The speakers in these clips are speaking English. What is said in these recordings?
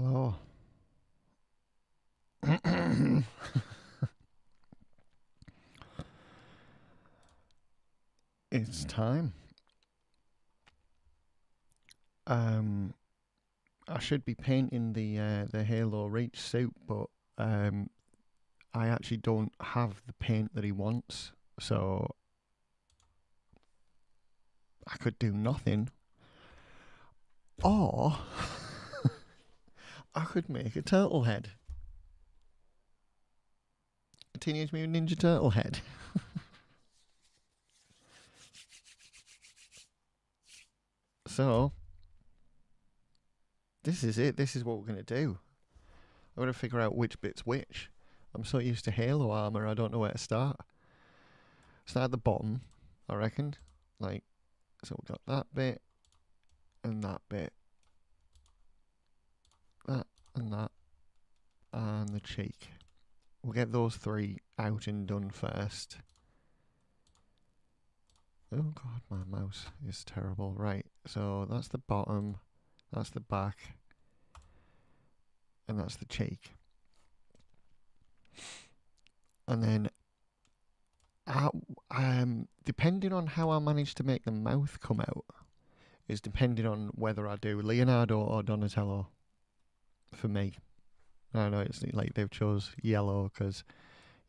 Hello. It's time. Um, I should be painting the Halo Reach suit, but um, I actually don't have the paint that he wants, so I could do nothing. Or I could make a turtle head, a Teenage Mutant Ninja Turtle head. So this is it. This is what we're gonna do. I'm gonna figure out which bit's which. I'm so used to Halo armor, I don't know where to start. Start at the bottom, I reckon. Like, so we've got that bit and that bit, that and that, and the cheek. We'll get those three out and done first. Oh god, my mouse is terrible. Right, so that's the bottom, that's the back, and that's the cheek. And then, depending on how I manage to make the mouth come out, is depending on whether I do Leonardo or Donatello. For me, I know it's like they've chose yellow because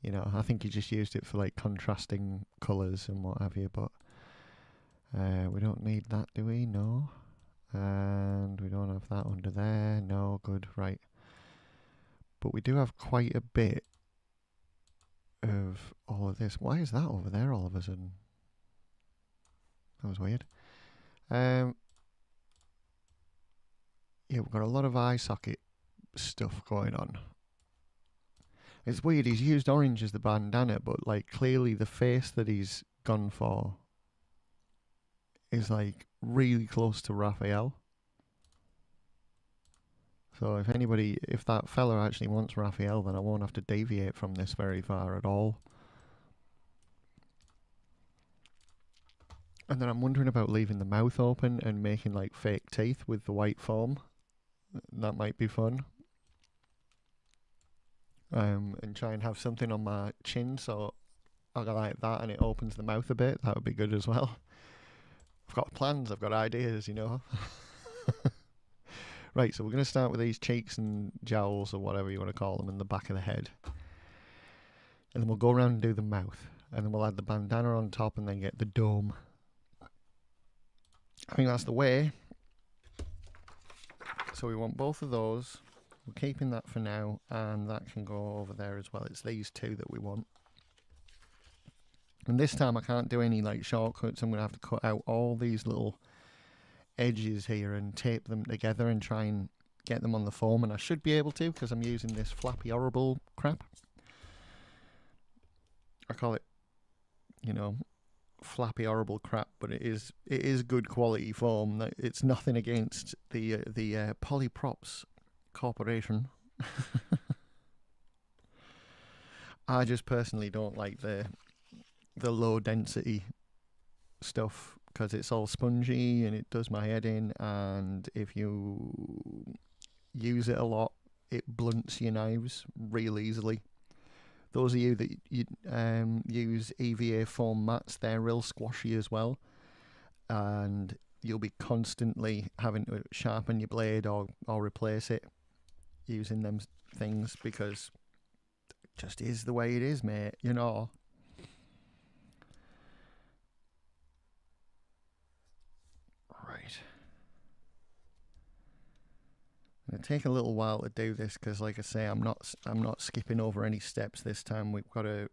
I think you just used it for like contrasting colours and what have you. But we don't need that, do we? No. And we don't have that under there. No, good, right. But we do have quite a bit of all of this. Why is that over there all of a sudden? That was weird. Yeah, we've got a lot of eye socket stuff going on. It's weird, he's used orange as the bandana, but like clearly the face that he's gone for is like really close to Raphael. So if that fella actually wants Raphael, then I won't have to deviate from this very far at all. And then I'm wondering about leaving the mouth open and making like fake teeth with the white foam. That might be fun. And try and have something on my chin so I go like that and it opens the mouth a bit. That would be good as well. I've got plans, I've got ideas. Right, so we're going to start with these cheeks and jowls or whatever you want to call them in the back of the head. And then we'll go around and do the mouth. And then we'll add the bandana on top and then get the dome. I think that's the way. So we want both of those. We're keeping that for now, and that can go over there as well. It's these two that we want. And this time I can't do any like shortcuts. I'm going to have to cut out all these little edges here and tape them together and try and get them on the foam, and I should be able to because I'm using this flappy horrible crap. I call it, flappy horrible crap, but it is good quality foam. It's nothing against the Polyprops Corporation. I just personally don't like the low density stuff because it's all spongy and it does my head in, and if you use it a lot it blunts your knives real easily. Those of you that use EVA foam mats, they're real squashy as well, and you'll be constantly having to sharpen your blade or replace it using them things because it just is the way it is, mate. Right. It'll take a little while to do this because, like I say, I'm not skipping over any steps this time. We've got to,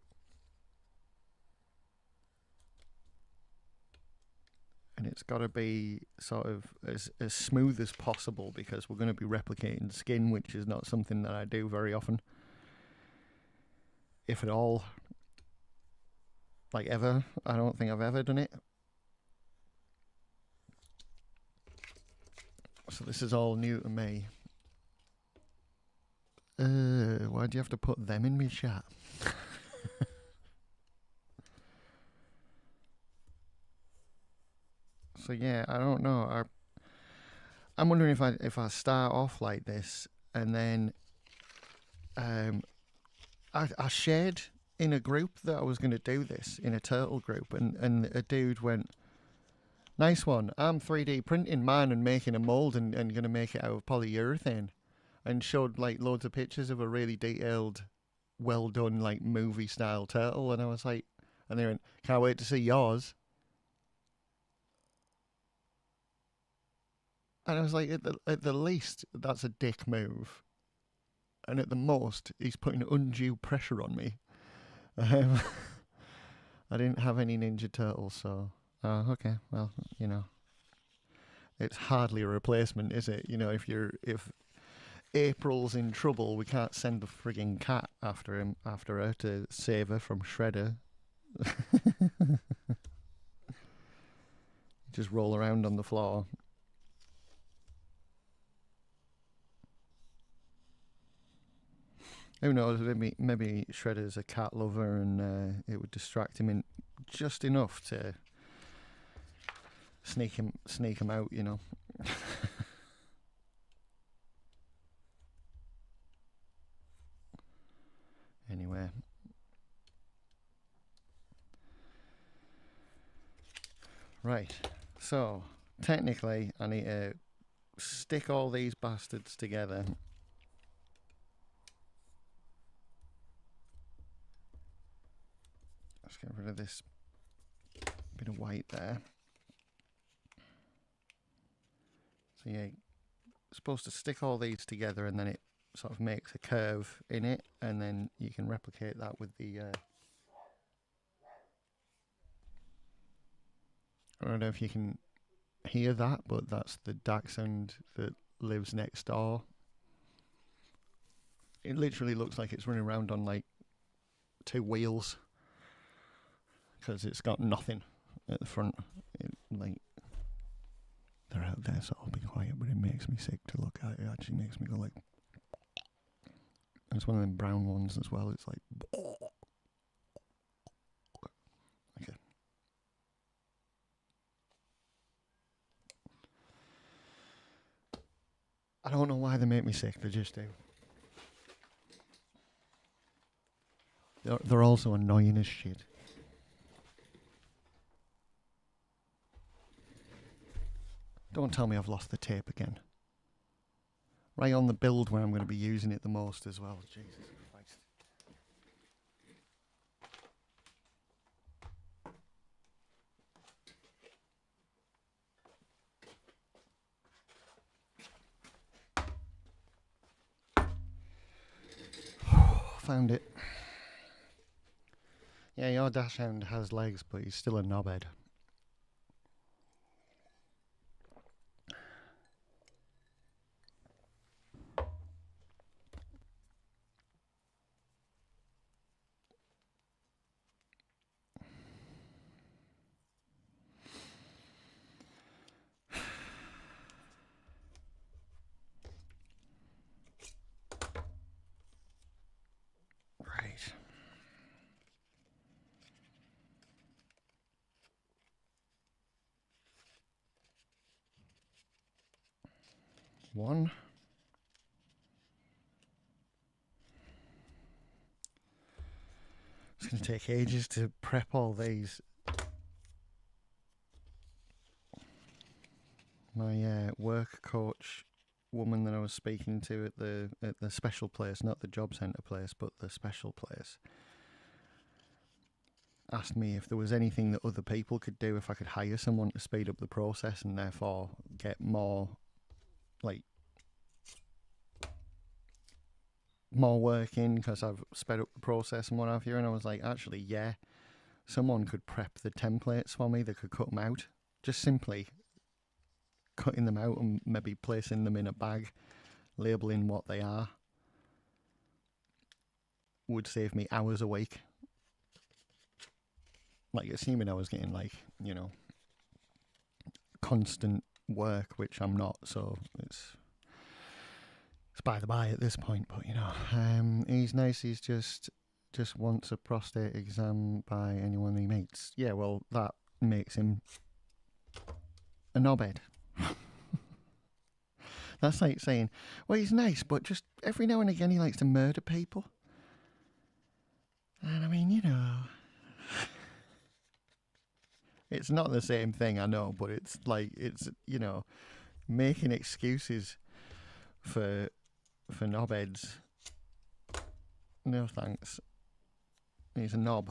and it's got to be sort of as smooth as possible because we're going to be replicating skin, which is not something that I do very often, if at all. Like ever. I don't think I've ever done it. So this is all new to me. Why'd you have to put them in me chat? So yeah, I don't know. I'm wondering if I start off like this and then I shared in a group that I was going to do this in a turtle group, and a dude went, "Nice one. I'm 3D printing mine and making a mold and going to make it out of polyurethane," and showed like loads of pictures of a really detailed, well done like movie style turtle, and I was like, and they went, "Can't wait to see yours." And I was like, at the least, that's a dick move. And at the most, he's putting undue pressure on me. Um, I didn't have any Ninja Turtles, so... Oh, okay, well, you know. It's hardly a replacement, is it? You know, if April's in trouble, we can't send the frigging cat after her to save her from Shredder. Just roll around on the floor. Who knows? Maybe Shredder's a cat lover, and it would distract him in just enough to sneak him out. You know. Anyway. Right. So technically, I need to stick all these bastards together. Let's get rid of this bit of white there. So yeah, supposed to stick all these together, and then it sort of makes a curve in it, and then you can replicate that with the I don't know if you can hear that, but that's the dachshund that lives next door. It literally looks like it's running around on like 2 wheels because it's got nothing at the front. Like, they're out there, so I'll be quiet, but it makes me sick to look at. It actually makes me go like... It's one of them brown ones as well. It's like... Okay. I don't know why they make me sick, they just do. They're also annoying as shit. Don't tell me I've lost the tape again. Right on the build where I'm going to be using it the most as well. Jesus Christ. Found it. Yeah, your dachshund has legs, but he's still a knobhead. Right. One. It's going to take ages to prep all these. My work coach woman that I was speaking to at the special place, not the job centre place, but the special place, asked me if there was anything that other people could do, if I could hire someone to speed up the process and therefore get more work in because I've sped up the process and what have you. And I was like, actually, yeah, someone could prep the templates for me. They could cut them out, just simply cutting them out and maybe placing them in a bag, labeling what they are, would save me hours a week. Like, assuming I was getting constant work, which I'm not, so it's by the by at this point. But he's nice. He's just wants a prostate exam by anyone he meets. Yeah, well, that makes him a knobhead. That's like saying, well, he's nice, but just every now and again he likes to murder people. And I mean, you know, it's not the same thing, I know, but it's like, it's, you know, making excuses for knobheads. No thanks. He's a knob.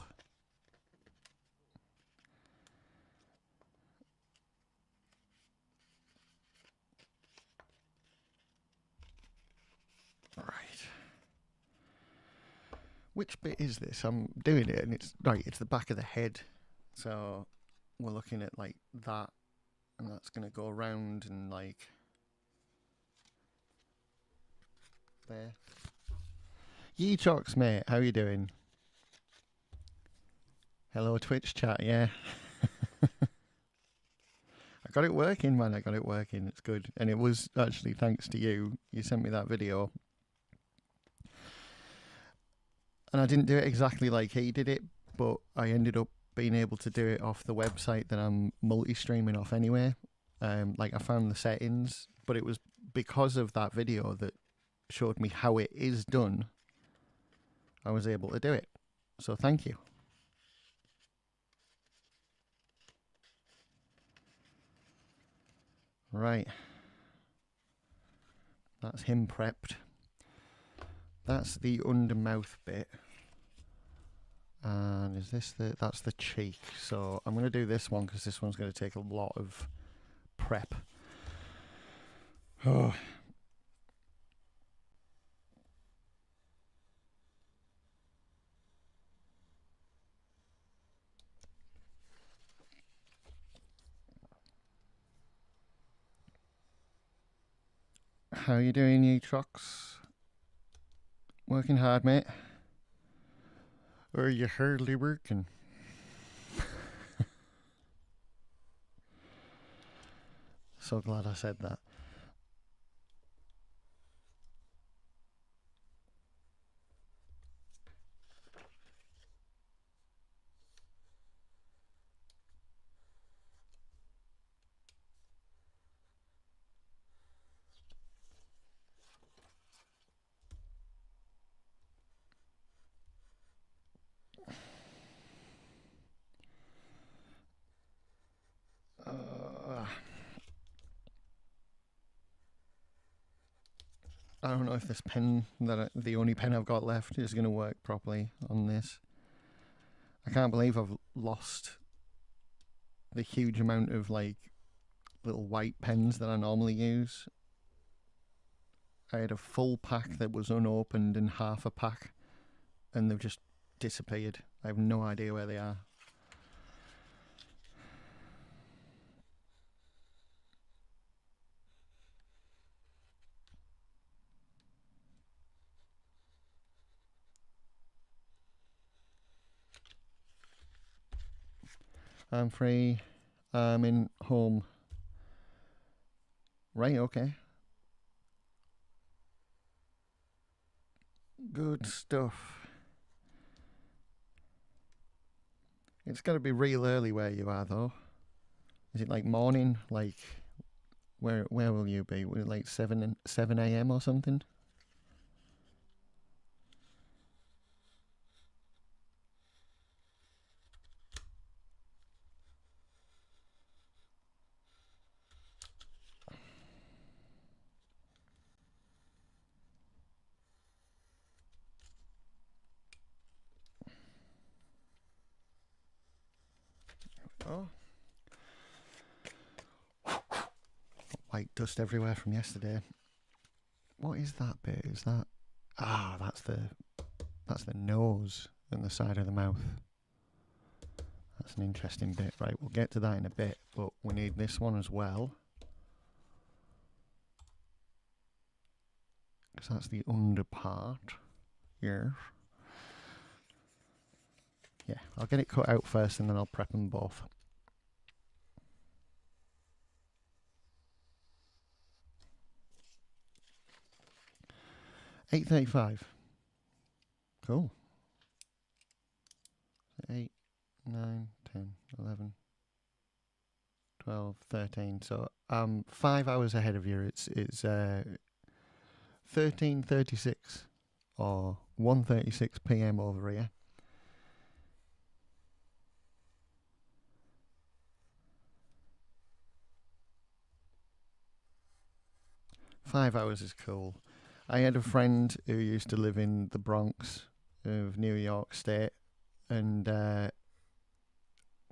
Right. Which bit is this? I'm doing it and it's right, it's the back of the head. So we're looking at like that, and that's gonna go around and like there. Ye talks, mate, how you doing? Hello Twitch chat, yeah. I got it working, man. I got it working. It's good. And it was actually thanks to you. You sent me that video. And I didn't do it exactly like he did it, but I ended up being able to do it off the website that I'm multi-streaming off anyway. Like I found the settings, but it was because of that video that showed me how it is done. I was able to do it. So thank you. Right. That's him prepped. That's the undermouth bit. And is this that's the cheek. So I'm going to do this one because this one's going to take a lot of prep. Oh. How you doing, you trucks? Working hard, mate? Or are you hardly working? So glad I said that. I don't know if this pen, the only pen I've got left, is going to work properly on this. I can't believe I've lost the huge amount of like little white pens that I normally use. I had a full pack that was unopened and half a pack, and they've just disappeared. I have no idea where they are. I'm free. I'm in home. Right, okay. Good stuff. It's got to be real early where you are, though. Is it like morning? Like, where will you be? Like 7 a.m. or something? Oh. White dust everywhere from yesterday. What is that bit? Is that... Ah, that's the nose and the side of the mouth. That's an interesting bit. Right, we'll get to that in a bit, but we need this one as well. Because that's the under part. Yes. Yeah, I'll get it cut out first and then I'll prep them both. $8.35. Cool. 8, 9, 10, 11, 12, 13. So I'm 5 hours ahead of you. It's 13:36 or 1:36 p.m. over here. Five hours is cool. I had a friend who used to live in the Bronx of New York State, and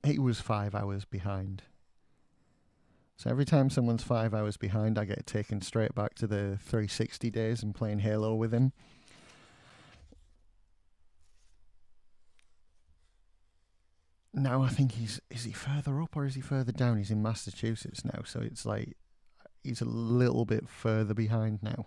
he was 5 hours behind. So every time someone's 5 hours behind, I get taken straight back to the 360 days and playing Halo with him. Now I think is he further up or is he further down? He's in Massachusetts now, so it's like he's a little bit further behind now.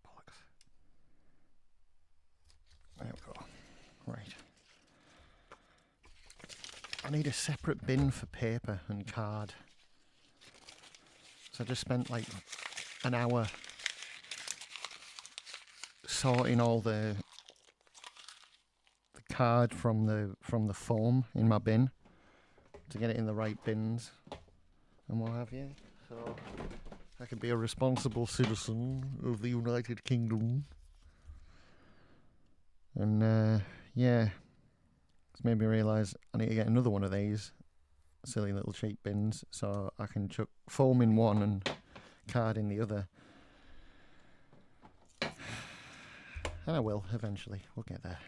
Bollocks. There we go. Right. I need a separate bin for paper and card. So I just spent like an hour sorting all the card from the foam in my bin to get it in the right bins and what have you. So I can be a responsible citizen of the United Kingdom. And yeah, it's made me realise I need to get another one of these silly little cheap bins so I can chuck foam in one and card in the other. And I will eventually. We'll get there.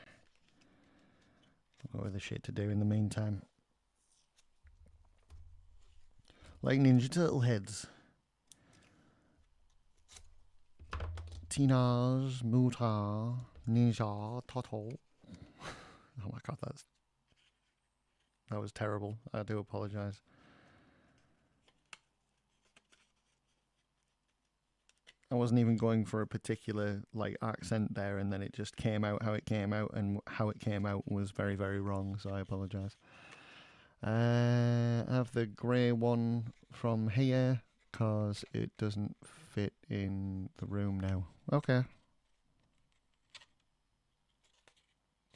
I've got other shit to do in the meantime. Like Ninja Turtle heads. Teenage Mutant Ninja Turtle. Oh my god, that was terrible. I do apologise. I wasn't even going for a particular like accent there, and then it just came out how it came out, and how it came out was very, very wrong. So I apologise. I have the grey one from here because it doesn't fit in the room now. Okay.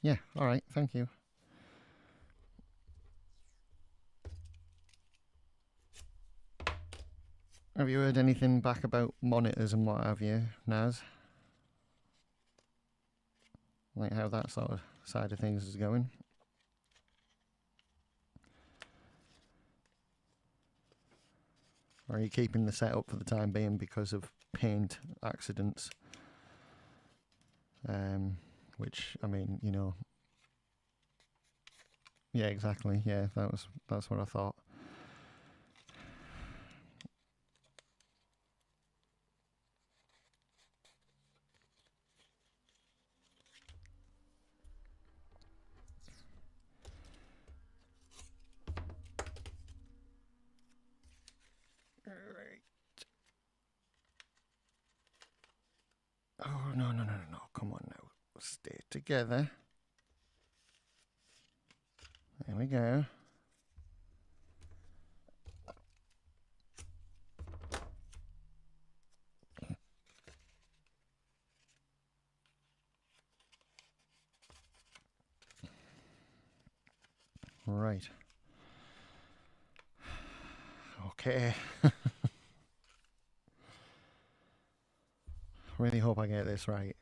Yeah. All right. Thank you. Have you heard anything back about monitors and what have you, Naz? Like how that sort of side of things is going? Or are you keeping the setup for the time being because of paint accidents? Which, I mean, you know. Yeah, exactly. Yeah, that's what I thought. Oh, no. Come on now. Stay together. There we go. Right. Okay. Really hope I get this right.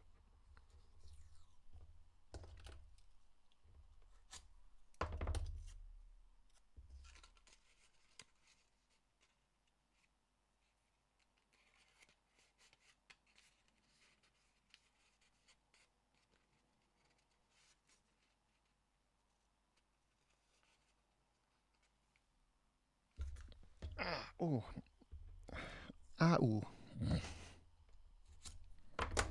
Oh. Ooh. I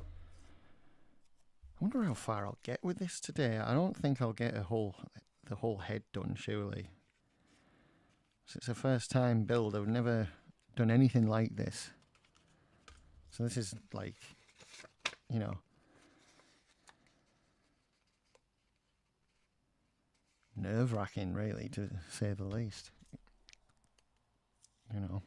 wonder how far I'll get with this today. I don't think I'll get the whole head done, surely. So it's a first time build. I've never done anything like this. So this is like, you know, nerve-wracking, really, to say the least. You know.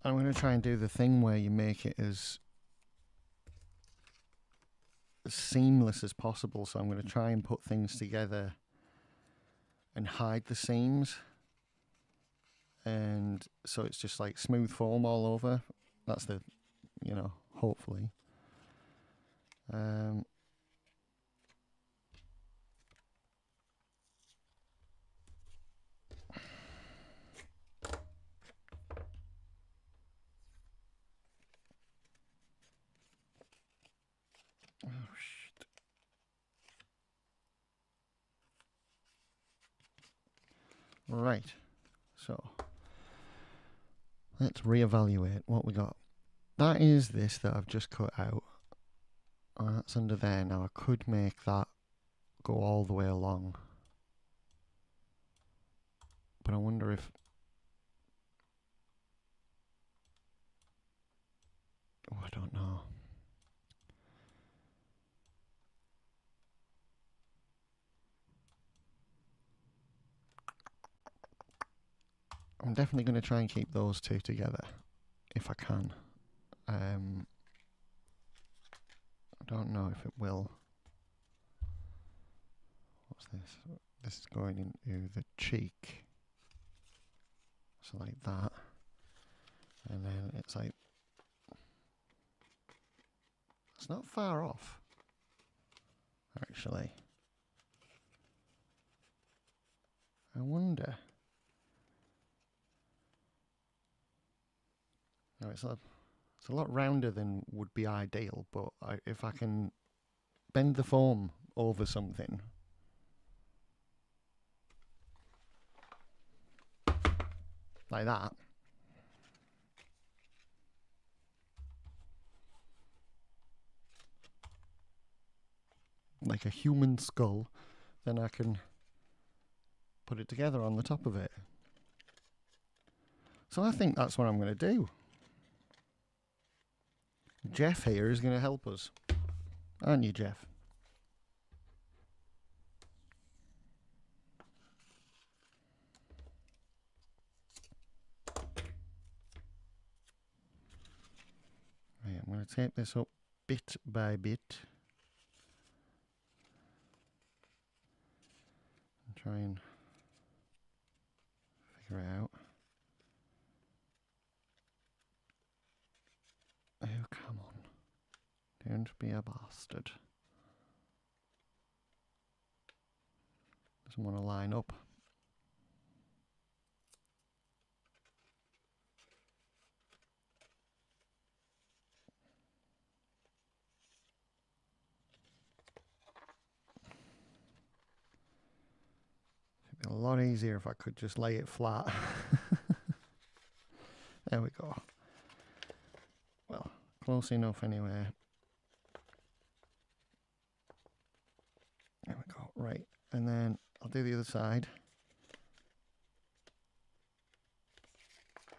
I'm going to try and do the thing where you make it as seamless as possible. So I'm going to try and put things together and hide the seams. And so it's just like smooth foam all over. That's the, you know, hopefully. Oh, shit. Right. So let's reevaluate what we got. That is this that I've just cut out. Oh, that's under there now. I could make that go all the way along. But I wonder if... Oh, I don't know. I'm definitely going to try and keep those two together, if I can. I don't know if it will. What's this? This is going into the cheek. So like that. And then it's like... It's not far off, actually. I wonder... No, it's a lot rounder than would be ideal, but if I can bend the foam over something, like that, like a human skull, then I can put it together on the top of it. So I think that's what I'm going to do. Jeff here is going to help us. Aren't you, Jeff? Right, I'm going to tape this up bit by bit. And try and figure it out. Oh, come on. Don't be a bastard. Doesn't want to line up. It'd be a lot easier if I could just lay it flat. There we go. Well, close enough anyway. There we go. Right. And then I'll do the other side.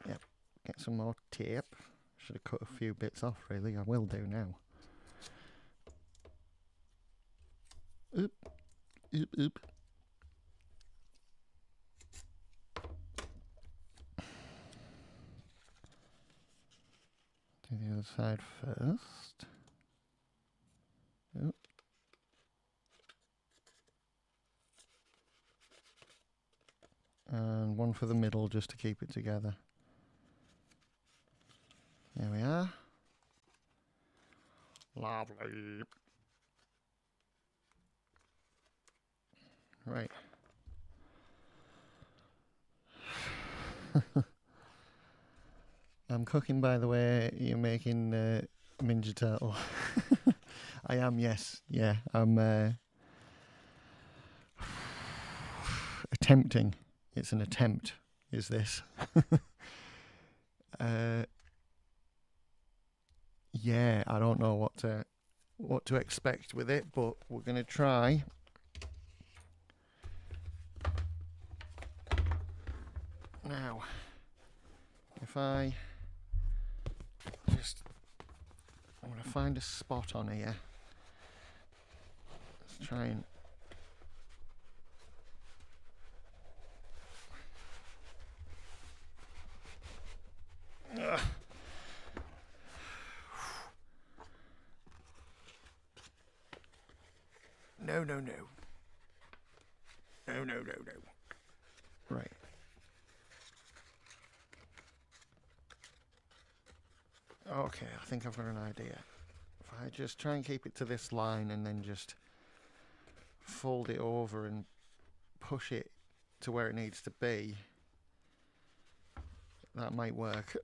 Yep. Get some more tape. Should have cut a few bits off, really. I will do now. Oop. Oop, oop. Do the other side first. Oop. And one for the middle just to keep it together. There we are. Lovely. Right. I'm cooking, by the way. You're making Ninja Turtle. I am, yes. Yeah, I'm attempting. It's an attempt, is this. Yeah, I don't know what to expect with it, but we're going to try. Now, if I'm going to find a spot on here Let's try and no. Right. Okay, I think I've got an idea. If I just try and keep it to this line and then just fold it over and push it to where it needs to be, that might work.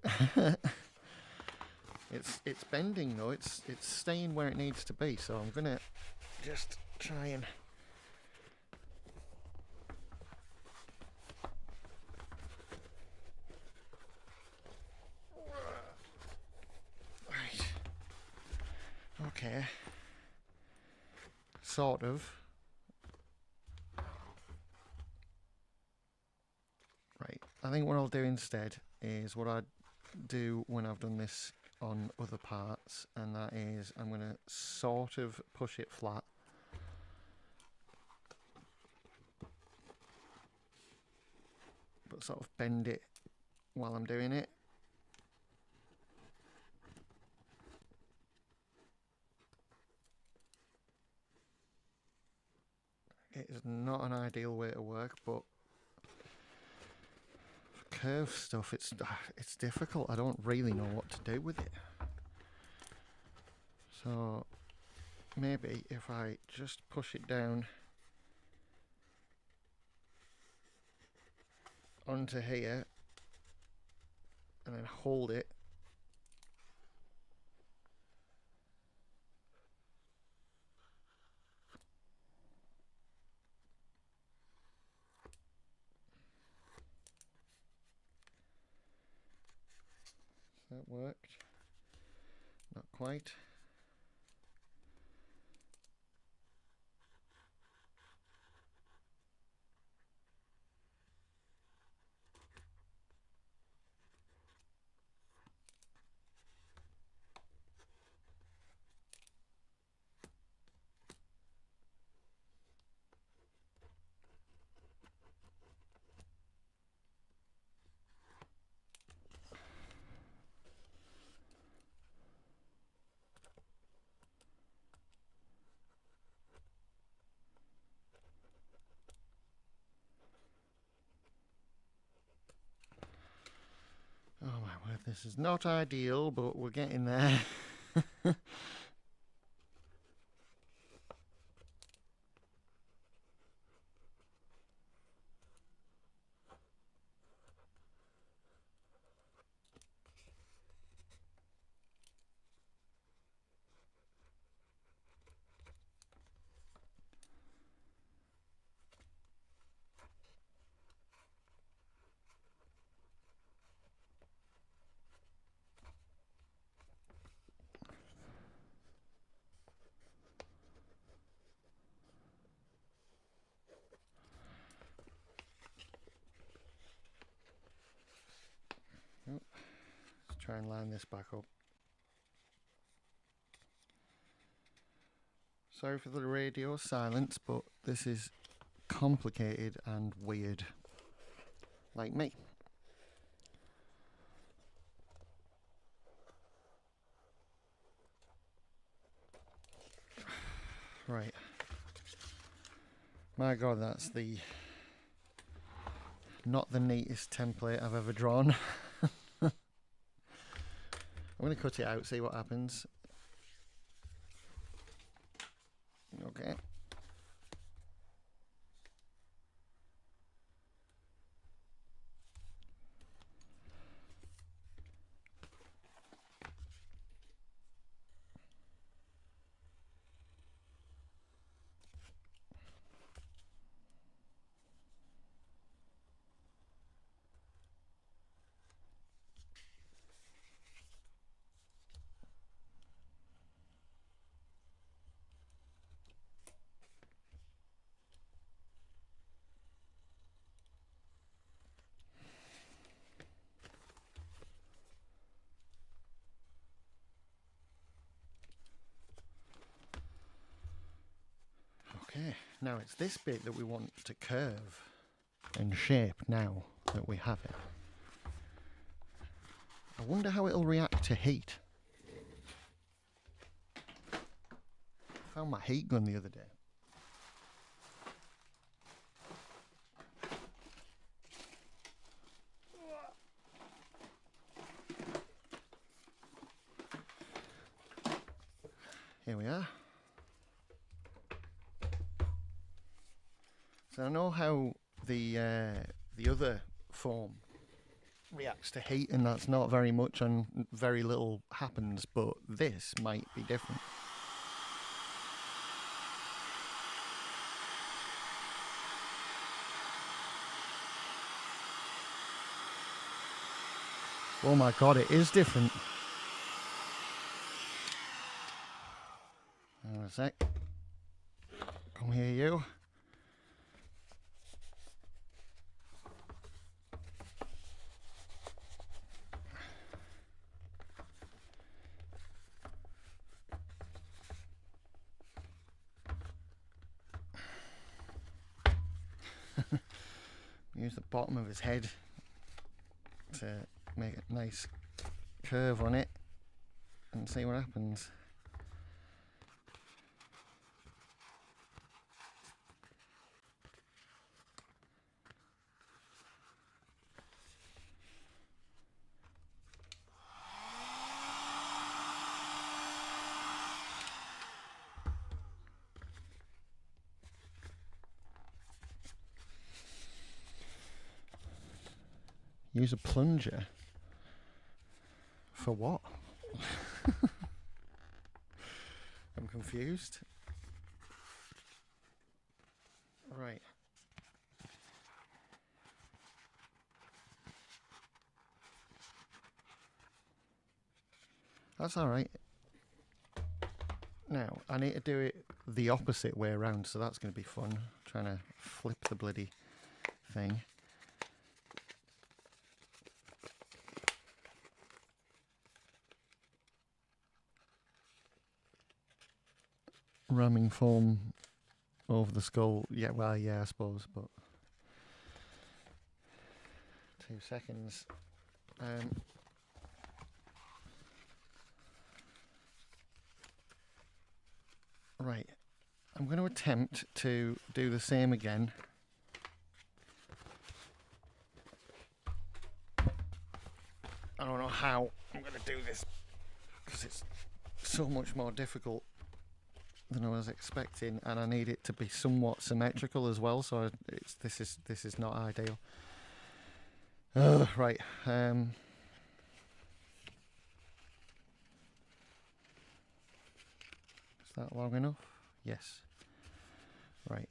It's bending though, it's staying where it needs to be, so I'm gonna just try and right. Okay. Sort of. Right. I think what I'll do instead is what I do when I've done this on other parts, and that is I'm going to sort of push it flat, but sort of bend it while I'm doing it. It is not an ideal way to work, but for curve stuff it's difficult. I don't really know what to do with it. So maybe if I just push it down onto here and then hold it, that worked. Not quite. Oh my word, this is not ideal, but we're getting there. Let's try and line this back up. Sorry for the radio silence, but this is complicated and weird. Like me. Right. My God, that's not the neatest template I've ever drawn. I'm going to cut it out, see what happens. Okay. Now it's this bit that we want to curve and shape now that we have it. I wonder how it'll react to heat. I found my heat gun the other day. Here we are. So I know how the other foam reacts to heat, and that's not very much and very little happens, but this might be different. Oh my god, it is different. Hang on a sec. Come here, you. Use the bottom of his head to make a nice curve on it and see what happens. Use a plunger? For what? I'm confused. Right. That's alright. Now, I need to do it the opposite way around, so that's going to be fun. Trying to flip the bloody thing. Ramming foam over the skull. Yeah, well, yeah, I suppose, but 2 seconds. Right, I'm going to attempt to do the same again. I don't know how I'm going to do this because it's so much more difficult than I was expecting, and I need it to be somewhat symmetrical as well. So this is not ideal. Right. Is that long enough? Yes. Right.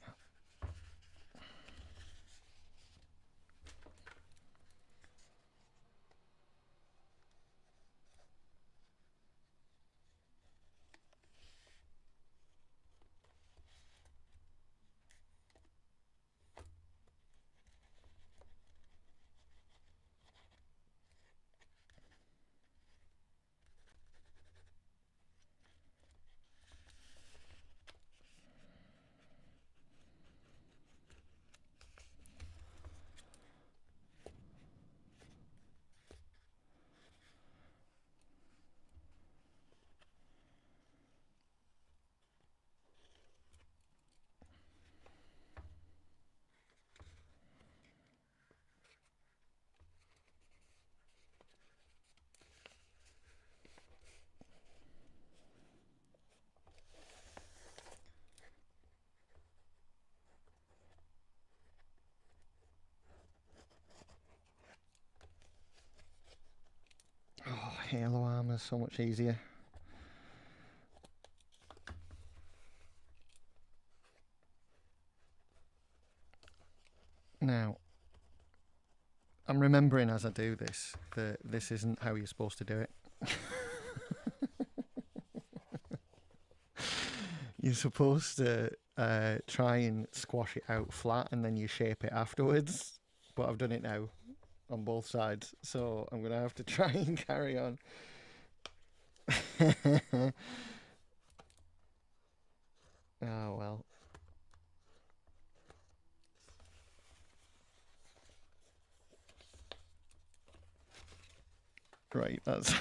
Oh, halo armor is so much easier. Now, I'm remembering as I do this that this isn't how you're supposed to do it. You're supposed to try and squash it out flat and then you shape it afterwards. But I've done it now on both sides, so I'm going to have to try and carry on. Oh, well. Right, that's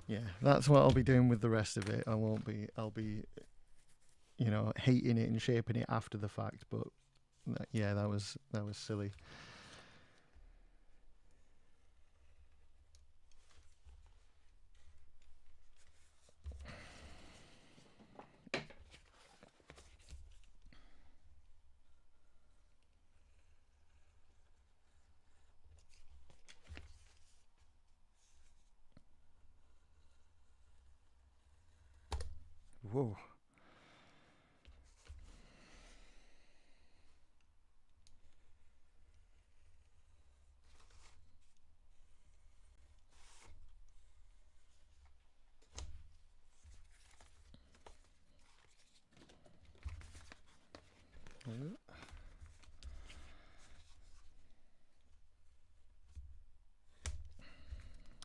yeah, that's what I'll be doing with the rest of it. I'll be, you know, hating it and shaping it after the fact, but yeah, that was silly. Whoa.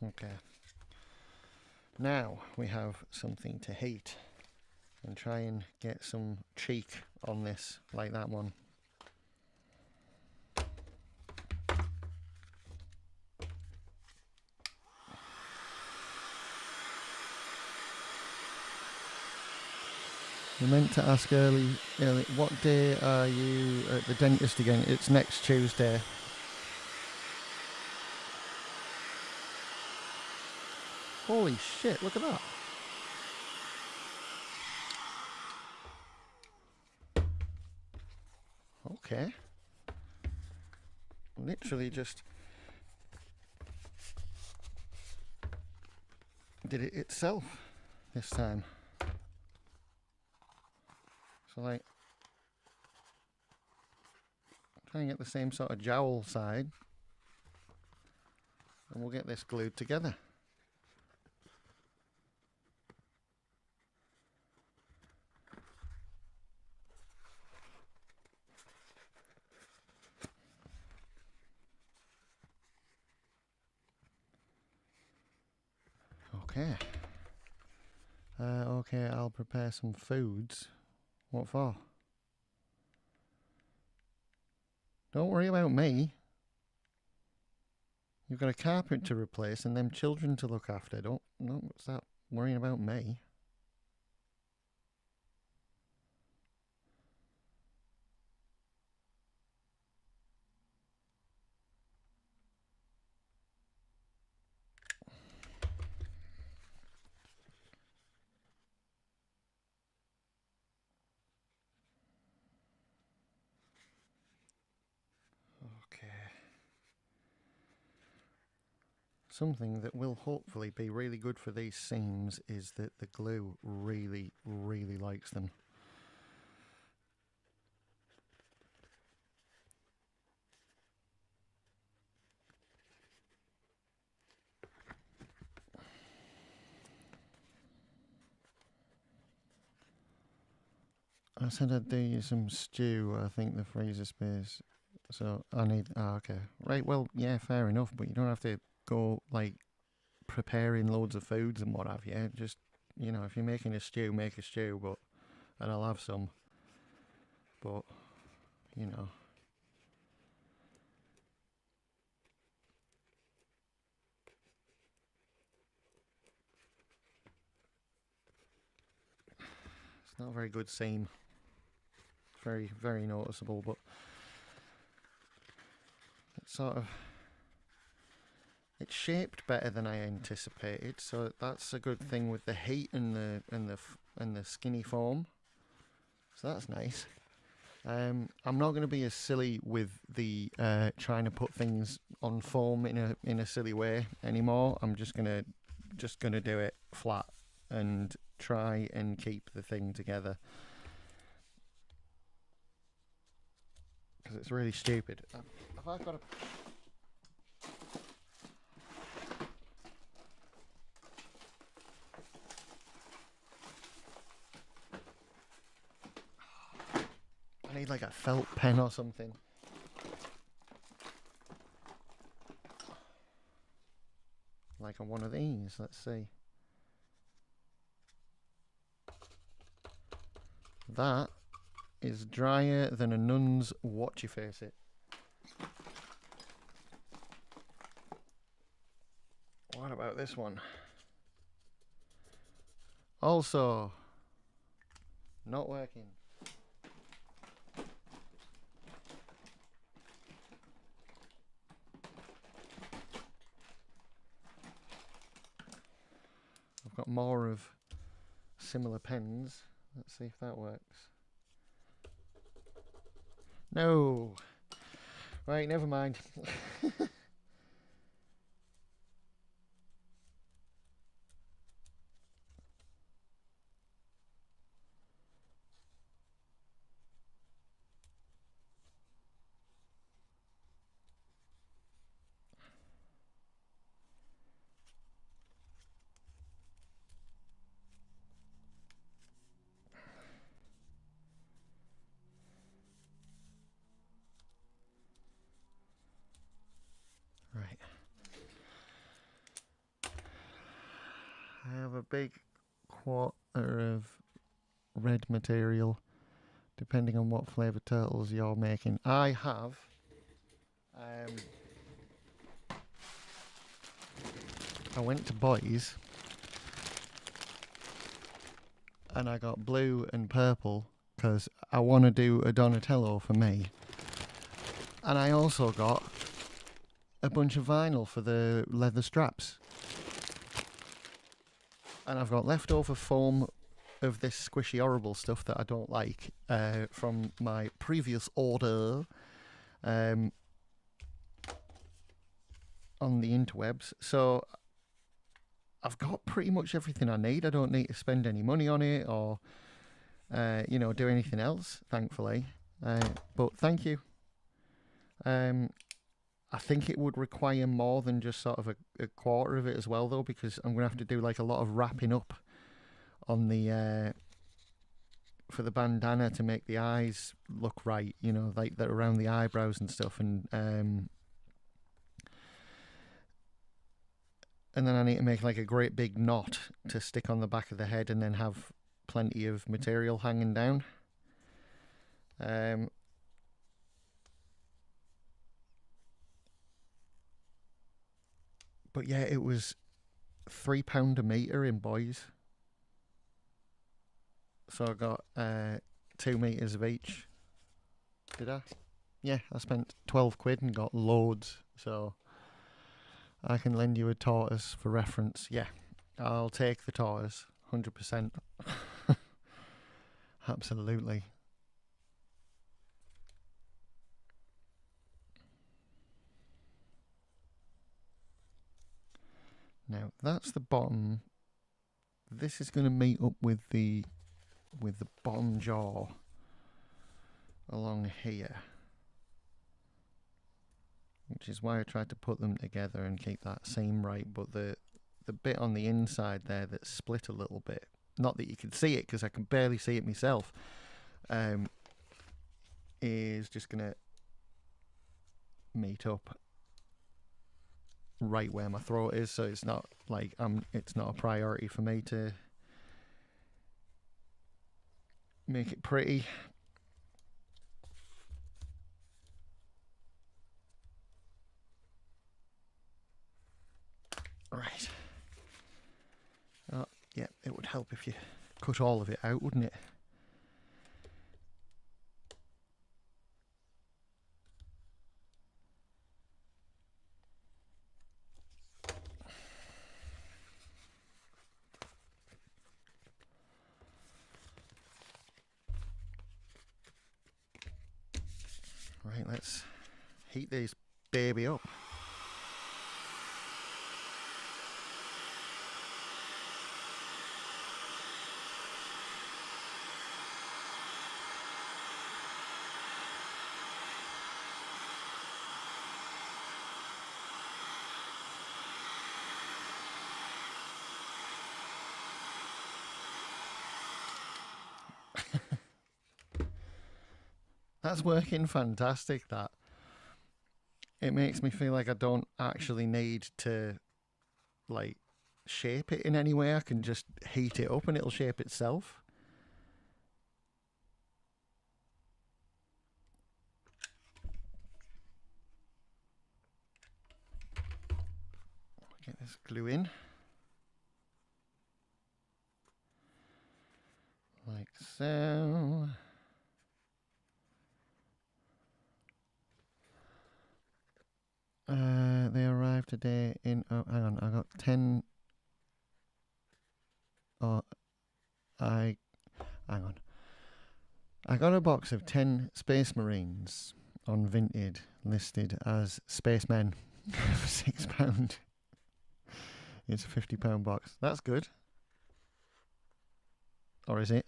Okay. Now we have something to hate and try and get some cheek on this, like that one. We meant to ask early, what day are you at the dentist again? It's next Tuesday. Holy shit, look at that. Okay. Literally just did it itself this time. So like, try and get the same sort of jowl side, and we'll get this glued together. Okay. Okay, I'll prepare some foods. What for? Don't worry about me. You've got a carpet to replace and them children to look after. Don't stop worrying about me. Okay. Something that will hopefully be really good for these seams is that the glue really, really likes them. I said I'd do you some stew. I think the freezer space. So I need. Okay. Right. Well, yeah, fair enough. But you don't have to go like preparing loads of foods and what have you. Just, you know, if you're making a stew, make a stew. But and I'll have some. But you know, it's not a very good seam. Very, very noticeable. But it's sort of. It's shaped better than I anticipated, so that's a good thing with the heat and the skinny foam. So that's nice. I'm not going to be as silly with the trying to put things on foam in a silly way anymore. I'm just gonna do it flat and try and keep the thing together because it's really stupid. Have I got a I need like a felt pen or something. Like on one of these, let's see. That is drier than a nun's watchy face it. What about this one? Also, not working. I've got more of similar pens. Let's see if that works. No. Right, never mind. Right. I have a big quarter of red material, depending on what flavour turtles you're making. I have I went to Boys and I got blue and purple because I want to do a Donatello for me. And I also got a bunch of vinyl for the leather straps. And I've got leftover foam of this squishy horrible stuff that I don't like from my previous order on the interwebs. So I've got pretty much everything I need. I don't need to spend any money on it or do anything else, thankfully. But thank you. I think it would require more than just sort of a quarter of it as well, though, because I'm going to have to do like a lot of wrapping up on the for the bandana to make the eyes look right, like that around the eyebrows and stuff, and then I need to make like a great big knot to stick on the back of the head, and then have plenty of material hanging down. But yeah, it was £3 a metre in Boys. So I got 2 metres of each. Did I? Yeah, I spent 12 quid and got loads. So I can lend you a tortoise for reference. Yeah, I'll take the tortoise, 100%. Absolutely. Now that's the bottom. This is going to meet up with the bottom jaw along here, which is why I tried to put them together and keep that seam right. But the bit on the inside there that's split a little bit, not that you can see it because I can barely see it myself, is just going to meet up right where my throat is, so it's not like it's not a priority for me to make it pretty. Right. Oh, yeah, it would help if you cut all of it out, wouldn't it? Right, let's heat this baby up. That's working fantastic, that. It makes me feel like I don't actually need to, like, shape it in any way. I can just heat it up and it'll shape itself. Get Let's glue in. Like so. They arrived today in. Oh, hang on. I got 10. Oh, hang on. I got a box of 10 Space Marines on Vinted listed as Spacemen for £6. It's a £50 box. That's good. Or is it?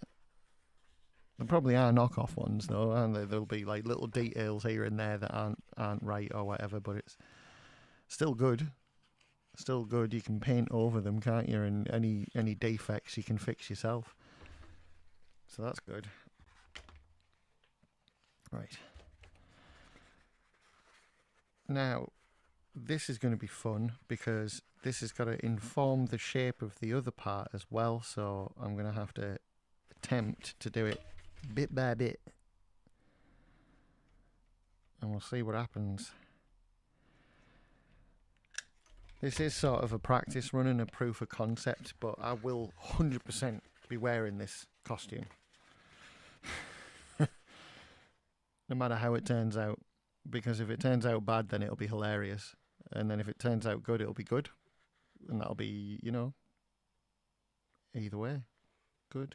There probably are knockoff ones though, and there'll be like little details here and there that aren't right or whatever, but it's still good. Still good. You can paint over them, can't you? And any defects you can fix yourself. So that's good. Right. Now, this is going to be fun because this has got to inform the shape of the other part as well. So I'm going to have to attempt to do it bit by bit. And we'll see what happens. This is sort of a practice run and a proof of concept, but I will 100% be wearing this costume. No matter how it turns out. Because if it turns out bad, then it'll be hilarious. And then if it turns out good, it'll be good. And that'll be, you know, either way, good.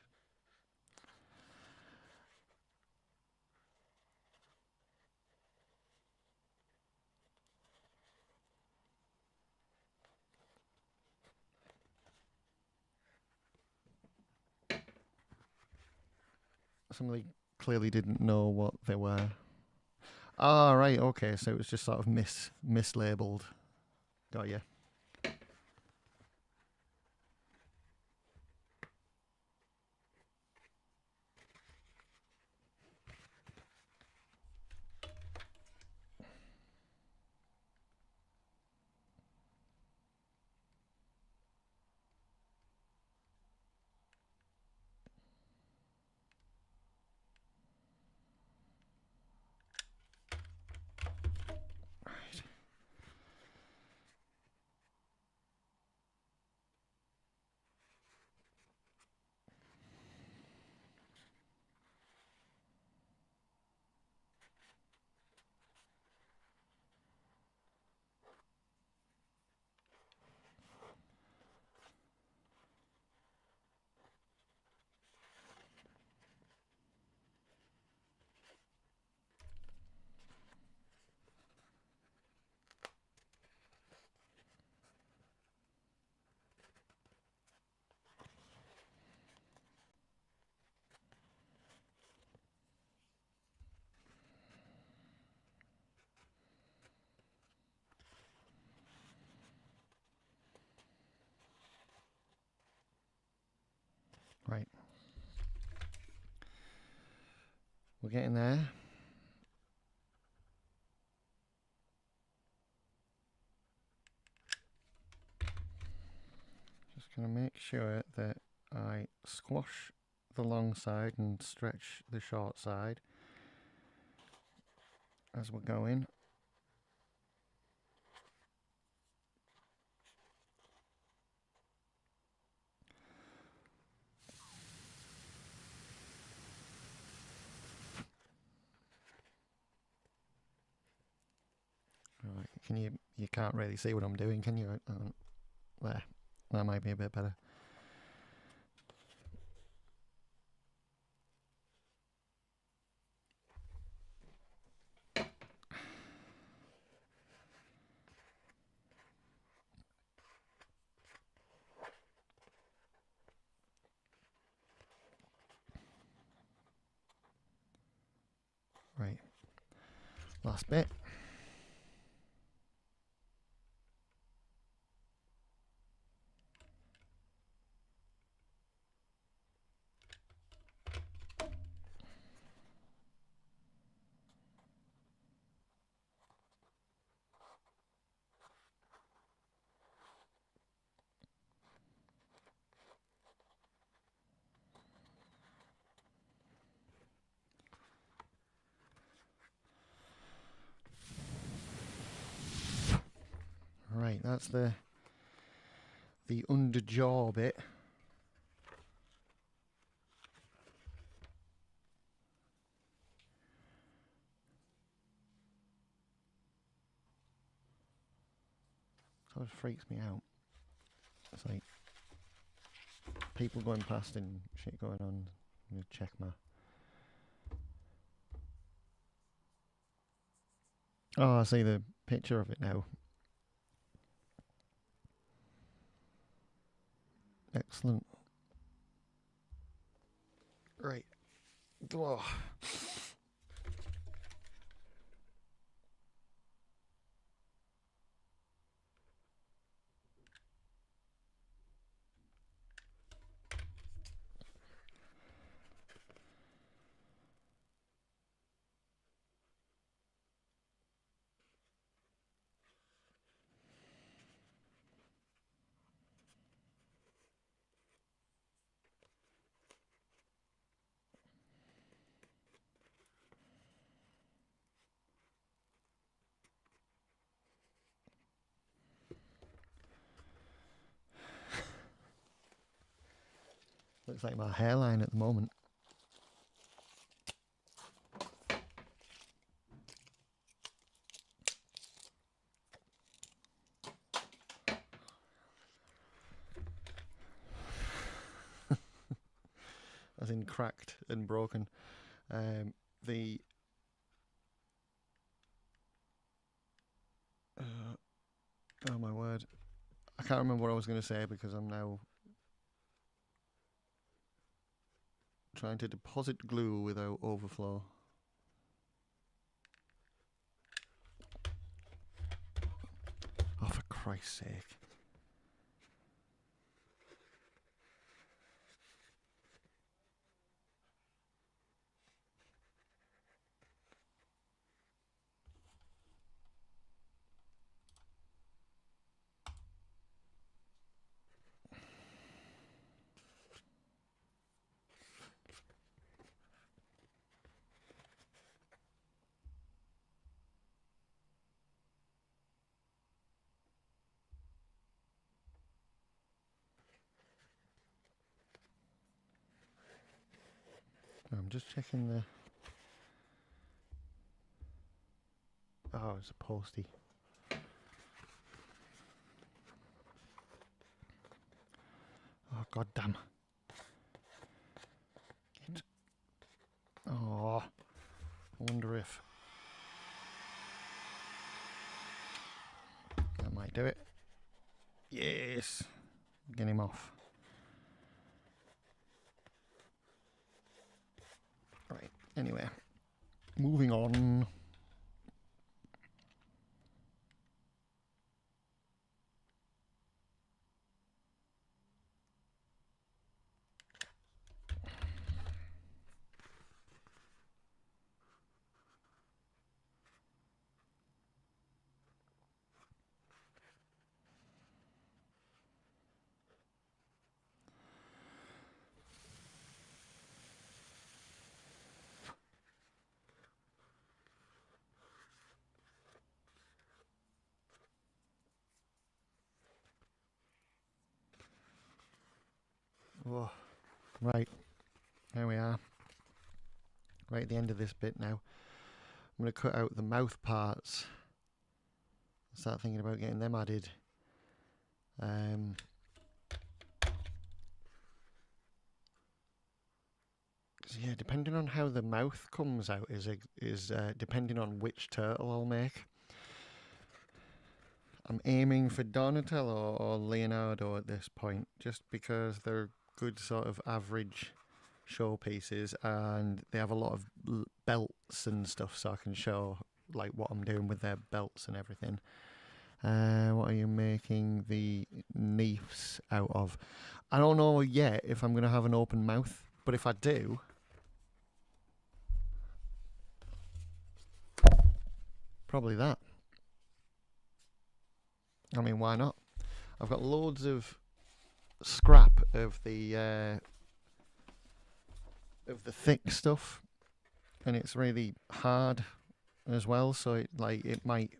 Somebody clearly didn't know what they were. Ah, right, okay, so it was just sort of mislabeled. Got you. Right. We're getting there. Just going to make sure that I squash the long side and stretch the short side as we're going. Right, you can't really see what I'm doing, can you? There, that might be a bit better. Right, last bit. Right, that's the the underjaw bit. So it freaks me out. It's like people going past and shit going on. I'm gonna check my. Oh, I see the picture of it now. Excellent. Right. Oh. Looks like my hairline at the moment. As in cracked and broken. Oh my word. I can't remember what I was going to say because I'm now trying to deposit glue without overflow. Oh, for Christ's sake. I'm just checking the... Oh, it's a postie. Oh, god damn. Oh, I wonder if... That might do it. Yes! Get him off. Right, anyway. Moving on. Oh, right, there we are. Right at the end of this bit now. I'm going to cut out the mouth parts. Start thinking about getting them added. Yeah, depending on how the mouth comes out is depending on which turtle I'll make. I'm aiming for Donatello or Leonardo at this point, just because they're good sort of average showpieces, and they have a lot of belts and stuff, so I can show like what I'm doing with their belts and everything. What are you making the Neefs out of? I don't know yet if I'm going to have an open mouth, but if I do, probably that. I mean, why not? I've got loads of scrap of the thick stuff, and it's really hard as well, so it might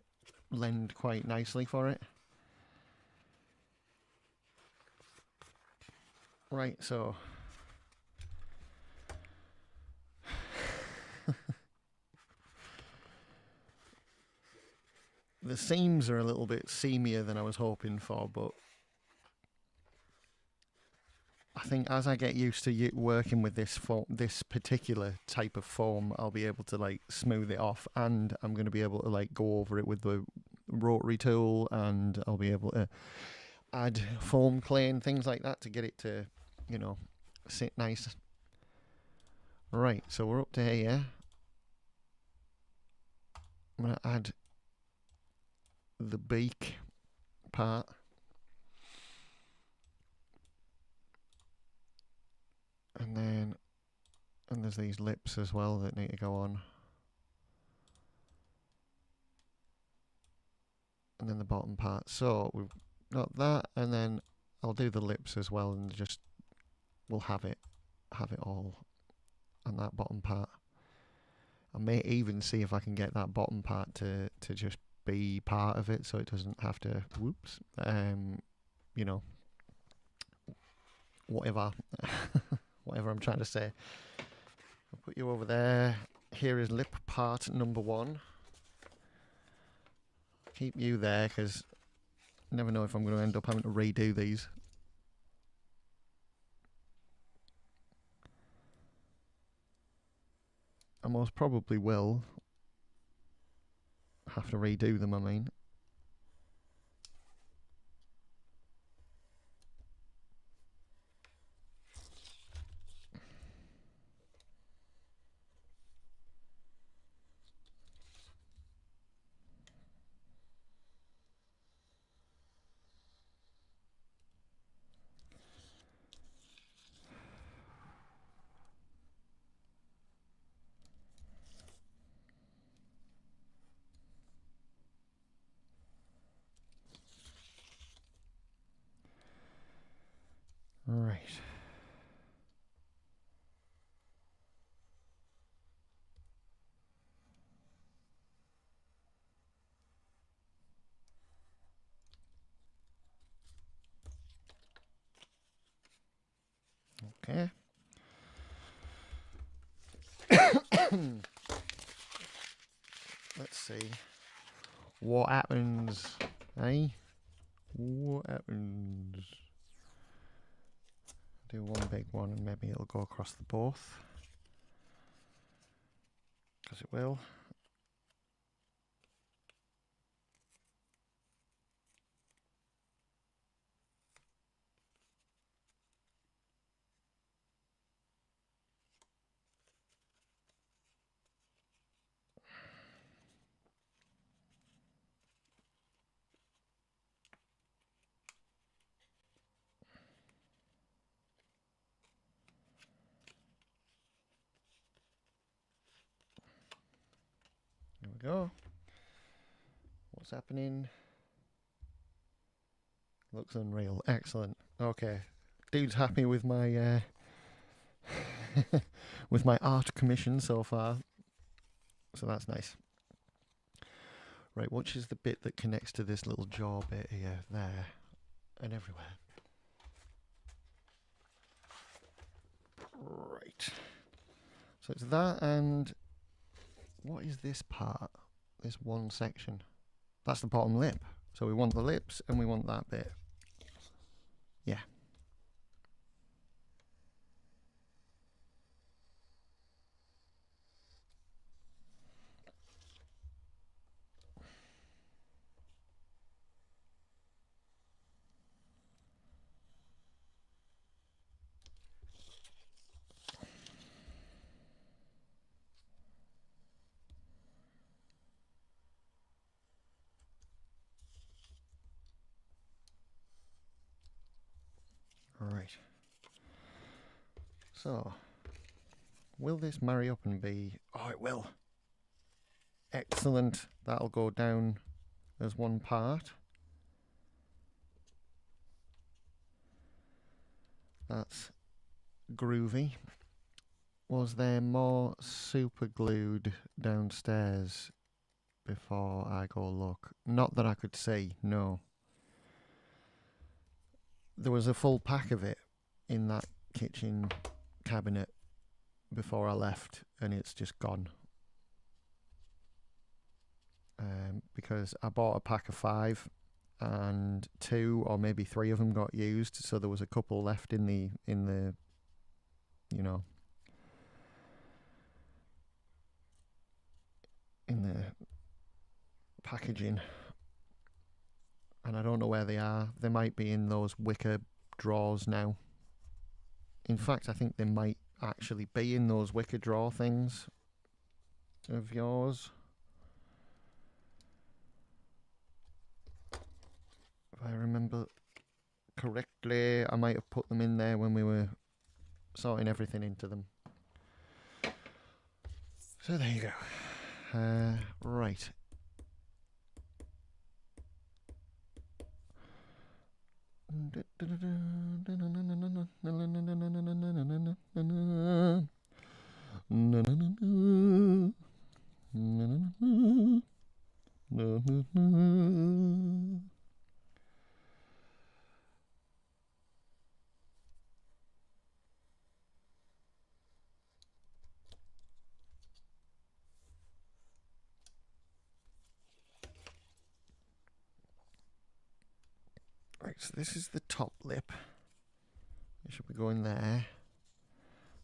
lend quite nicely for it. Right, so the seams are a little bit seamier than I was hoping for, but I think as I get used to working with this particular type of foam, I'll be able to like smooth it off, and I'm going to be able to like go over it with the rotary tool, and I'll be able to add foam clay and things like that to get it to, you know, sit nice. Right, so we're up to here. I'm going to add the beak part. And there's these lips as well that need to go on. And then the bottom part. So we've got that, and then I'll do the lips as well, and just we'll have it all on that bottom part. I may even see if I can get that bottom part to just be part of it, so it doesn't have to. Whoops. You know, whatever, whatever I'm trying to say. I'll put you over there. Here is lip part number 1. Keep you there because I never know if I'm going to end up having to redo these. I most probably will have to redo them, I mean. Right. Okay. Let's see. What happens, eh? What happens? Do one big one and maybe it'll go across the both. Because it will. There we go. What's happening? Looks unreal. Excellent. Okay. Dude's happy with my with my art commission so far. So that's nice. Right, which is the bit that connects to this little jaw bit here, there, and everywhere. Right. So it's that, and what is this part? This one section. That's the bottom lip. So we want the lips and we want that bit. Yeah. Right. So, will this marry up and be... Oh, it will. Excellent. That'll go down as one part. That's groovy. Was there more super glued downstairs before I go look? Not that I could see, no. There was a full pack of it, in that kitchen cabinet before I left, and it's just gone. Because I bought a pack of 5, and 2 or maybe 3 of them got used, so there was a couple left in the you know, in the packaging, and I don't know where they are. They might be in those wicker drawers now. In fact, I think they might actually be in those wicker drawer things of yours. If I remember correctly, I might have put them in there when we were sorting everything into them. So there you go. Right. Right, so this is the top lip. It should be going there.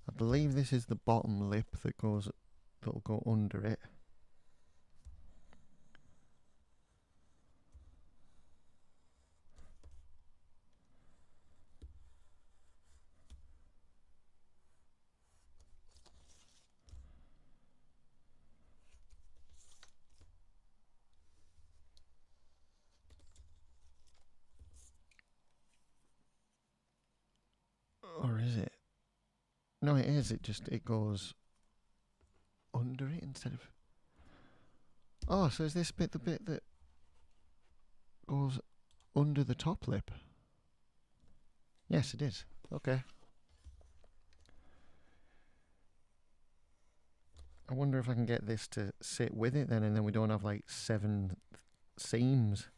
I believe this is the bottom lip that'll go under it. Or is it? No, it is. It goes under it instead of... Oh, so is this bit the bit that goes under the top lip? Yes, it is. Okay. I wonder if I can get this to sit with it then, and then we don't have like 7 seams.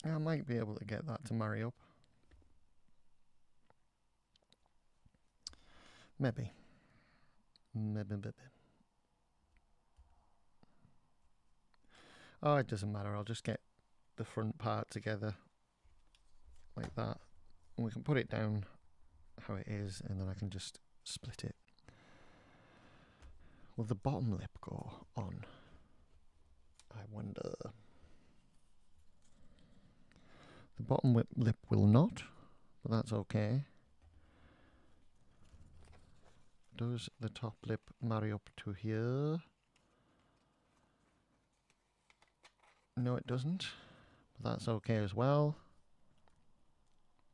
I might be able to get that to marry up. Maybe. Oh, it doesn't matter. I'll just get the front part together like that. And we can put it down how it is, and then I can just split it. Will the bottom lip go on? I wonder. The bottom lip will not, but that's okay. Does the top lip marry up to here? No, it doesn't, but that's okay as well.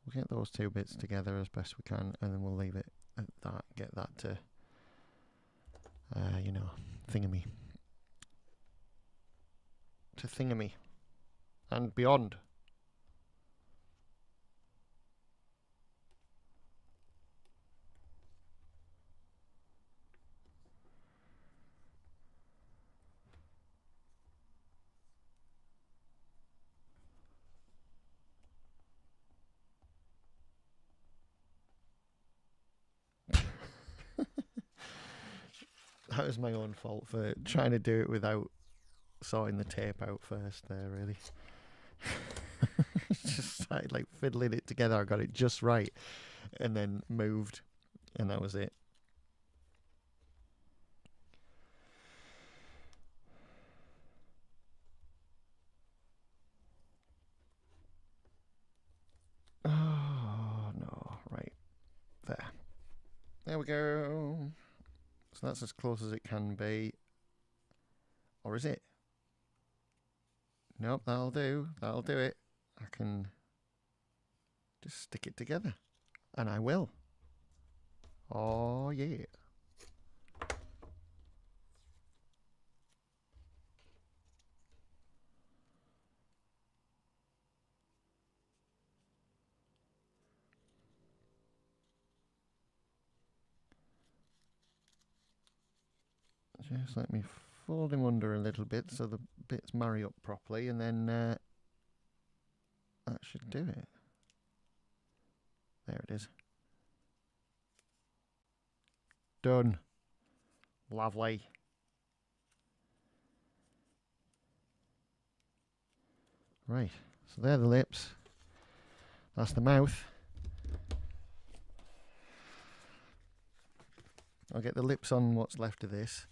We'll get those 2 bits together as best we can, and then we'll leave it at that. Get that to, you know, thingamy. To thingamy. And beyond. That was my own fault for trying to do it without sorting the tape out first there, really. Just started like fiddling it together. I got it just right, and then moved, and that was it. Oh no, right there. There we go. So that's as close as it can be. Or is it? Nope, that'll do. That'll do it. I can just stick it together. And I will. Oh, yeah. Just let me fold him under a little bit so the bits marry up properly, and then that should do it. There it is. Done. Lovely. Right, so they're the lips. That's the mouth. I'll get the lips on what's left of this.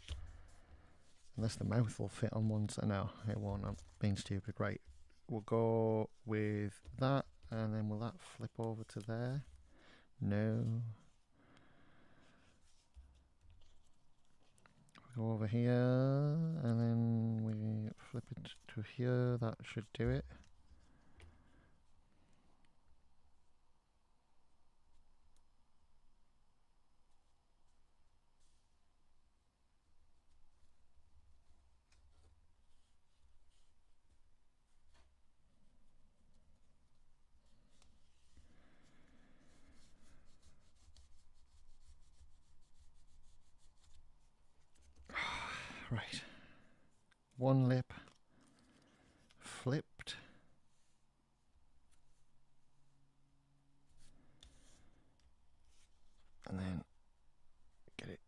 Unless the mouth will fit on one side. No, it won't. I'm being stupid. Right, we'll go with that, and then will that flip over to there? No. We go over here, and then we flip it to here. That should do it. Right. One lip flipped. And then get it.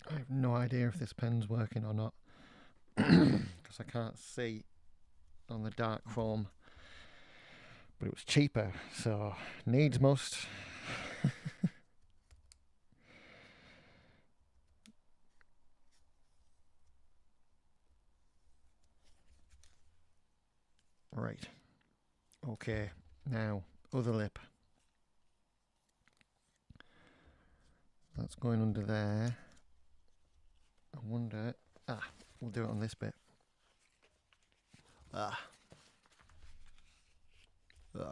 I have no idea if this pen's working or not. Because I can't see on the dark foam. But it was cheaper, so needs must. Right. Okay. Now, other lip. That's going under there. I wonder... we'll do it on this bit. There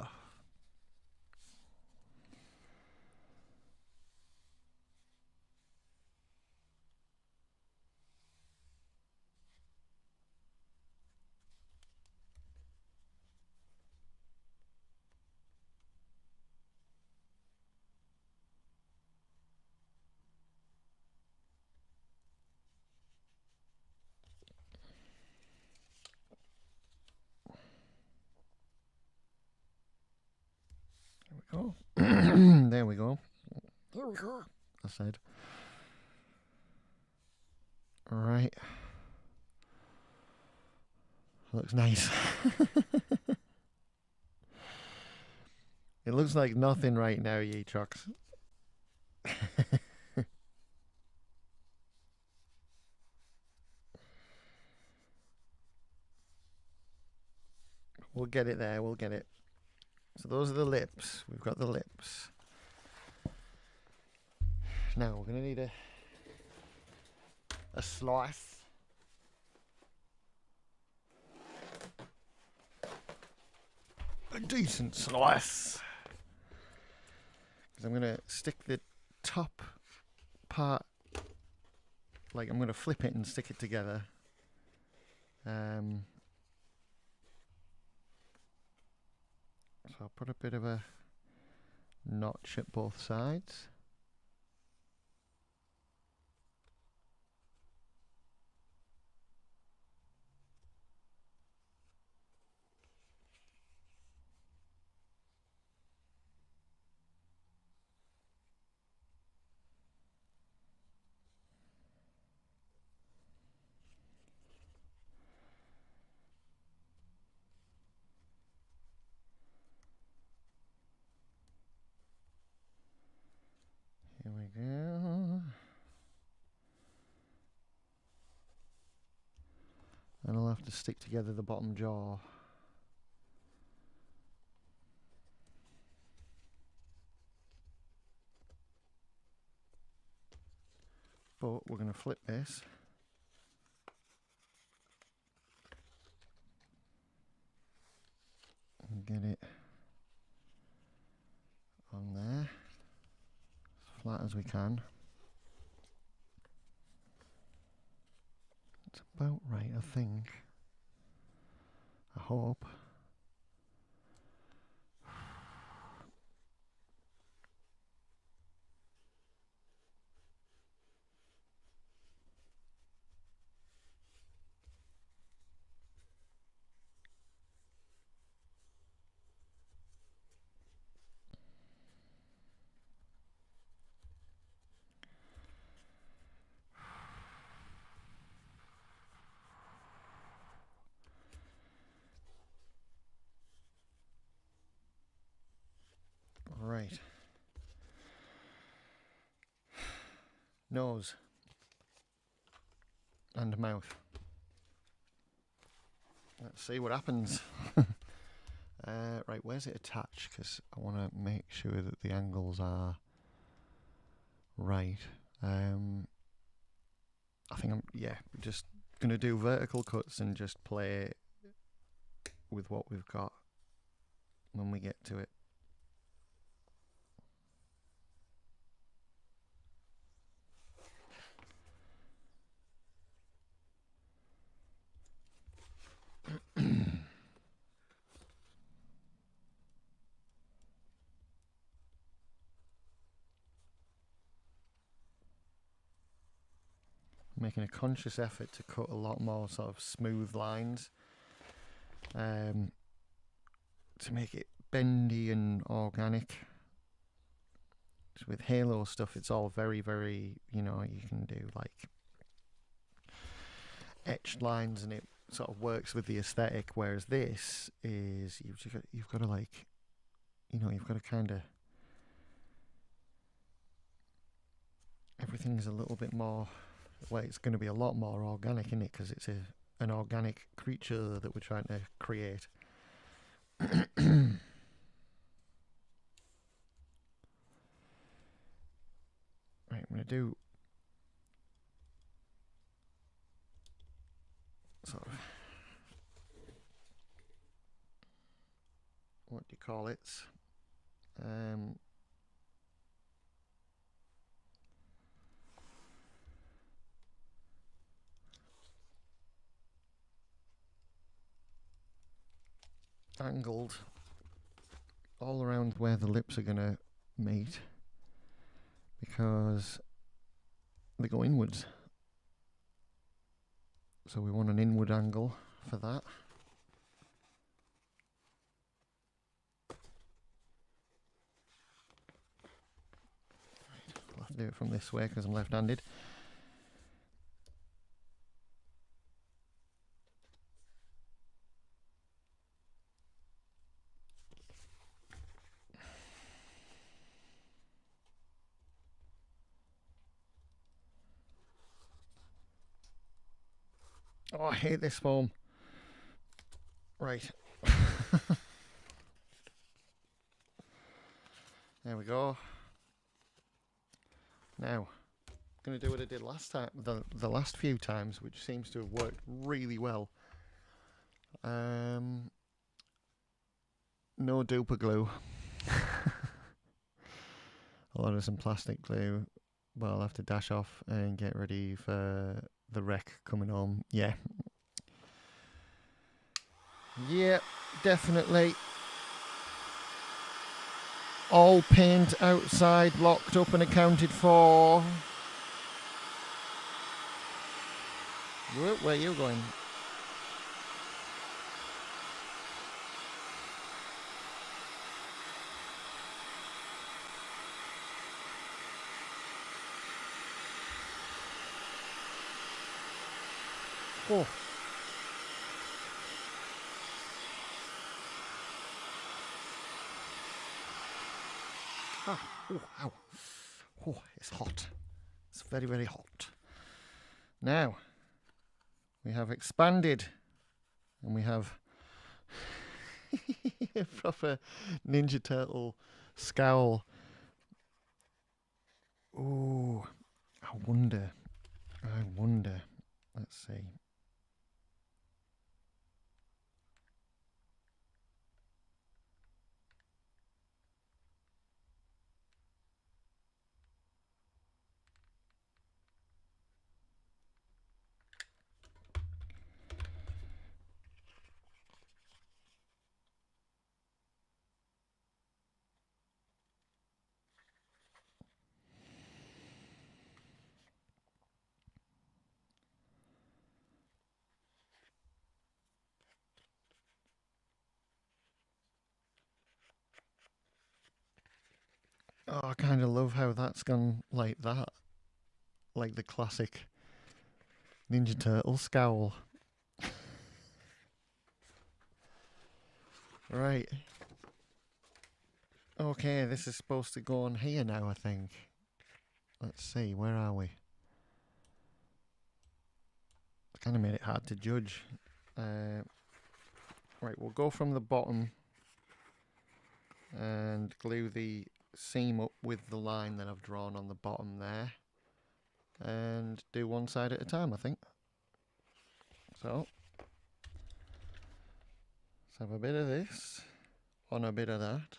we go. There we go. There we go. I said. Right. Looks nice. It looks like nothing right now, ye trucks. We'll get it there, we'll get it. So those are the lips. We've got the lips. Now we're going to need a slice. A decent slice. Because I'm going to stick the top part, like I'm going to flip it and stick it together. So I'll put a bit of a notch at both sides. Here we go. And I'll have to stick together the bottom jaw. But we're going to flip this. And get it on there. As flat as we can. It's about right, I think. I hope. nose and mouth. Let's see what happens. Right, where's it attached? Because I want to make sure that the angles are right. I think I'm just going to do vertical cuts and just play with what we've got when we get to it. Making a conscious effort to cut a lot more sort of smooth lines, to make it bendy and organic. So with Halo stuff, it's all very, very, you can do like etched lines and it sort of works with the aesthetic, whereas this is, you've got to like, you've got to kind of, everything's a little bit more, well, it's going to be a lot more organic, isn't it? Because it's an organic creature that we're trying to create. Right, I'm going to do sort of, what do you call it? Angled all around where the lips are going to meet, because they go inwards. So we want an inward angle for that. I'll have to do it from this way because I'm left-handed. Oh, I hate this foam. Right. There we go. Now, I'm going to do what I did last time, the last few times, which seems to have worked really well. No duper glue. A lot of some plastic glue. Well, I'll have to dash off and get ready for the wreck coming home. Yeah. Yeah, definitely. All paint outside, locked up and accounted for. Where are you going? Oh. Ah, oh, ow. Oh, it's hot. It's very, very hot. Now, we have expanded and we have a proper Ninja Turtle scowl. Oh, I wonder. Let's see. Oh, I kind of love how that's gone like that. Like the classic Ninja Turtle scowl. Right. Okay, this is supposed to go on here now, I think. Let's see, where are we? It's kind of made it hard to judge. Right, we'll go from the bottom and glue the seam up with the line that I've drawn on the bottom there. And do one side at a time, I think. So, let's have a bit of this on a bit of that.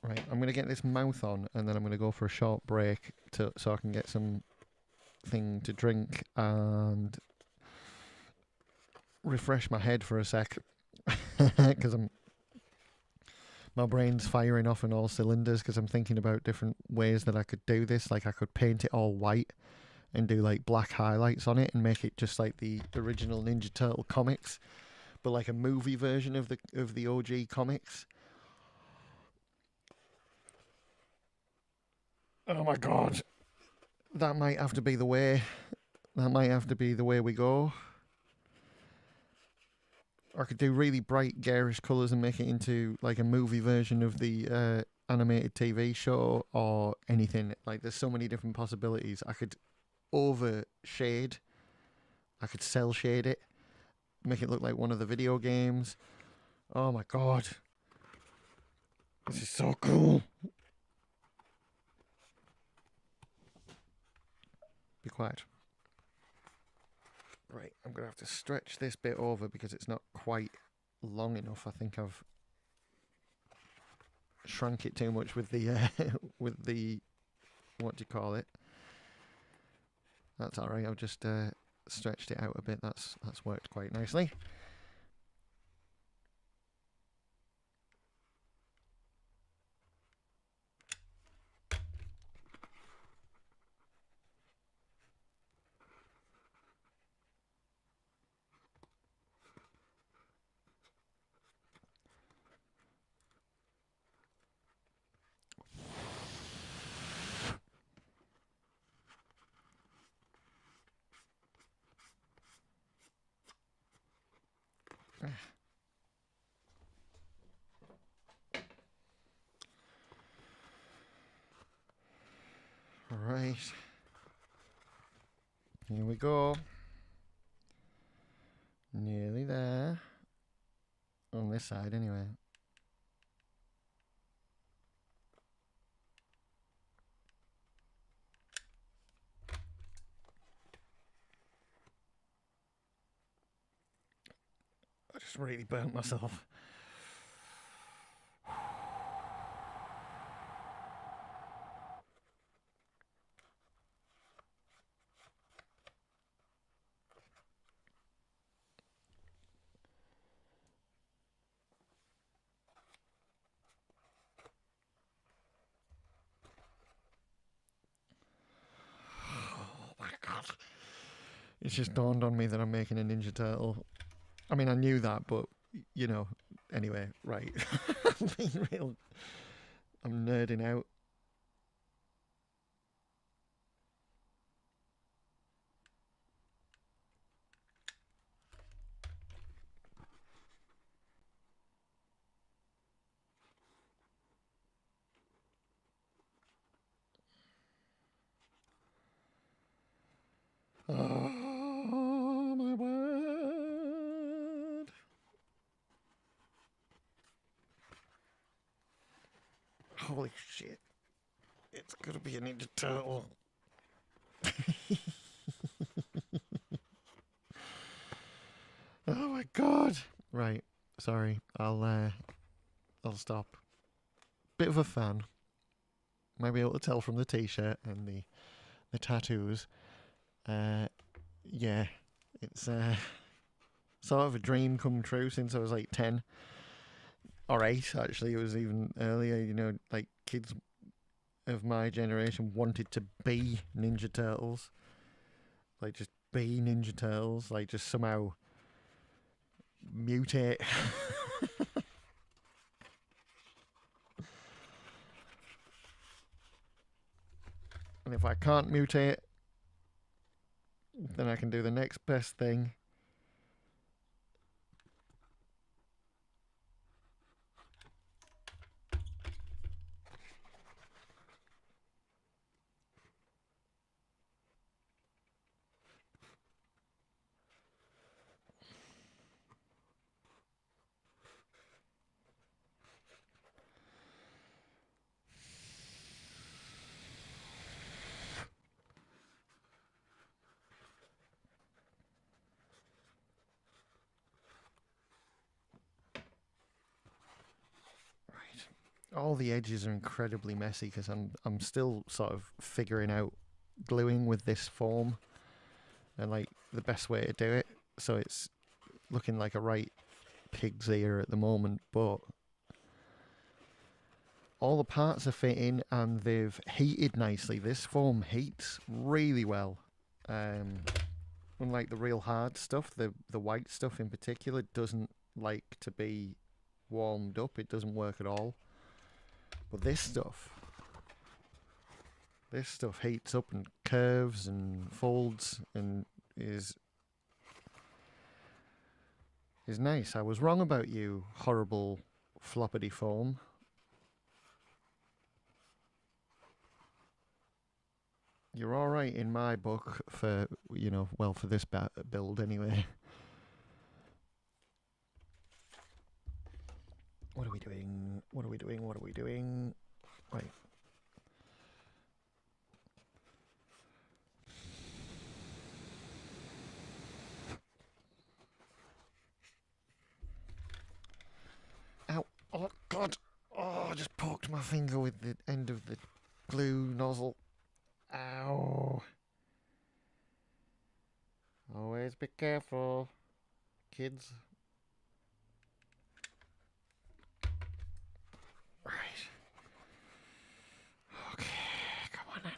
Right, I'm going to get this mouth on and then I'm going to go for a short break so I can get some thing to drink and refresh my head for a sec because my brain's firing off on all cylinders because I'm thinking about different ways that I could do this. Like I could paint it all white and do like black highlights on it and make it just like the original Ninja Turtle comics, but like a movie version of the OG comics. Oh my god. That might have to be the way. That might have to be the way we go. I could do really bright garish colours and make it into like a movie version of the animated TV show or anything. Like there's so many different possibilities. I could over shade. I could cell shade it. Make it look like one of the video games. Oh my god. This is so cool. Be quiet. Right, I'm going to have to stretch this bit over because it's not quite long enough. I think I've shrunk it too much with the with the what do you call it? That's all right. I've just stretched it out a bit. That's worked quite nicely. Right. Here we go. Nearly there. On this side, anyway. I just really burnt myself. It's just dawned on me that I'm making a Ninja Turtle. I mean, I knew that, but, you know, anyway, right. I'm being real. I'm nerding out. Oh, my word. Holy shit. It's gonna be a Ninja Turtle. Oh my god. Right. Sorry. I'll stop. Bit of a fan. Might be able to tell from the t-shirt and the tattoos. Yeah. It's sort of a dream come true since I was like 10 or 8 actually. It was even earlier, you know, like kids of my generation wanted to be Ninja Turtles. Like, just be Ninja Turtles. Like, just somehow mutate. And if I can't mutate, then I can do the next best thing. All the edges are incredibly messy because I'm still sort of figuring out gluing with this form and like the best way to do it. So it's looking like a right pig's ear at the moment, but all the parts are fitting and they've heated nicely. This foam heats really well. Unlike the real hard stuff, the white stuff in particular doesn't like to be warmed up. It doesn't work at all. But this stuff heats up and curves and folds and is nice. I was wrong about you, horrible floppity foam. You're all right in my book for, well, for this build anyway. What are we doing? What are we doing? What are we doing? Right. Ow. Oh, God. Oh, I just poked my finger with the end of the glue nozzle. Ow. Always be careful, kids. Right. Okay, come on then.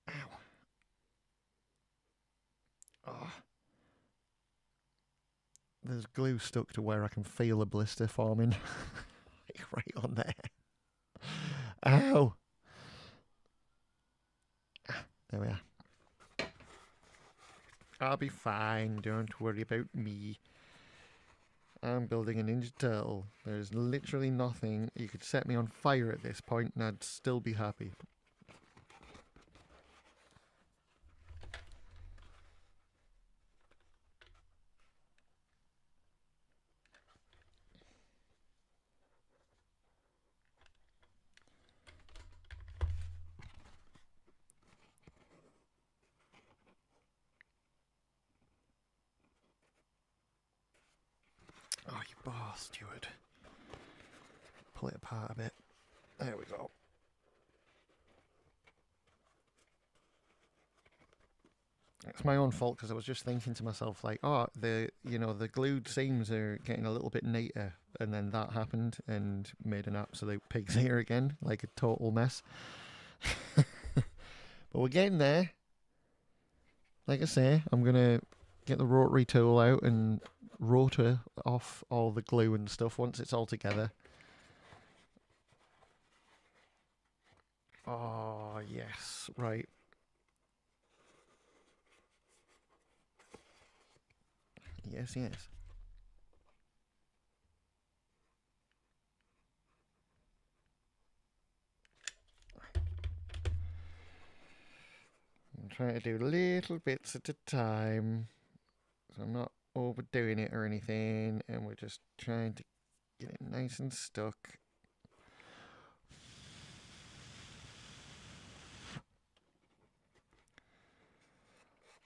Ow. Oh. There's glue stuck to where I can feel a blister forming. Right on there. Ow. There we are. I'll be fine. Don't worry about me. I'm building a Ninja Turtle. There's literally nothing. You could set me on fire at this point and I'd still be happy. Oh, you bastard. Pull it apart a bit. There we go. It's my own fault because I was just thinking to myself, like, oh, the glued seams are getting a little bit neater, and then that happened and made an absolute pig's ear again, like a total mess. But we're getting there. Like I say, I'm gonna get the rotary tool out and rotor off all the glue and stuff once it's all together. Oh yes, right. Yes, yes. I'm trying to do little bits at a time, so I'm not overdoing it or anything, and we're just trying to get it nice and stuck.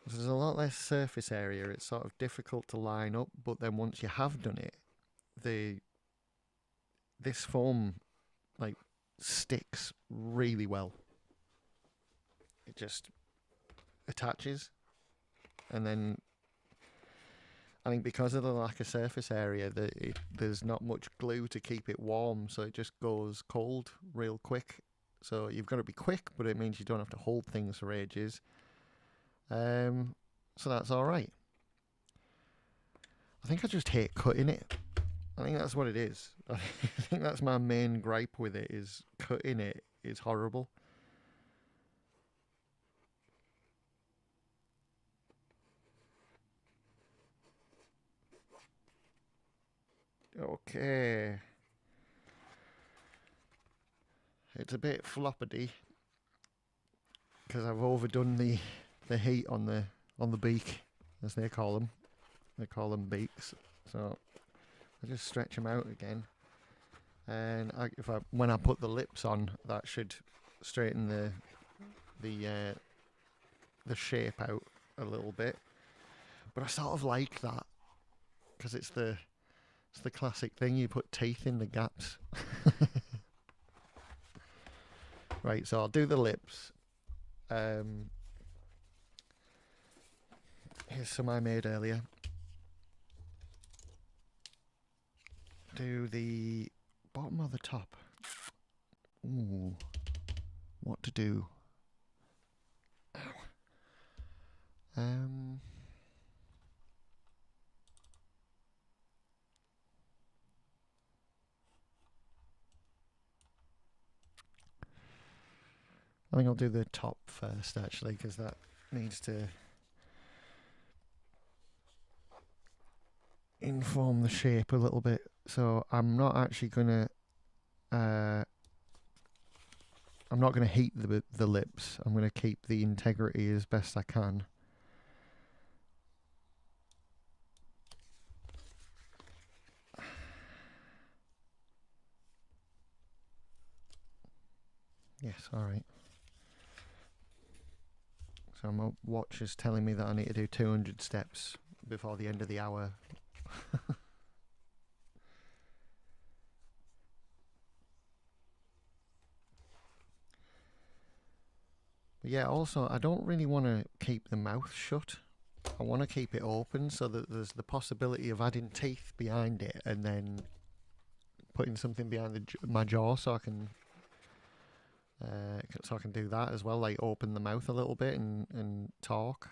There's a lot less surface area. It's sort of difficult to line up, but then once you have done it, this foam like sticks really well. It just attaches, and then I think because of the lack of surface area, there's not much glue to keep it warm, so it just goes cold real quick. So you've got to be quick, but it means you don't have to hold things for ages. So that's all right. I think I just hate cutting it. I think that's what it is. I think that's my main gripe with it, is cutting it is horrible. Okay. It's a bit floppity because I've overdone the heat on the beak, as they call them. They call them beaks. So I just stretch them out again, and when I put the lips on, that should straighten the shape out a little bit. But I sort of like that because it's the classic thing. You put teeth in the gaps. Right, so I'll do the lips. Here's some I made earlier. Do the bottom or the top? Ooh, what to do? Ow. I think I'll do the top first, actually, because that needs to inform the shape a little bit. So I'm not actually gonna I'm not gonna heat the lips. I'm gonna keep the integrity as best I can. Yes, all right. So my watch is telling me that I need to do 200 steps before the end of the hour. But yeah, also, I don't really want to keep the mouth shut. I want to keep it open so that there's the possibility of adding teeth behind it and then putting something behind my jaw so I can do that as well, like open the mouth a little bit and talk.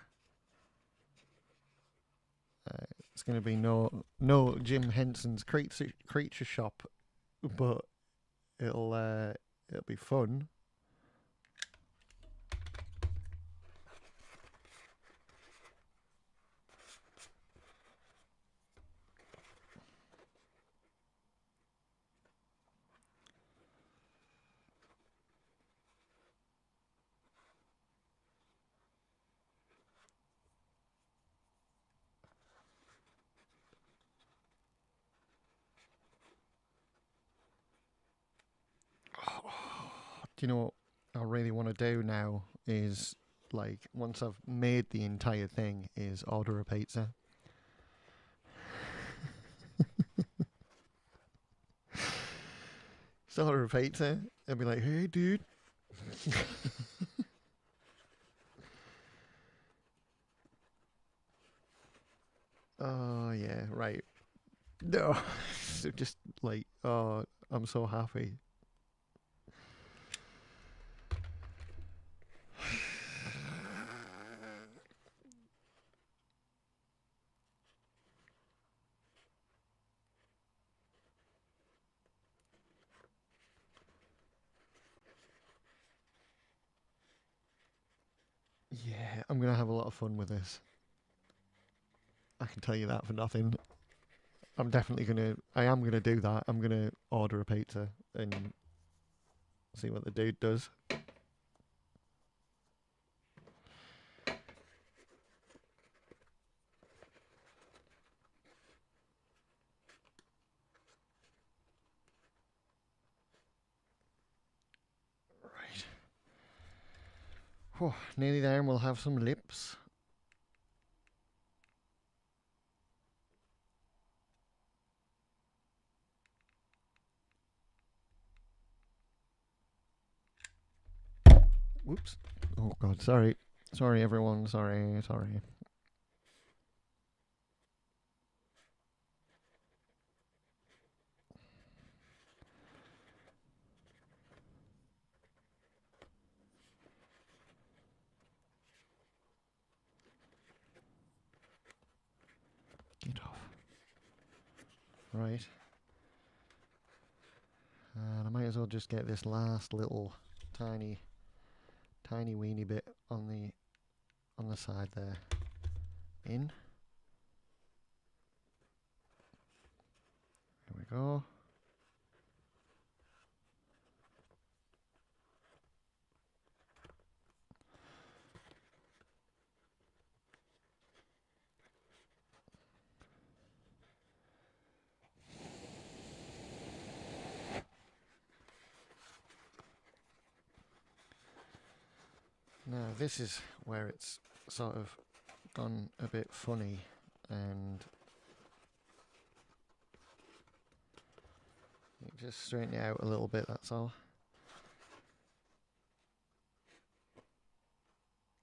It's going to be no Jim Henson's creature shop, but it'll be fun. Do you know what I really want to do now is, like, once I've made the entire thing, is order a pizza. Just order a pizza and be like, hey dude. Oh yeah, right. No. So just like, oh, I'm so happy. Yeah, I'm gonna have a lot of fun with this. I can tell you that for nothing. I am gonna do that. I'm gonna order a pizza and see what the dude does. Right. Whew, nearly there, and we'll have some lips. Whoops. Oh God, sorry. Sorry everyone, sorry. Get off. Right. And I might as well just get this last little tiny weeny bit on the side there in. There we go. Now this is where it's sort of gone a bit funny, and just straighten it out a little bit, that's all.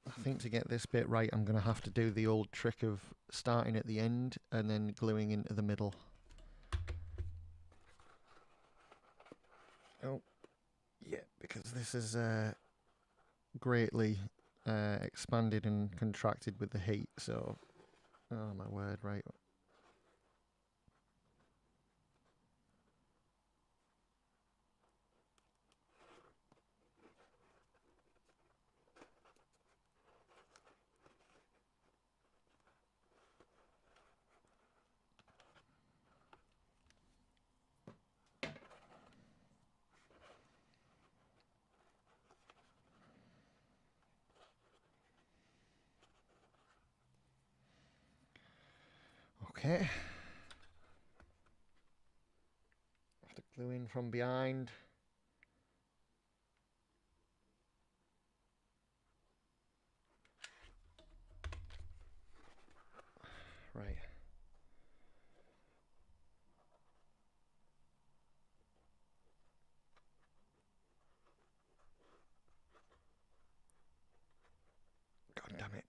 I think to get this bit right I'm going to have to do the old trick of starting at the end and then gluing into the middle. Oh, yeah, because this is greatly expanded and contracted with the heat, so oh my word, right. Okay. Have to glue in from behind. Right. God damn it.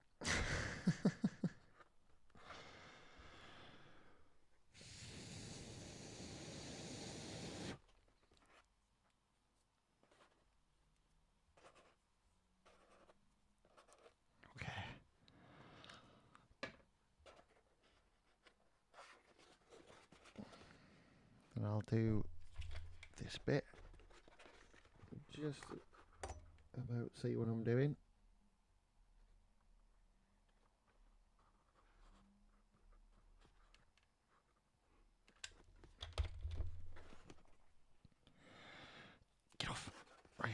Okay. And I'll do this bit. Just about see what I'm doing. Get off. Right.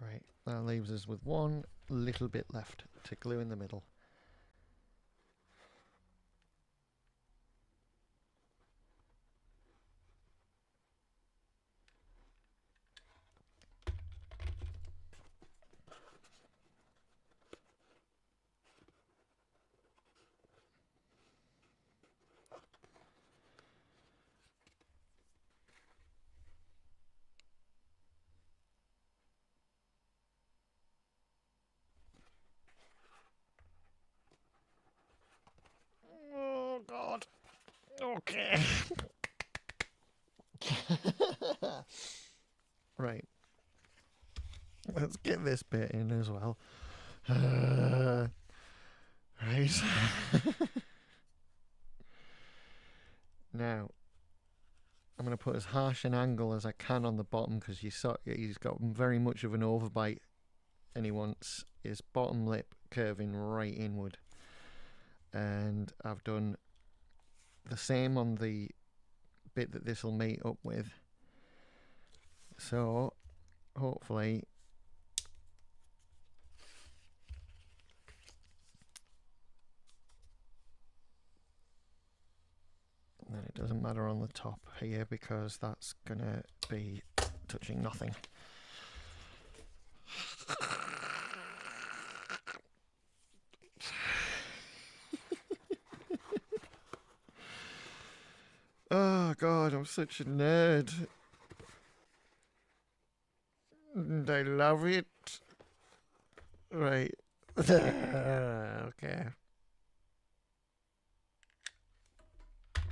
Right. That leaves us with one little bit left to glue in the middle. Oh God. Okay. Right. Let's get this bit in as well. Right. Now, I'm going to put as harsh an angle as I can on the bottom because he's got very much of an overbite and he wants his bottom lip curving right inward. And I've done the same on the bit that this will meet up with. So, hopefully, And then it doesn't matter on the top here because that's gonna be touching nothing. Oh god, I'm such a nerd. And I love it. Right. Okay. I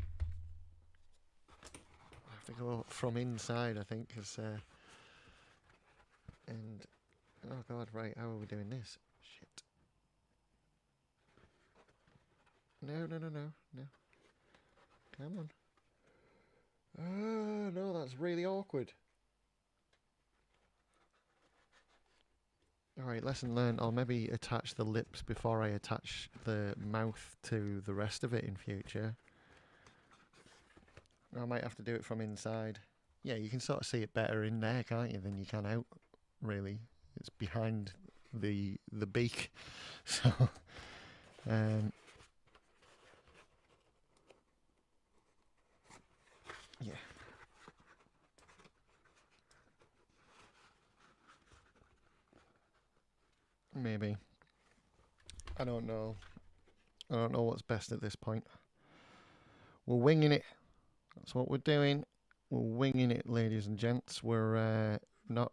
have to go from inside, I think, because and oh god, right, how are we doing this? Shit. No. Come on. No, that's really awkward. Alright, lesson learned. I'll maybe attach the lips before I attach the mouth to the rest of it in future. I might have to do it from inside. Yeah, you can sort of see it better in there, can't you, than you can out, really. It's behind the beak. So, yeah. Maybe. I don't know. I don't know what's best at this point. We're winging it. That's what we're doing. We're winging it, ladies and gents. We're not.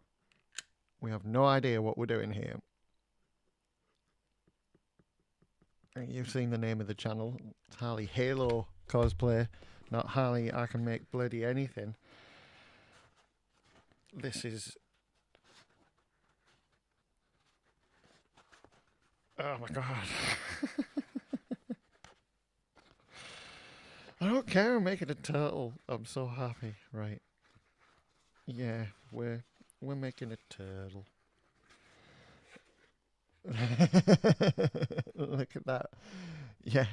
We have no idea what we're doing here. You've seen the name of the channel. It's Harley Halo Cosplay, not Harley I Can Make Bloody Anything. This is... Oh my god. I don't care, I'm making a turtle. I'm so happy. Right. Yeah, we're making a turtle. Look at that. Yeah.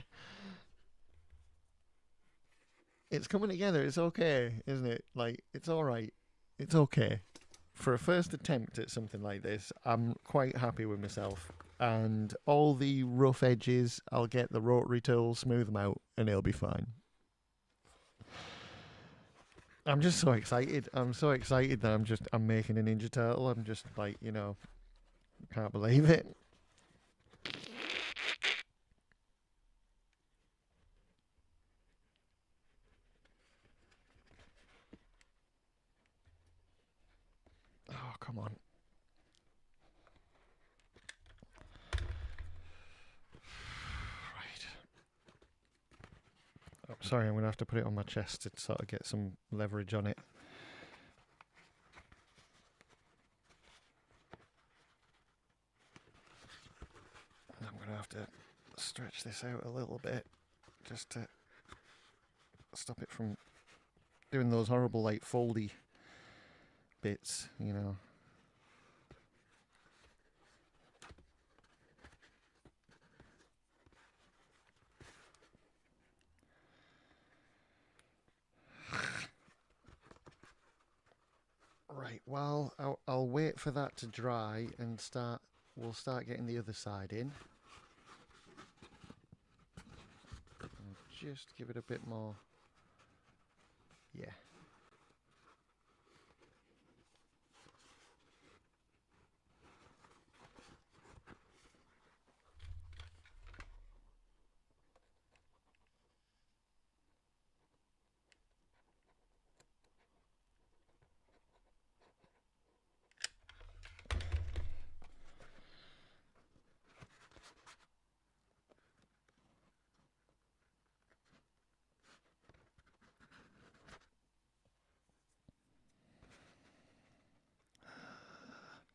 It's coming together. It's okay, isn't it? Like, it's alright. It's okay. For a first attempt at something like this, I'm quite happy with myself. And all the rough edges, I'll get the rotary tool, smooth them out, and it'll be fine. I'm just so excited. I'm so excited that I'm making a Ninja Turtle. I'm just like, can't believe it. Oh, come on. Right. Oh, sorry, I'm going to have to put it on my chest to sort of get some leverage on it. And I'm going to have to stretch this out a little bit just to stop it from doing those horrible, like, foldy bits, Right, well, I'll wait for that to dry and we'll start getting the other side in. And just give it a bit more. Yeah.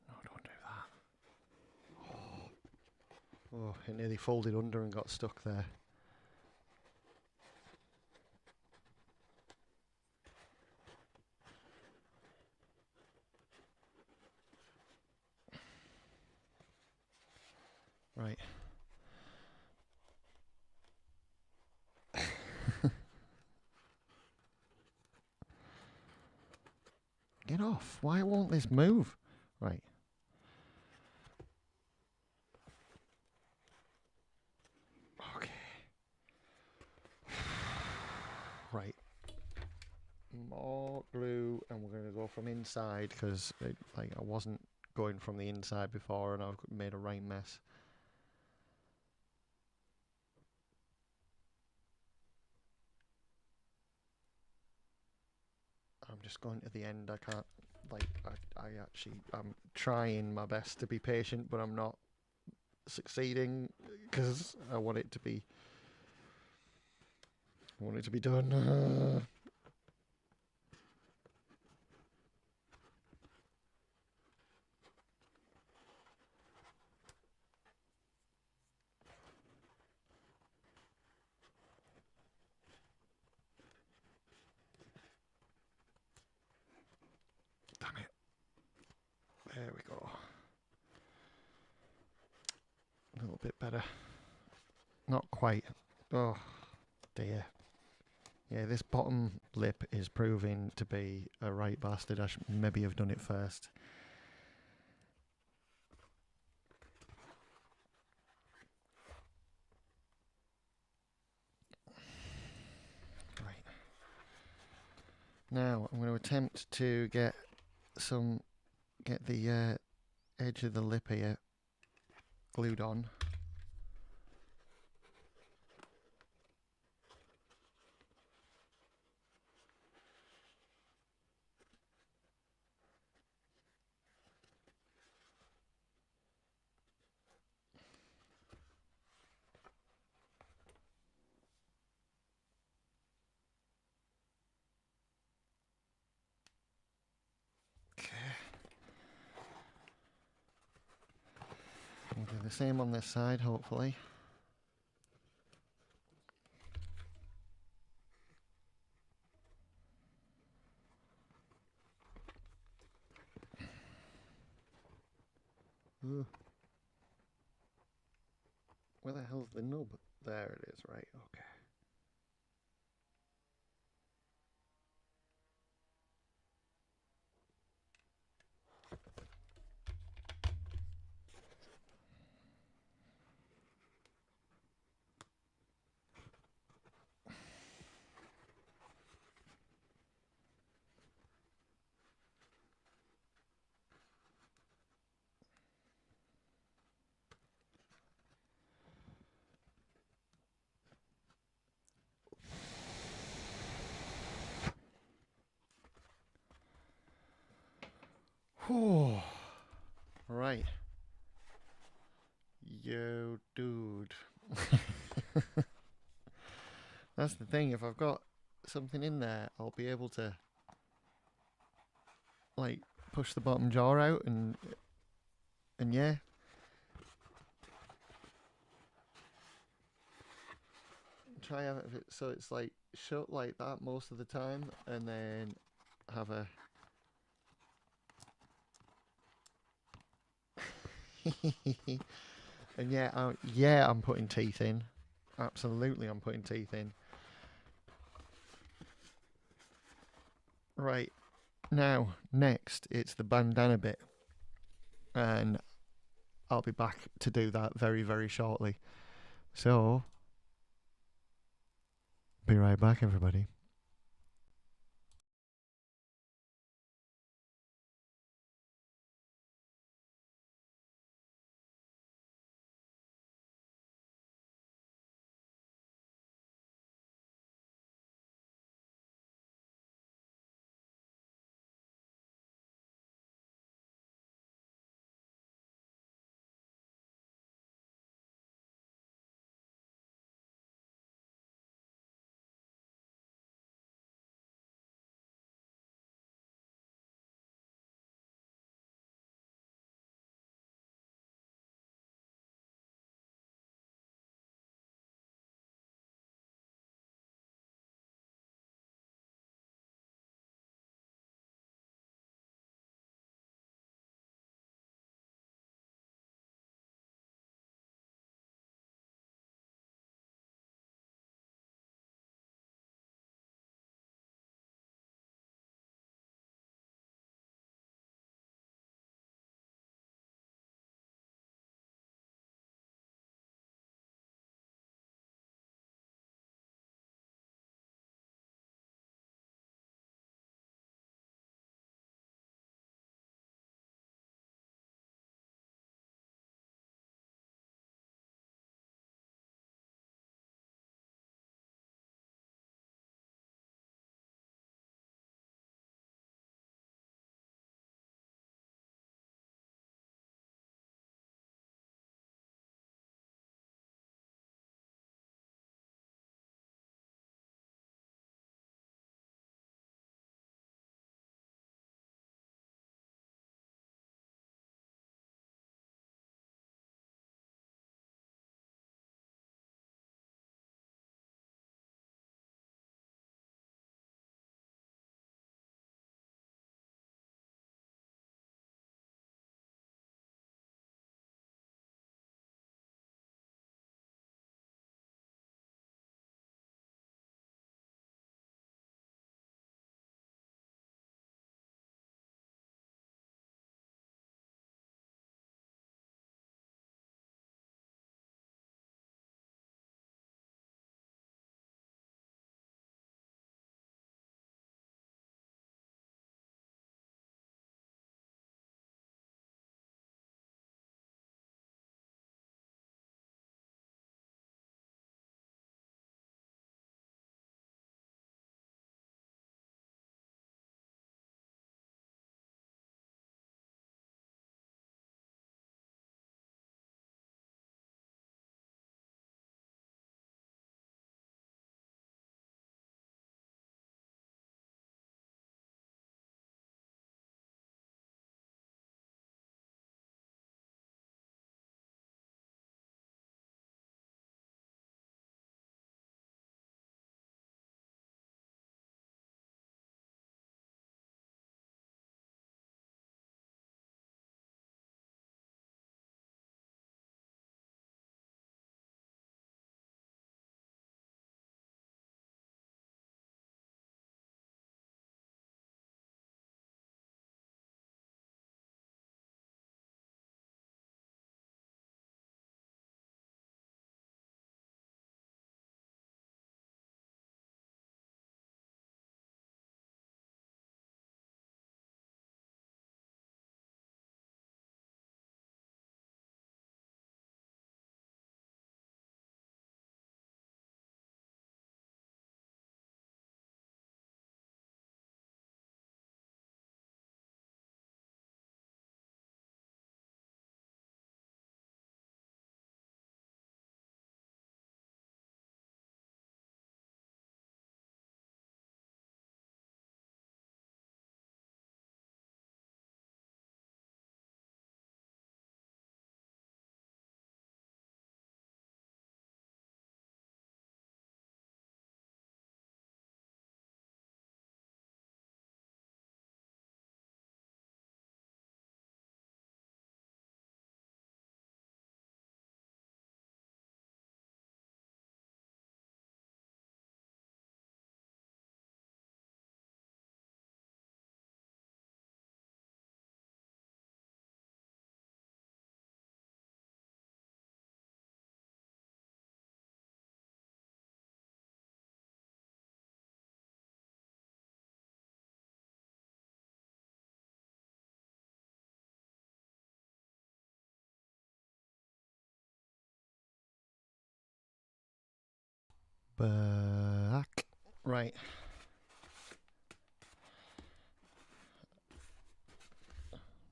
No, don't do that. Oh, it nearly folded under and got stuck there. Right. Get off. Why won't this move? Right. Okay. Right. more glue, and we're going to go from inside because like I wasn't going from the inside before, and I've made a right mess. I'm just going to the end. I can't, like, I'm trying my best to be patient, but I'm not succeeding because I want it to be, done. Damn it. There we go. A little bit better. Not quite. Oh, dear. Yeah, this bottom lip is proving to be a right bastard. I should maybe have done it first. Right. Now I'm going to attempt to get the edge of the lip here glued on. We'll do the same on this side, hopefully. Ugh. Where the hell's the nub? There it is, right, okay. Whew. Right. Yo, dude. That's the thing, if I've got something in there, I'll be able to, like, push the bottom jaw out and yeah. Try have it so it's like shut like that most of the time, and then have a and yeah, I'm putting teeth in. Absolutely, I'm putting teeth in. Right, now, next, it's the bandana bit. And I'll be back to do that very, very shortly. So, be right back, everybody. back. Right.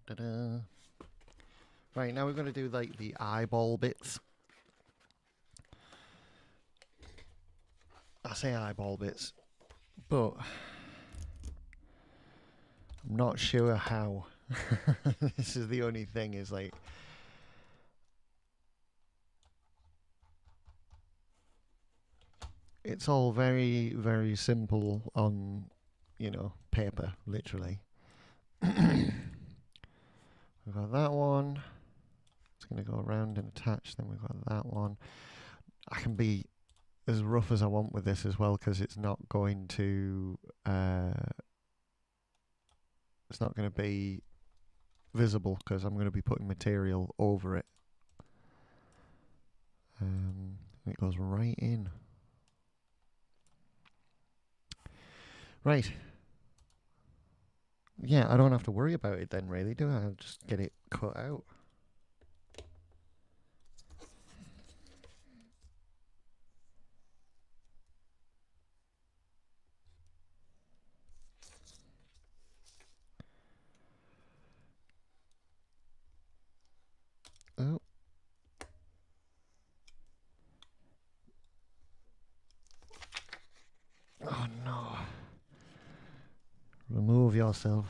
Ta-da. Right, now we're going to do like the eyeball bits. I say eyeball bits, but I'm not sure how. This is the only thing, is like, it's all very, very simple on, you know, paper, literally. We've got that one. It's going to go around and attach. Then we've got that one. I can be as rough as I want with this as well, because it's not going to be visible, because I'm going to be putting material over it. It goes right in. Right. Yeah, I don't have to worry about it then, really, do I? I'll just get it cut out. Oh. Oh no. Remove yourself.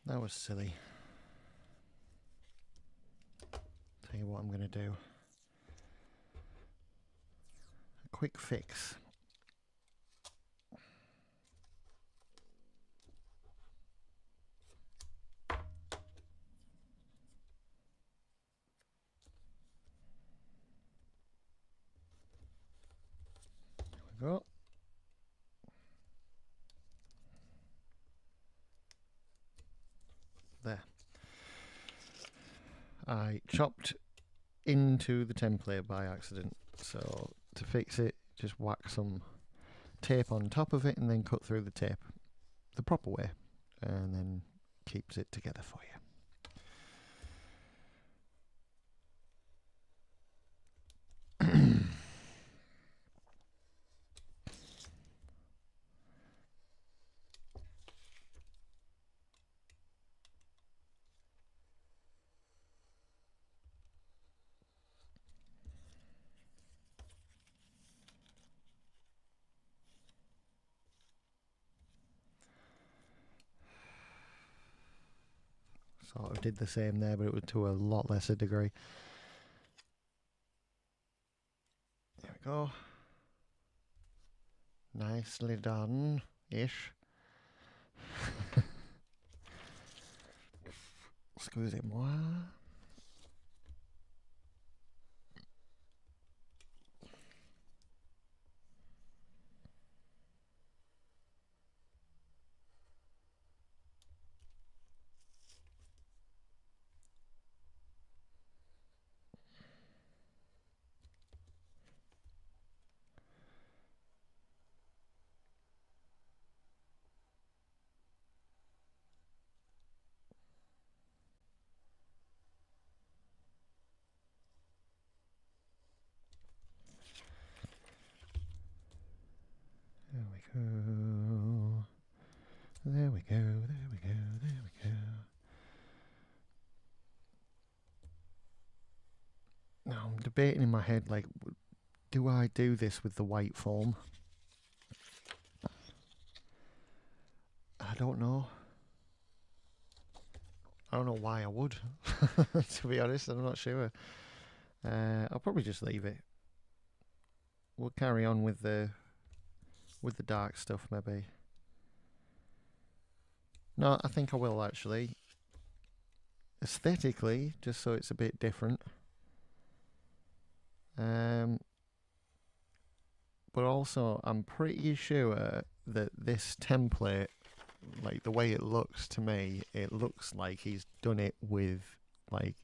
That was silly. Tell you what I'm going to do. A quick fix. There we go. There. I chopped into the template by accident, so to fix it, just whack some tape on top of it and then cut through the tape the proper way, and then keeps it together for you. Sort of did the same there, but it was to a lot lesser degree. There we go. Nicely done-ish. Excusez-moi. There we go. There we go, there we go, there we go. Now I'm debating in my head, like, do I do this with the white foam? I don't know. I don't know why I would, to be honest. I'm not sure. I'll probably just leave it. We'll carry on with the with the dark stuff maybe. No, I think I will actually. Aesthetically, just so it's a bit different. But also, I'm pretty sure that this template, like the way it looks to me, it looks like he's done it with like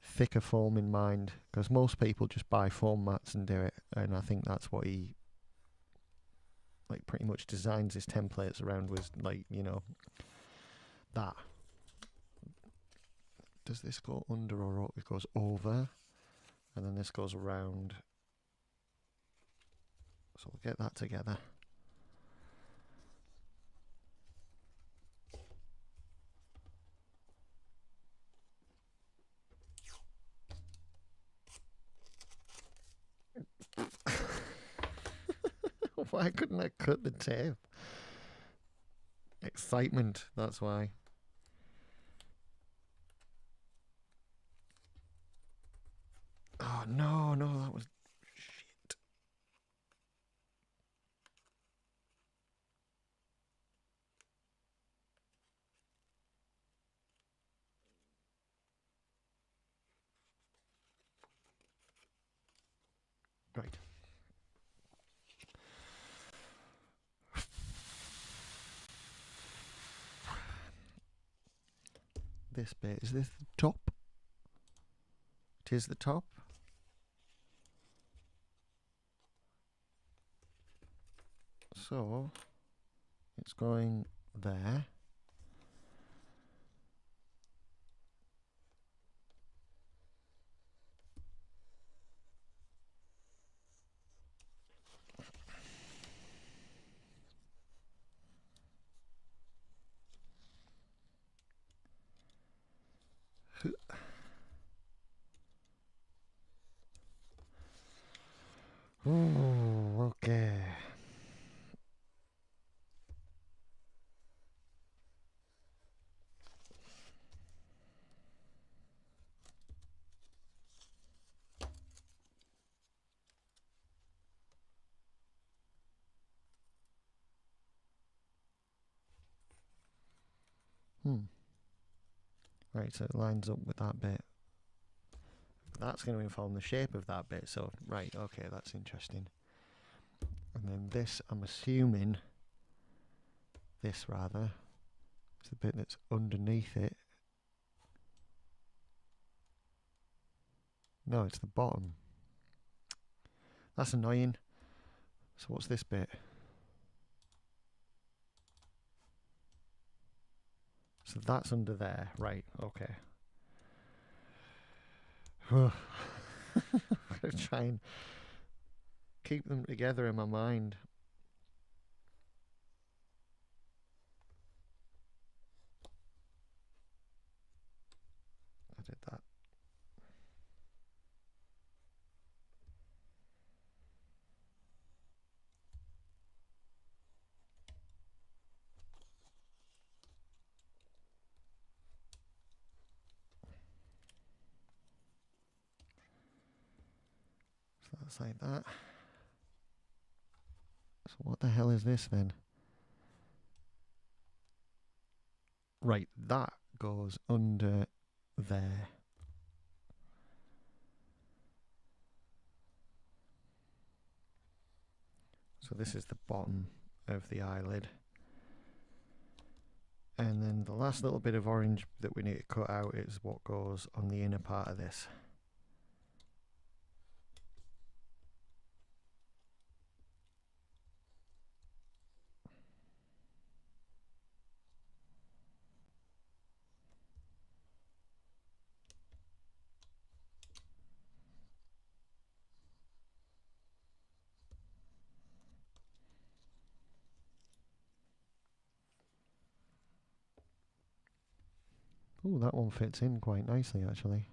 thicker foam in mind, because most people just buy foam mats and do it, and I think that's what he like pretty much designs his templates around, was like, you know, that. Does this go under or it goes over, and then this goes around, so we'll get that together. Why couldn't I cut the tape? Excitement, that's why. Oh no, that was shit. Right. This bit, is this the top? It is the top. So it's going there. Oh, okay. Right, so it lines up with that bit. That's going to inform the shape of that bit. So, right, okay, that's interesting. And then this, I'm assuming, this rather, is the bit that's underneath it. No, it's the bottom. That's annoying. So what's this bit? So that's under there. Right, okay. I'm going to try and keep them together in my mind. I did that. So that's like that. So what the hell is this then? Right, that goes under there. So this is the bottom of the eyelid. And then the last little bit of orange that we need to cut out is what goes on the inner part of this. Oh, that one fits in quite nicely actually.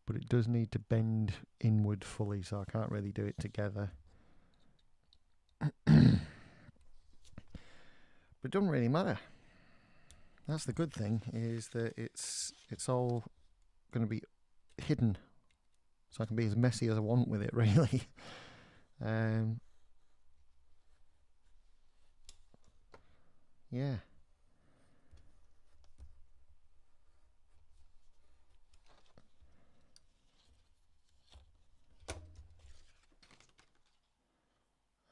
But it does need to bend inward fully, so I can't really do it together. But it doesn't really matter. That's the good thing, is that it's all going to be hidden, so I can be as messy as I want with it, really. Yeah.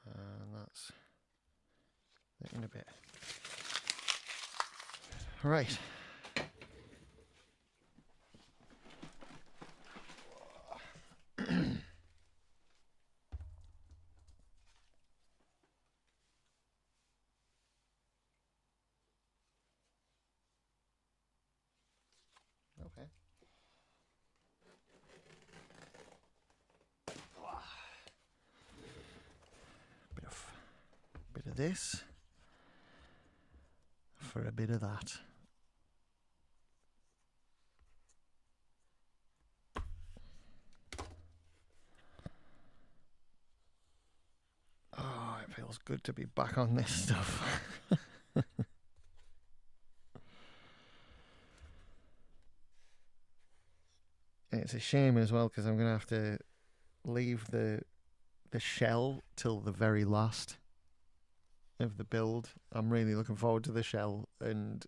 And that's it in a bit. Right. Okay. Bit of this for a bit of that. Oh, it feels good to be back on this stuff. It's a shame as well because I'm going to have to leave the shell till the very last of the build. I'm really looking forward to the shell, and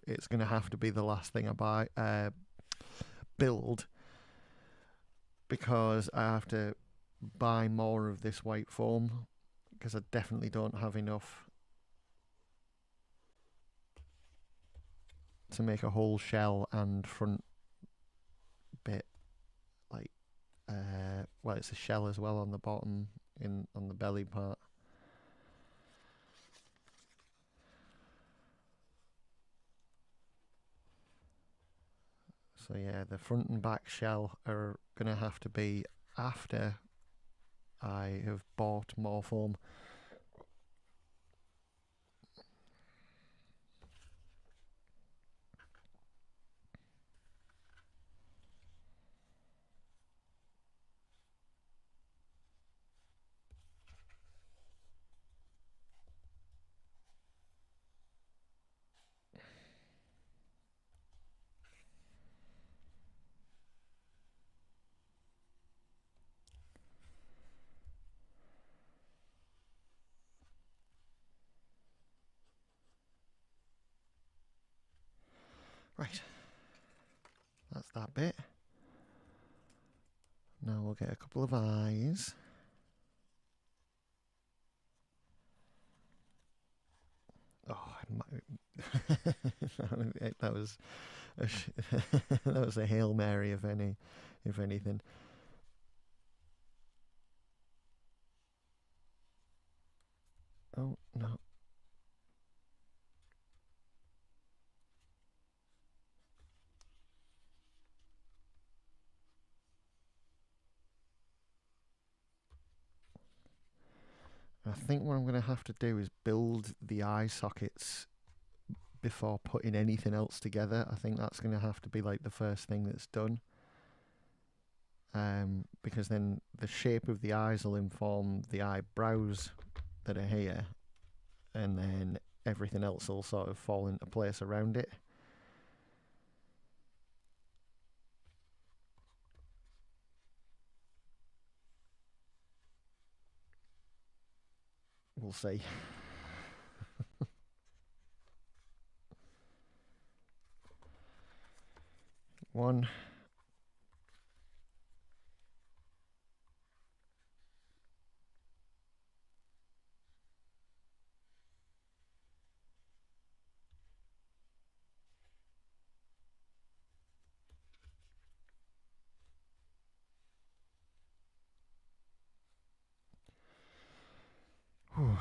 it's gonna have to be the last thing I build, because I have to buy more of this white foam because I definitely don't have enough to make a whole shell and front bit. Like, well, it's a shell as well on the bottom on the belly part. So yeah, the front and back shell are gonna have to be after I have bought more foam. Right, that's that bit. Now we'll get a couple of eyes. Oh, that was that was a Hail Mary, if anything. Oh no. I think what I'm going to have to do is build the eye sockets before putting anything else together. I think that's going to have to be like the first thing that's done. Because then the shape of the eyes will inform the eyebrows that are here, and then everything else will sort of fall into place around it. We'll see. One. Whew.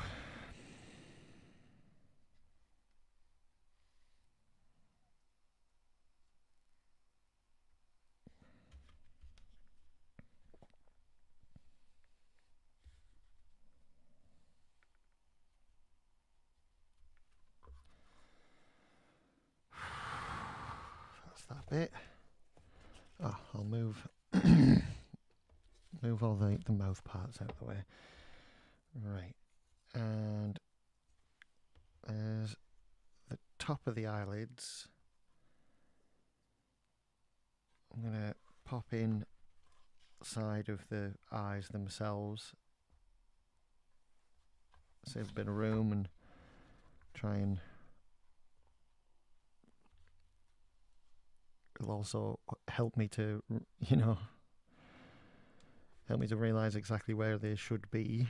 That's that bit. Oh, I'll move move all the mouth parts out of the way. Right, and there's the top of the eyelids. I'm gonna pop in side of the eyes themselves, save a bit of room and try and it'll also help me to, you know, help me to realise exactly where they should be.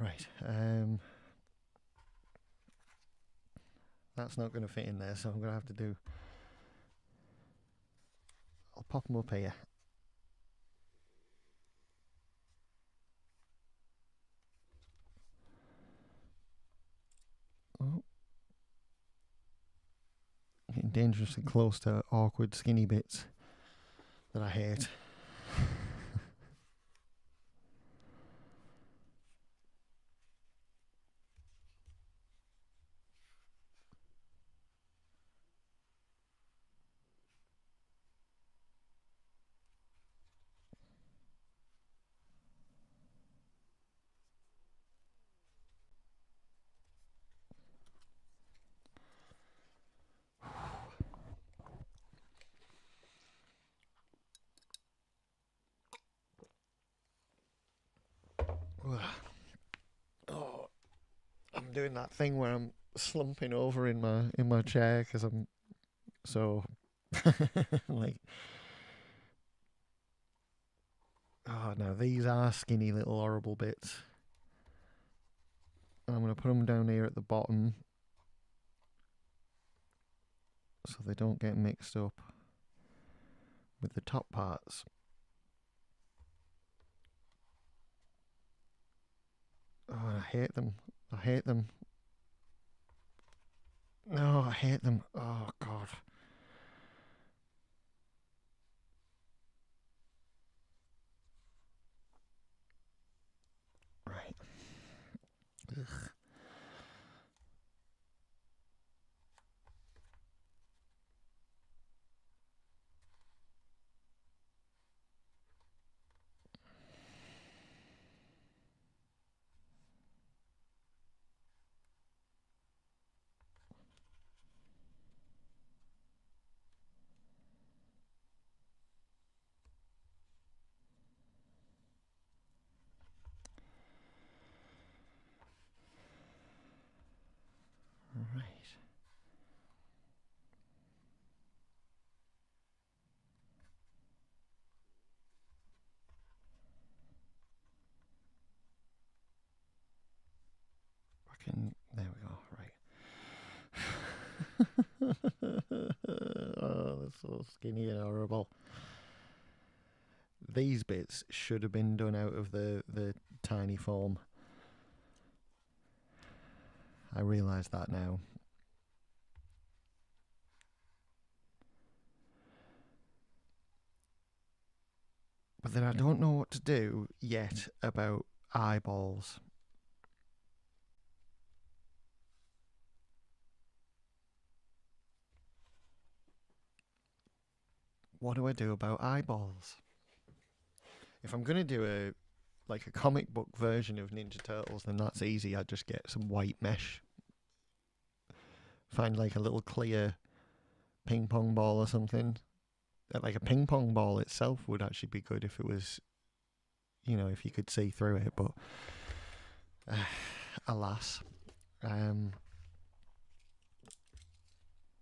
Right, that's not going to fit in there, so I'm going to have to do... I'll pop them up here. Oh. Getting dangerously close to awkward skinny bits that I hate. Oh, I'm doing that thing where I'm slumping over in my chair because I'm so like. Oh no, these are skinny little horrible bits. And I'm going to put them down here at the bottom so they don't get mixed up with the top parts. Oh, I hate them. I hate them. No, I hate them. Oh, God. Right. Ugh. Right. Fucking, there we go. Right. Oh, that's so skinny and horrible. These bits should have been done out of the tiny foam. I realise that now. But then I don't know what to do yet about eyeballs. What do I do about eyeballs? If I'm going to do a comic book version of Ninja Turtles, then that's easy. I'd just get some white mesh. Find like a little clear ping pong ball or something. Like a ping pong ball itself would actually be good if it was, you know, if you could see through it. But alas. Right.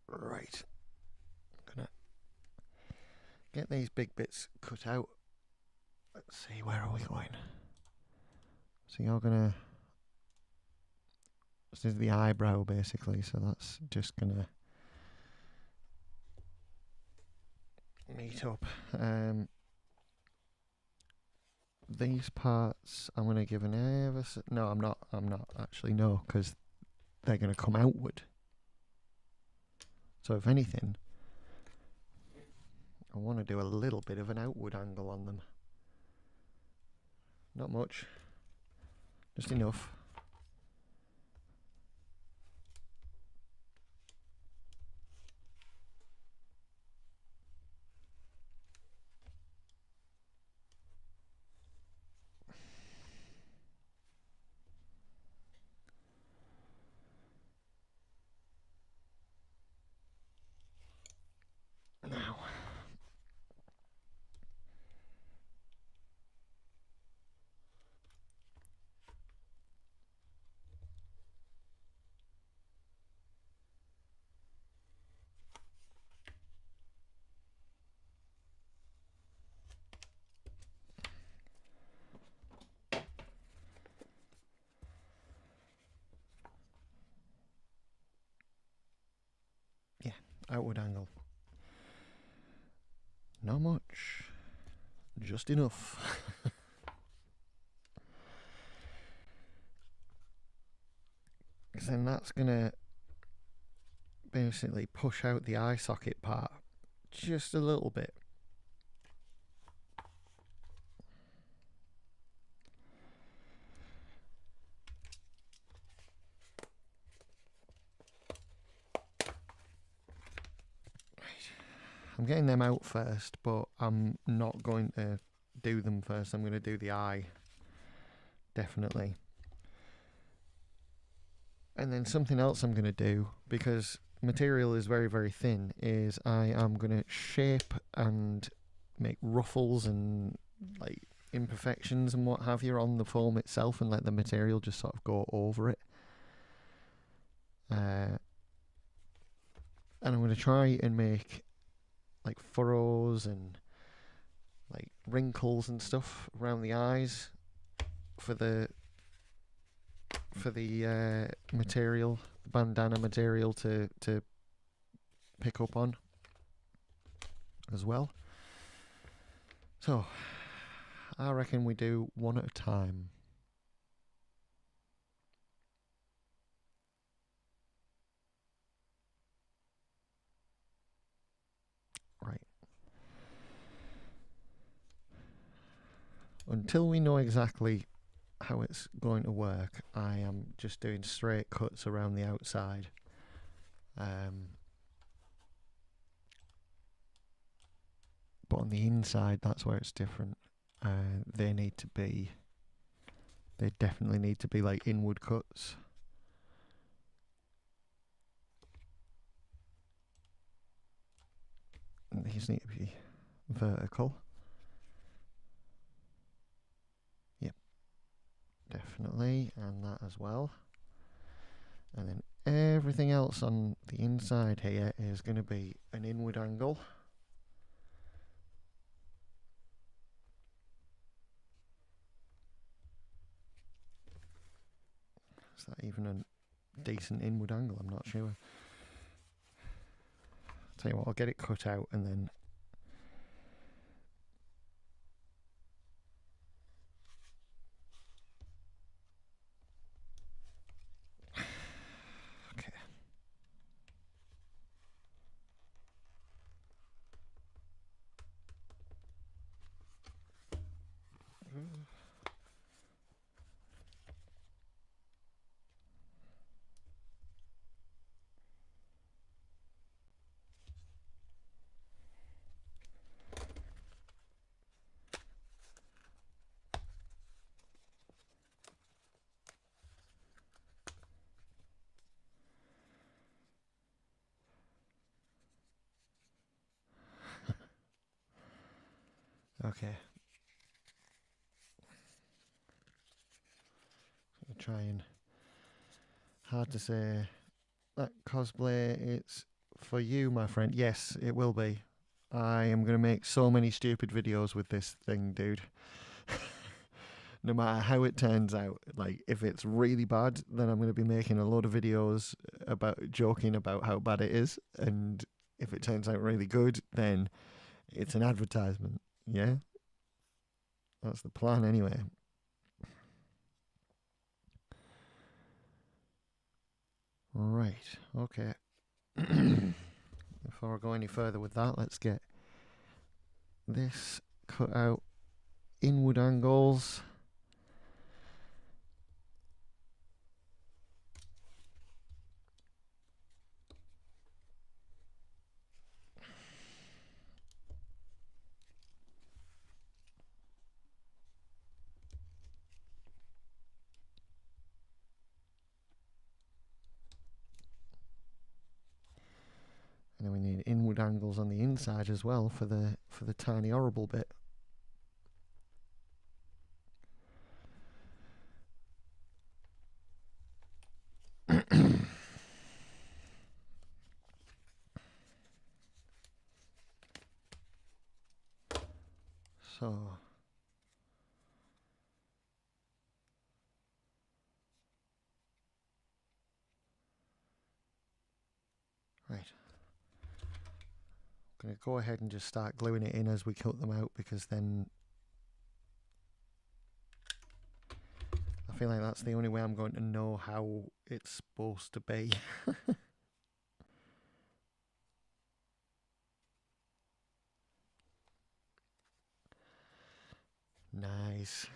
I'm going to get these big bits cut out. Let's see, where are we going? So you're going to... This is the eyebrow, basically, so that's just going to meet up. These parts, I'm going to give an ever... No, I'm not actually, no, because they're going to come outward. So if anything, I want to do a little bit of an outward angle on them. Not much. Just enough. Now, yeah, outward angle. Not much, just enough. Because then that's gonna basically push out the eye socket part just a little bit. I'm getting them out first, but I'm not going to do them first. I'm going to do the eye, definitely. And then something else I'm going to do, because material is very, very thin, is I am going to shape and make ruffles and like imperfections and what have you on the foam itself, and let the material just sort of go over it. And I'm going to try and make like furrows and like wrinkles and stuff around the eyes for the material, the bandana material to pick up on as well. So I reckon we do one at a time. Right. Until we know exactly how it's going to work, I am just doing straight cuts around the outside. But on the inside, that's where it's different. They definitely need to be like inward cuts. And these need to be vertical. Yep, definitely, and that as well. And then everything else on the inside here is going to be an inward angle. Is that even a decent inward angle? I'm not sure. Tell you what, I'll get it cut out and then okay. Okay. So try and hard to say. That cosplay, it's for you, my friend. Yes, it will be. I am going to make so many stupid videos with this thing, dude. No matter how it turns out, like if it's really bad, then I'm going to be making a lot of videos about joking about how bad it is, and if it turns out really good, then it's an advertisement. Yeah, that's the plan anyway. Right. Okay. Before I go any further with that, let's get this cut out. Inward angles. angles on the inside as well for the tiny horrible bit. So right. I'm going to go ahead and just start gluing it in as we cut them out, because then I feel like that's the only way I'm going to know how it's supposed to be. Nice.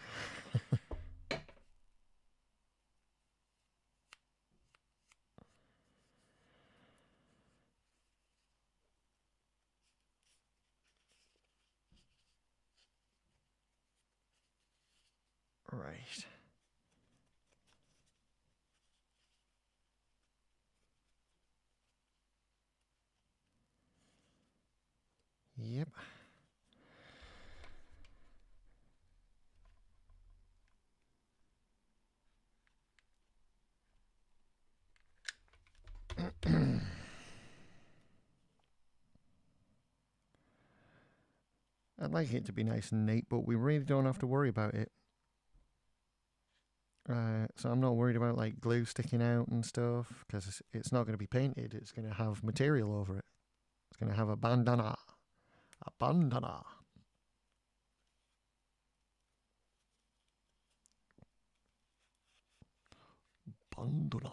Right. Yep. I'd like it to be nice and neat, but we really don't have to worry about it. So I'm not worried about like glue sticking out and stuff, because it's not going to be painted. It's going to have material over it. It's going to have a bandana. A bandana. Bandana.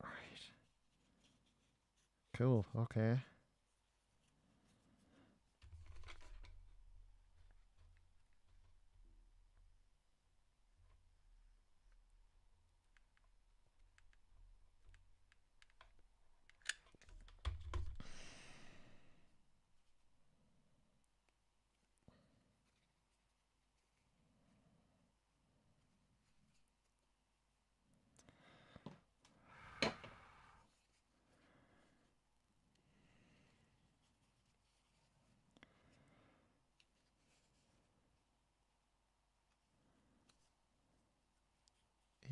Right. Cool. Okay.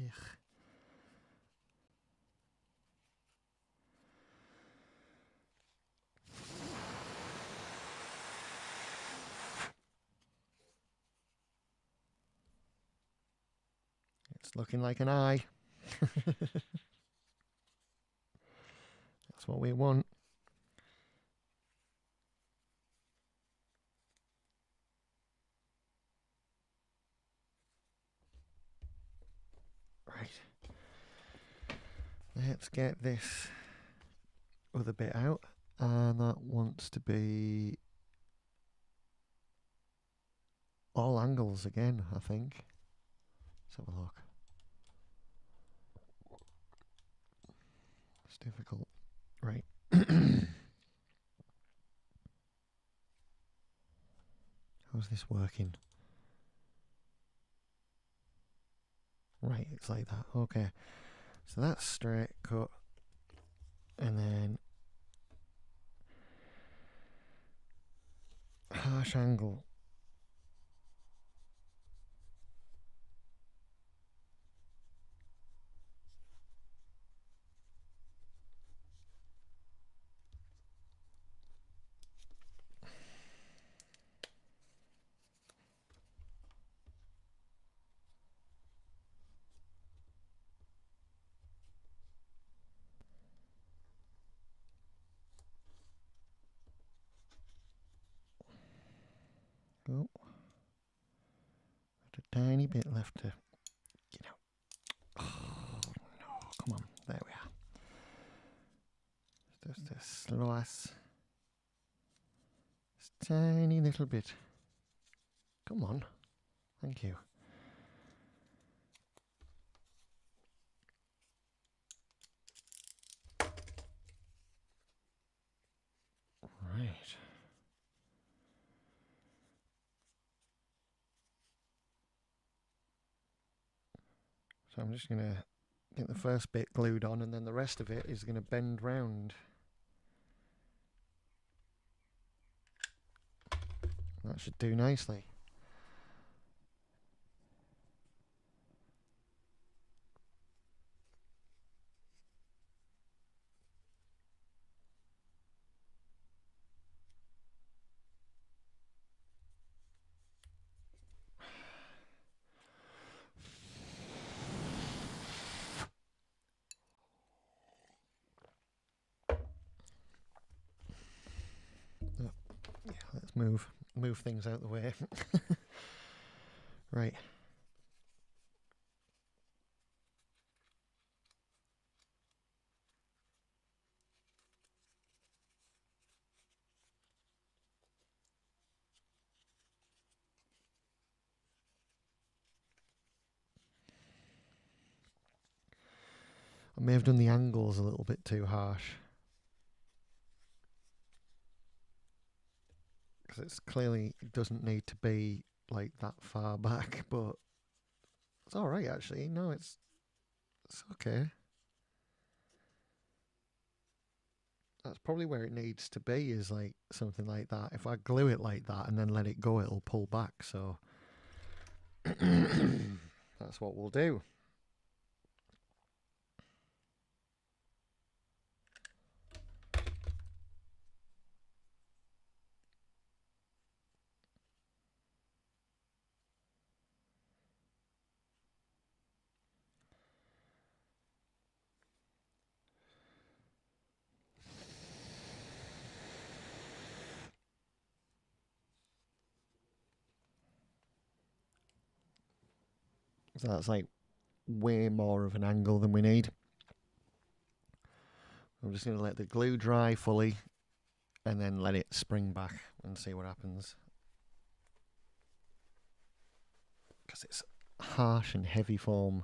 Ugh. It's looking like an eye. That's what we want. Right. Let's get this other bit out. And that wants to be all angles again, I think. Let's have a look. It's difficult. Right. How's this working? Right, it's like that. Okay. So that's straight cut. And then harsh angle. Oh. Got a tiny bit left to get out. Oh, no. Come on. There we are. Just a slice. Just a tiny little bit. Come on. Thank you. So I'm just going to get the first bit glued on, and then the rest of it is going to bend round. That should do nicely. Yeah, let's move things out the way. Right. I may have done the angles a little bit too harsh, because it's clearly it doesn't need to be like that far back, but it's all right actually. No, it's okay. That's probably where it needs to be, is like something like that. If I glue it like that and then let it go, it'll pull back. So that's what we'll do. So that's like way more of an angle than we need. I'm just going to let the glue dry fully and then let it spring back and see what happens. Because it's harsh and heavy foam.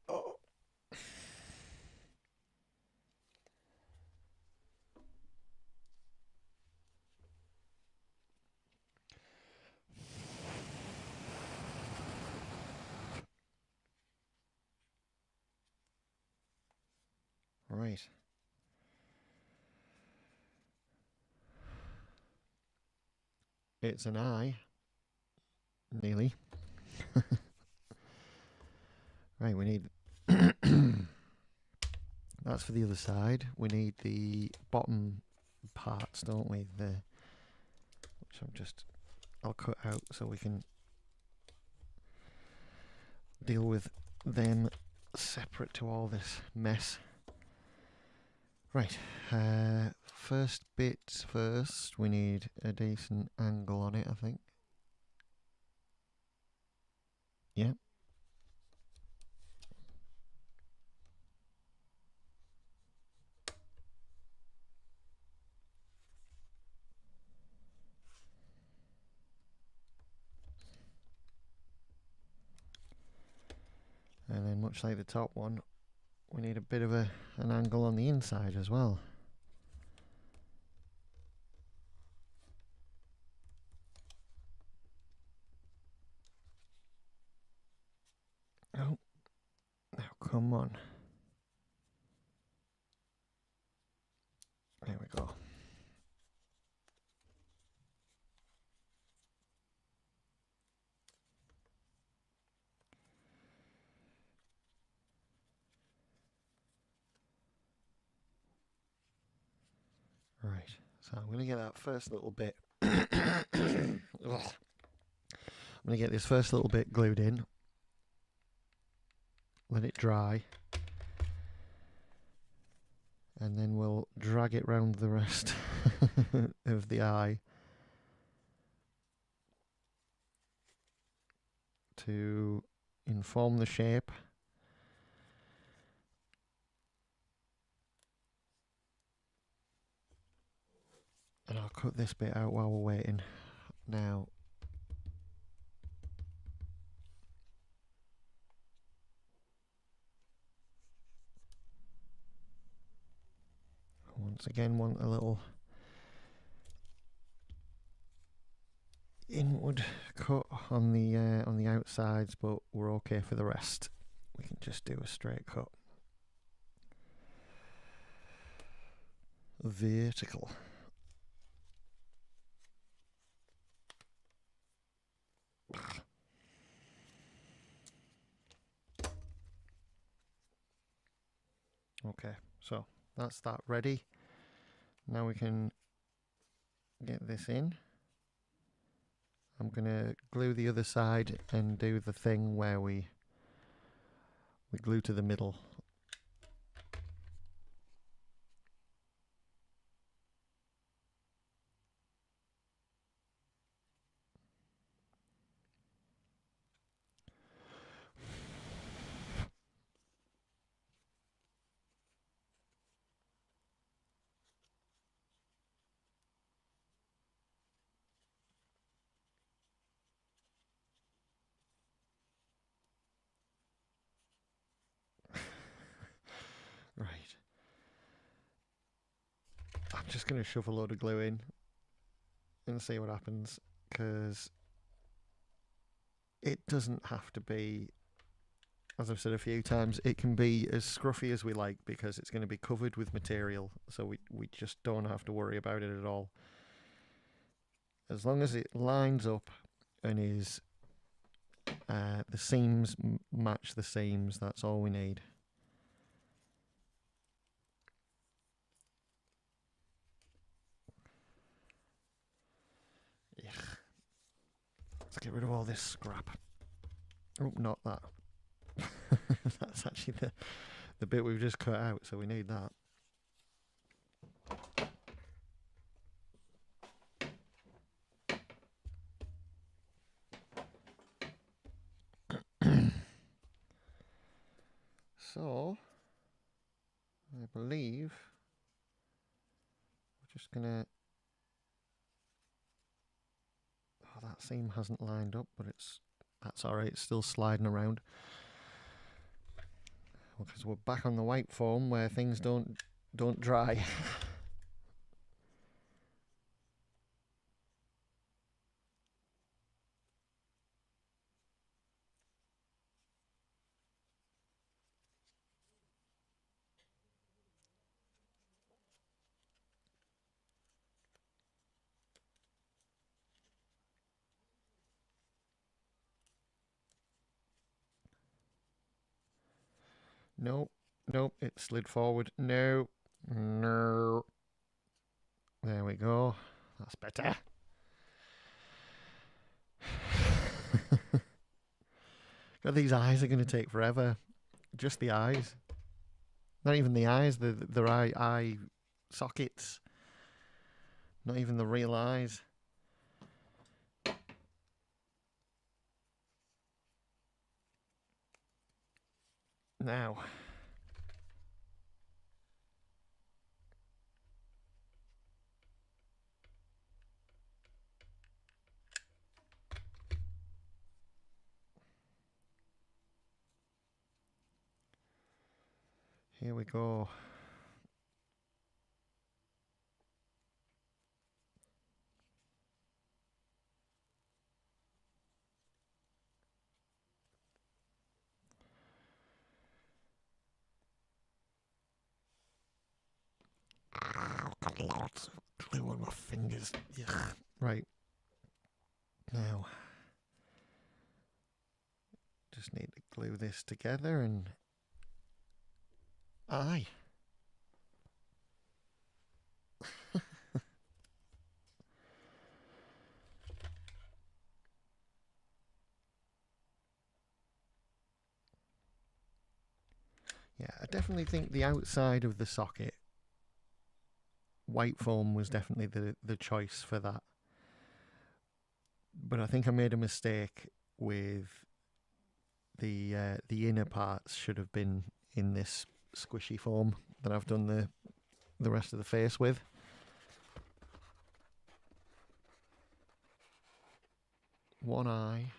Oh. Right. It's an eye. Nearly. Right, we need... That's for the other side. We need the bottom parts, don't we? Which I'll cut out so we can deal with them separate to all this mess. Right, first bit first, we need a decent angle on it, I think. Yeah. And then much like the top one, we need a bit of an angle on the inside as well. Oh, now come on. There we go. Right, so I'm going to get that first little bit. I'm going to get this first little bit glued in. Let it dry. And then we'll drag it round the rest of the eye to inform the shape. And I'll cut this bit out while we're waiting. Now, once again, want a little inward on the outsides, but we're okay for the rest. We can just do a straight cut. Vertical. Okay, so that's that ready. Now we can get this in. I'm gonna glue the other side and do the thing where we glue to the middle. Right. I'm just going to shove a load of glue in and see what happens, because it doesn't have to be, as I've said a few times, it can be as scruffy as we like because it's going to be covered with material, so we just don't have to worry about it at all. As long as it lines up and is the seams match the seams, that's all we need. Let's get rid of all this scrap. Oh, not that. That's actually the bit we've just cut out, so we need that. So, I believe we're just gonna... Oh, that seam hasn't lined up, but that's alright, it's still sliding around. Because we're back on the white foam where things don't dry. Nope, nope, it slid forward. No, no. There we go. That's better. God, these eyes are going to take forever. Just the eyes. Not even the eyes, the eye sockets. Not even the real eyes. Now, here we go. Got lots of glue on my fingers. Ugh. Right. Now, just need to glue this together and... Aye. Yeah, I definitely think the outside of the socket, white foam was definitely the choice for that. But I think I made a mistake with the inner parts should have been in this squishy foam that I've done the rest of the face with. One eye.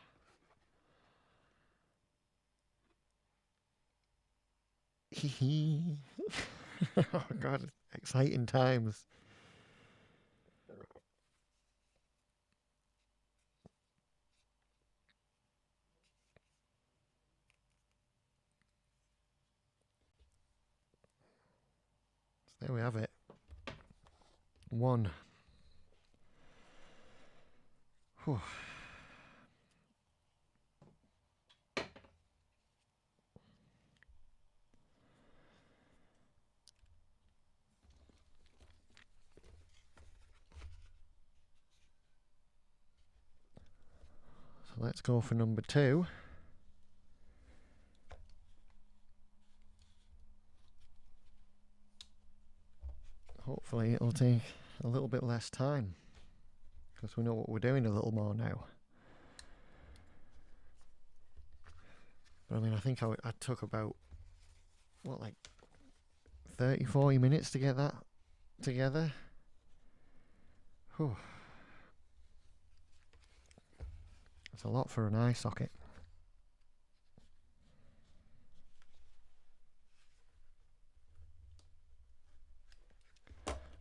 Oh god, exciting times. There we have it. One. Whew. So let's go for number 2. Hopefully it'll take a little bit less time, because we know what we're doing a little more now. But I mean, I think I took about, what, like 30, 40 minutes to get that together. Whew. That's a lot for an eye socket.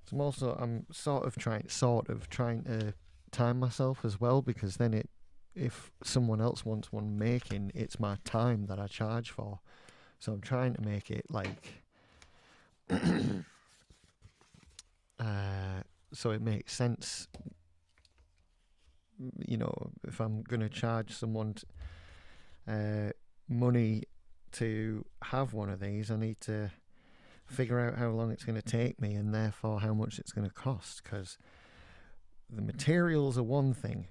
So I'm sort of trying to time myself as well, because then if someone else wants one making, it's my time that I charge for. So I'm trying to make it like so it makes sense. You know, if I'm gonna charge someone money to have one of these, I need to figure out how long it's going to take me, and therefore how much it's going to cost, because the materials are one thing,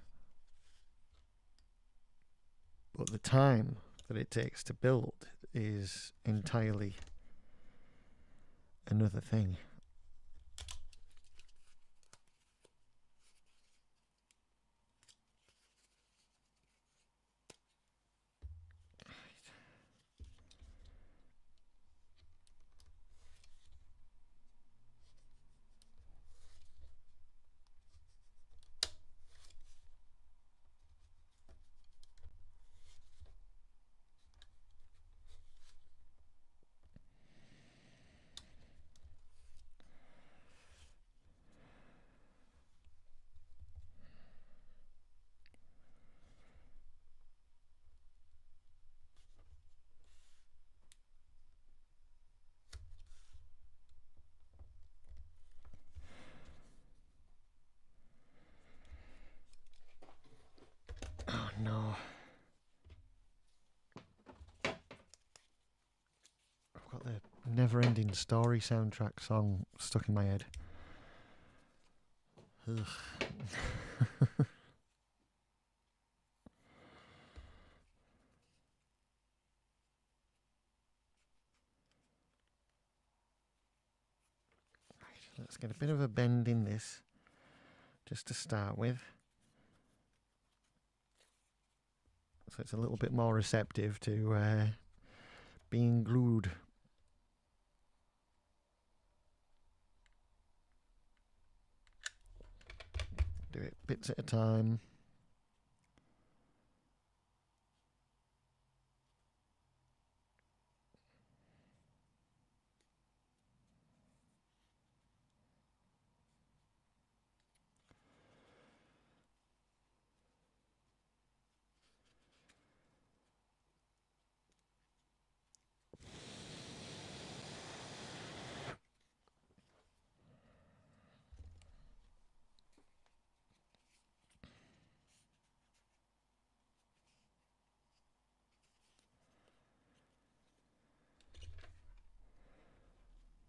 but the time that it takes to build is entirely another thing. Oh no. I've got the Never Ending Story soundtrack song stuck in my head. Ugh. Let's get a bit of a bend in this, just to start with, so it's a little bit more receptive to being glued. Do it bits at a time.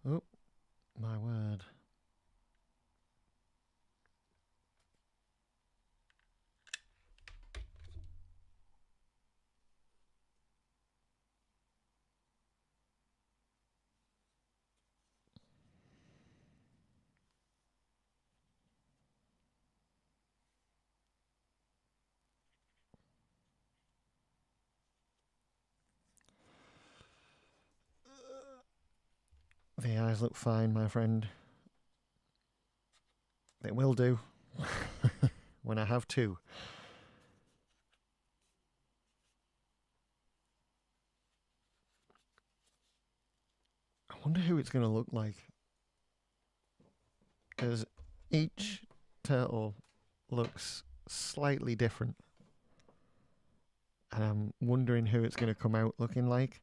Oh, my word. The eyes look fine, my friend. They will do. When I have two. I wonder who it's going to look like, because each turtle looks slightly different, and I'm wondering who it's going to come out looking like.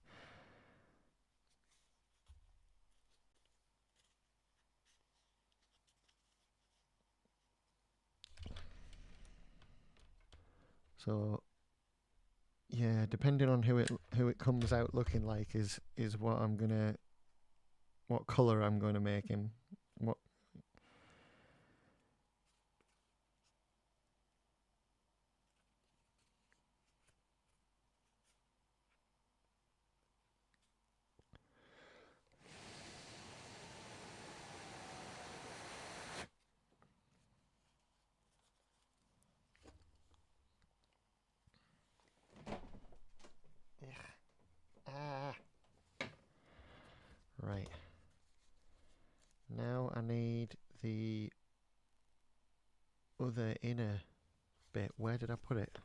So yeah, depending on who it comes out looking like is what what colour I'm gonna make him. What ah right. Now I need the other inner bit. Where did I put it?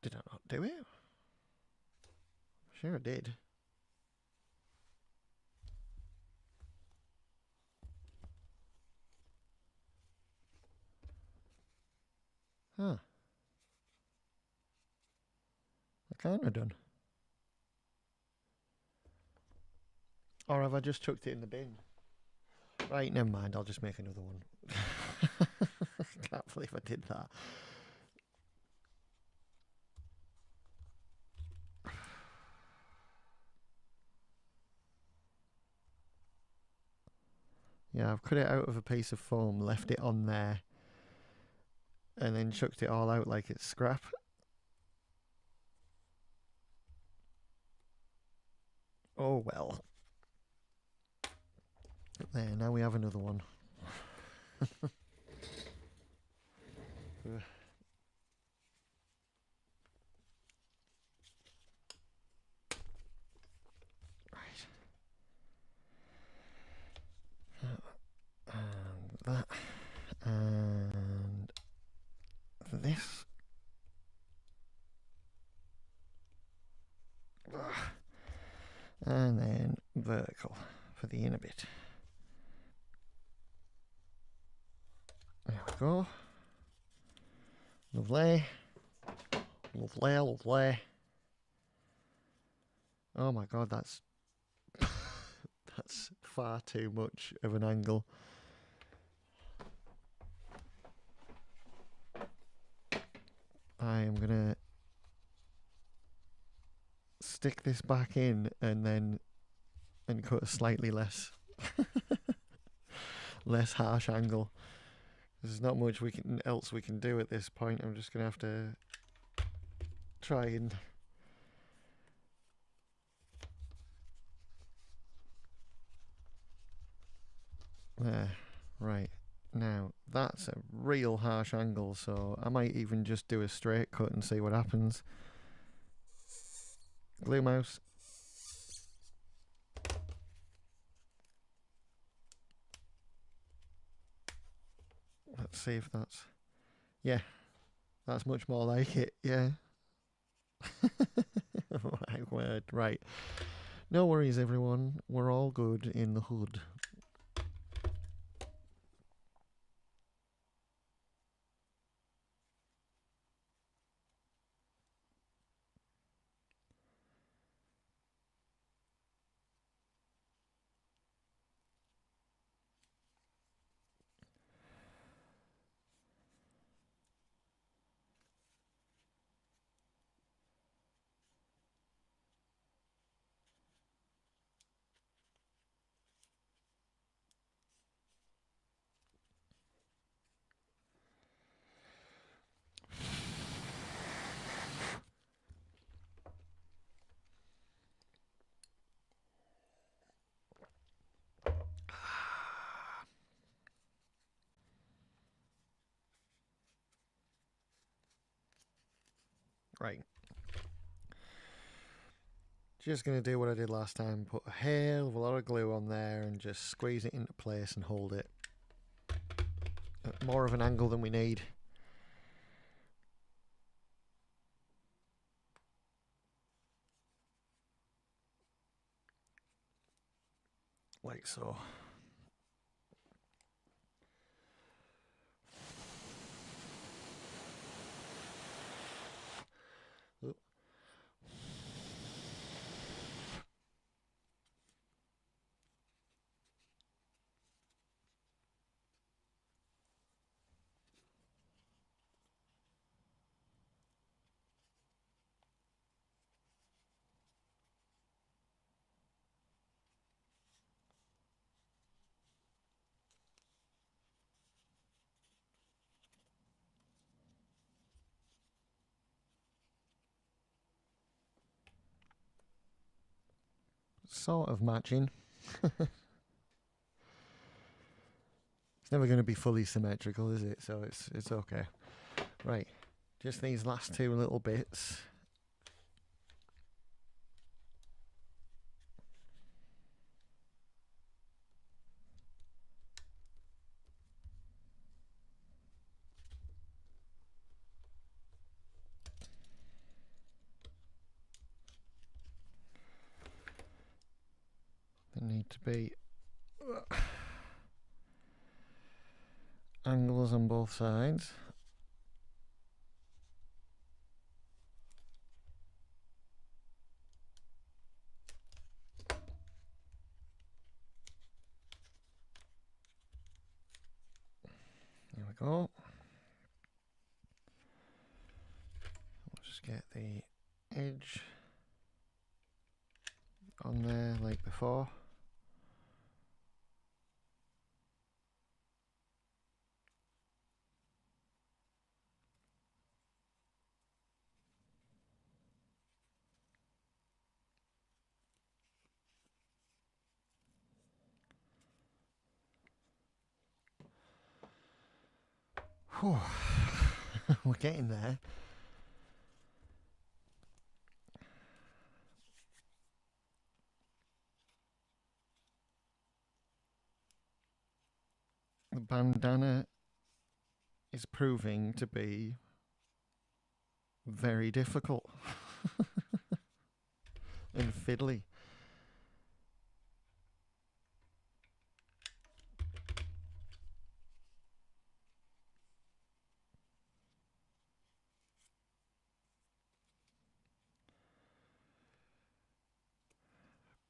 Did I not do it? Sure I did. Huh. I can't have done. Or have I just chucked it in the bin? Right, never mind. I'll just make another one. Can't believe I did that. Yeah, I've cut it out of a piece of foam, left it on there, and then chucked it all out like it's scrap. Oh well. There, now we have another one. Right. And that. And this. And then vertical for the inner bit. There we go. Lovely. Lovely, lovely. Oh my god, that's that's far too much of an angle. I am gonna stick this back in and cut a slightly less harsh angle. There's not much else we can do at this point. I'm just gonna have to try and there. Right. Now that's a real harsh angle, so I might even just do a straight cut and see what happens. Glue mouse. Let's see if that's... Yeah, that's much more like it, yeah. My word, right. No worries, everyone. We're all good in the hood. Right. Just going to do what I did last time. Put a hell of a lot of glue on there and just squeeze it into place and hold it at more of an angle than we need. Like so. sort of matching. It's never going to be fully symmetrical, is it? So it's okay. Right, just these last two little bits. They need to be angles on both sides. There we go. We'll just get the edge on there like before. Whew. We're getting there. The bandana is proving to be very difficult and fiddly.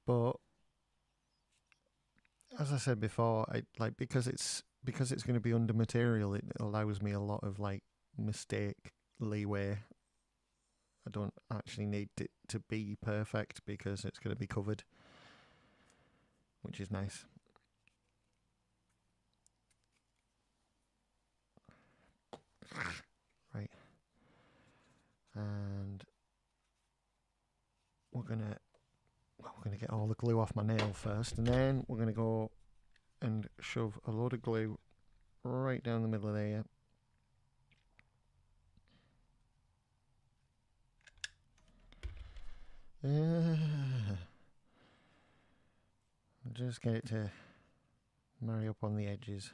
But as I said before, because it's going to be under material, it allows me a lot of like mistake leeway. I don't actually need it to be perfect because it's going to be covered, which is nice. Right, and we're gonna get all the glue off my nail first, and then we're gonna go and shove a load of glue right down the middle of there. Just get it to marry up on the edges.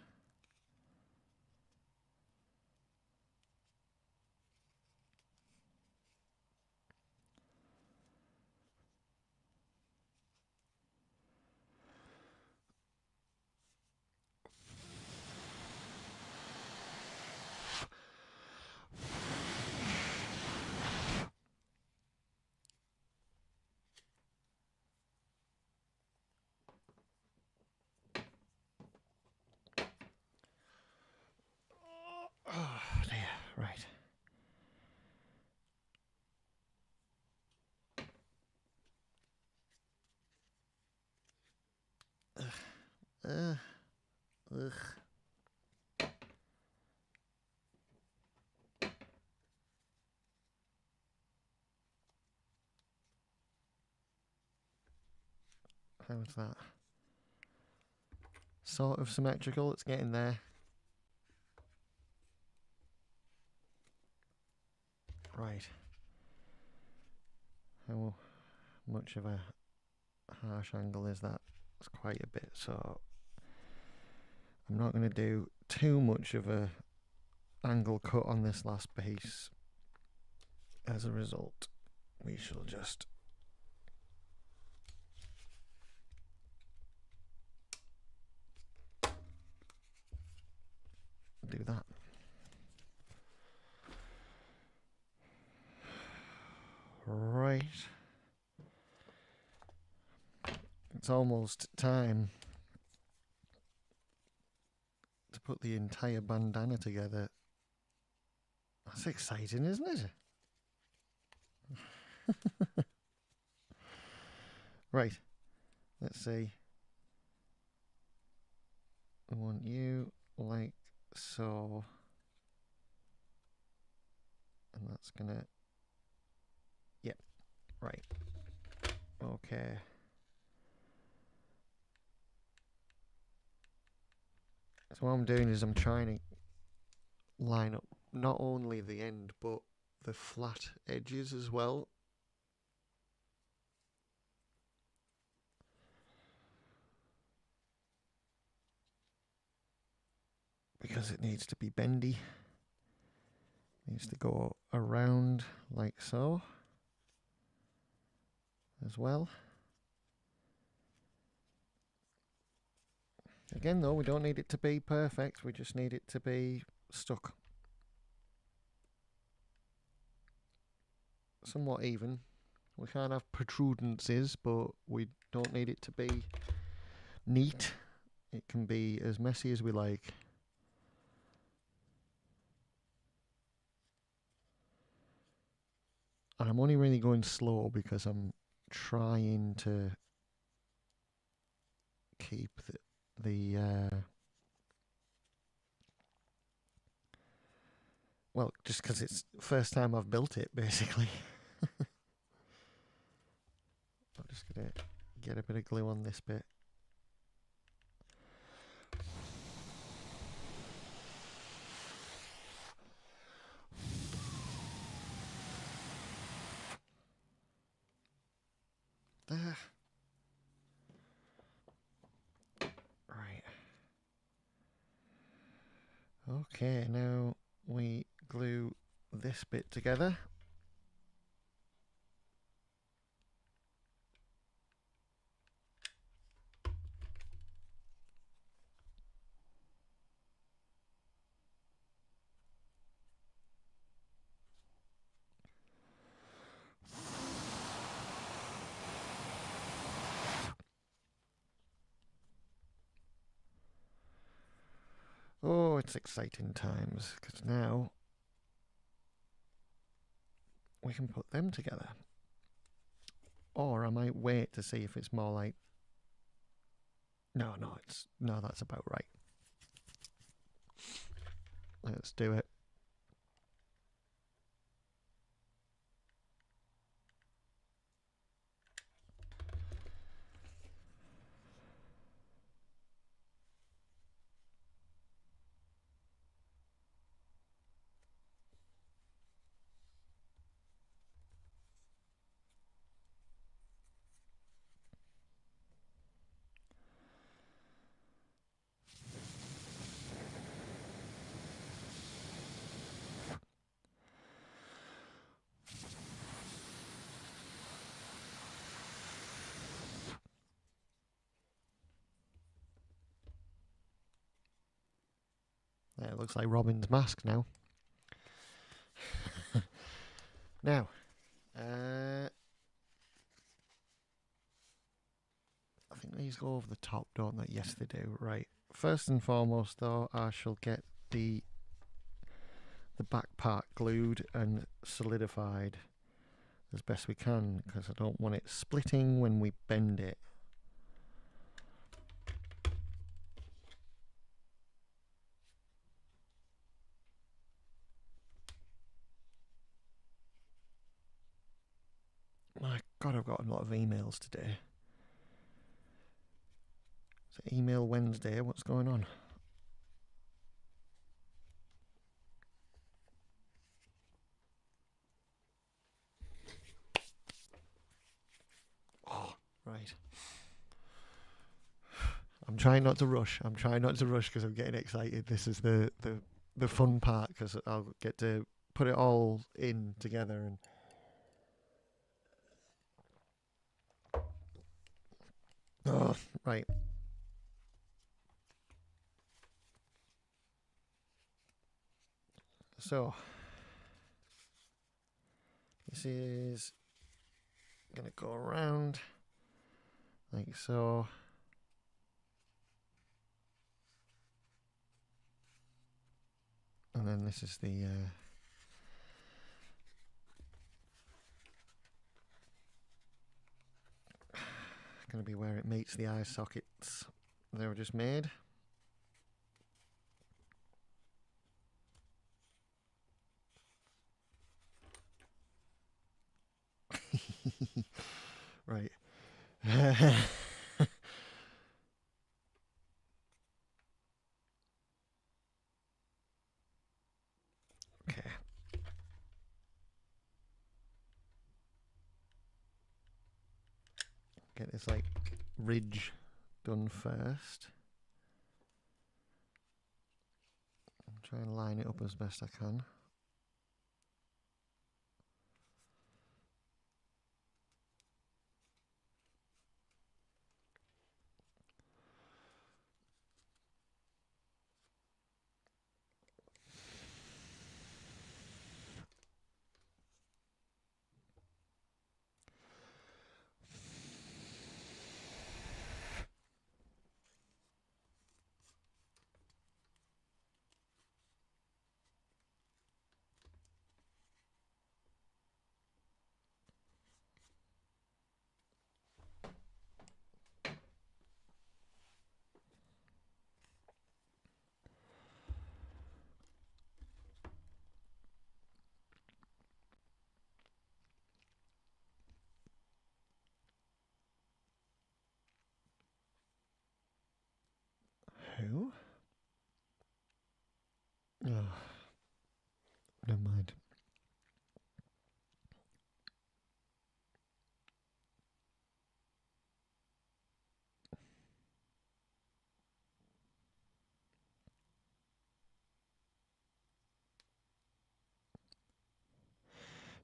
Oh dear, right. Ugh. How's that? Sort of symmetrical, it's getting there. Right. How much of a harsh angle is that? It's quite a bit, so I'm not going to do too much of a angle cut on this last piece. As a result, we shall just do that. Right. It's almost time to put the entire bandana together. That's exciting, isn't it? Right. Let's see. I want you like so. And that's gonna... Yep. Right. Okay. So what I'm doing is I'm trying to line up not only the end but the flat edges as well. Because it needs to be bendy. It needs to go around like so as well. Again though, we don't need it to be perfect, we just need it to be stuck. Somewhat even. We can't have protrudences, but we don't need it to be neat. It can be as messy as we like. And I'm only really going slow because I'm trying to keep the well, just because it's the first time I've built it, basically. I'm just going to get a bit of glue on this bit. There. Right. Okay, now we glue this bit together. Oh, it's exciting times, because now we can put them together. Or I might wait to see if it's more like... No, that's about right. Let's do it. Yeah, it looks like Robin's mask now. Now, I think these go over the top, don't they? Yes, they do. Right. First and foremost, though, I shall get the back part glued and solidified as best we can, because I don't want it splitting when we bend it. My God, I've got a lot of emails today. Is it Email Wednesday? What's going on? Oh, right. I'm trying not to rush. Because I'm getting excited. This is the fun part, because I'll get to put it all in together and... Oh, right. So, this is going to go around like so. And then this is the going to be where it meets the eye sockets they were just made. Right. get this like ridge done first. Try and line it up as best I can. Who? Oh, never mind.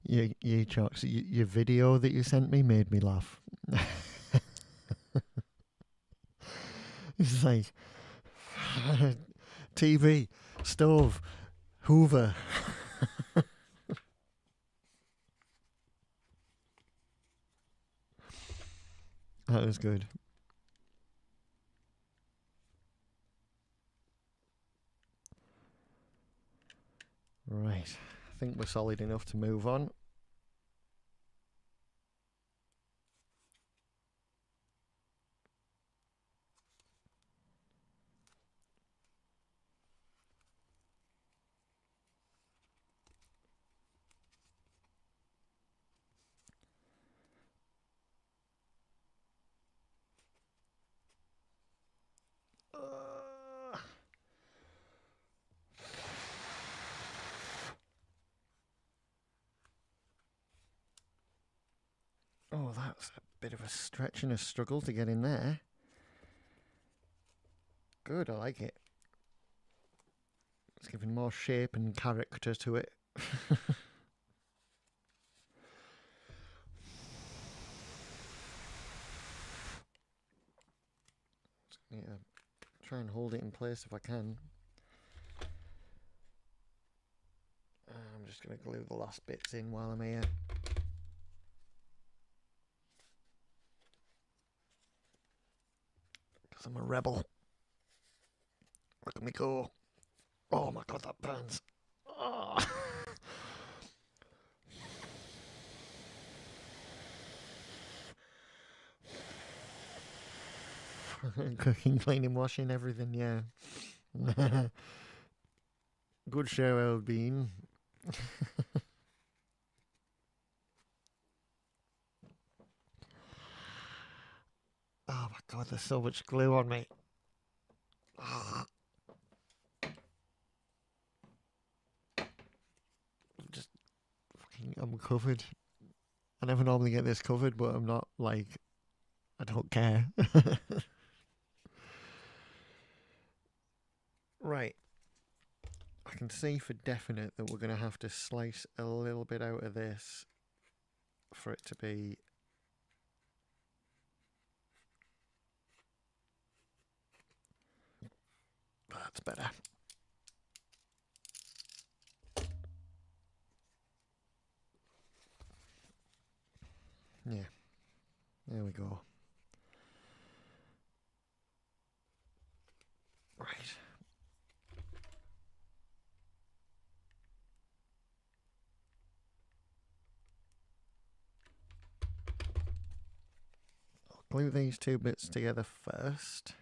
You jokes. Your video that you sent me made me laugh. It's like TV, stove, Hoover. That was good. Right. I think we're solid enough to move on. Oh, that's a bit of a stretch and a struggle to get in there. Good, I like it. It's giving more shape and character to it. Yeah, try and hold it in place if I can. I'm just going to glue the last bits in while I'm here. Because I'm a rebel. Look at me go. Oh my god, that burns. Oh. Cooking, cleaning, washing, everything, yeah. Good show, old bean. Oh my god, there's so much glue on me. I'm just fucking, I'm covered. I never normally get this covered, but I'm not like, I don't care. Right. I can see for definite that we're going to have to slice a little bit out of this for it to be that's better. Yeah. There we go. Right. I'll glue these two bits together first.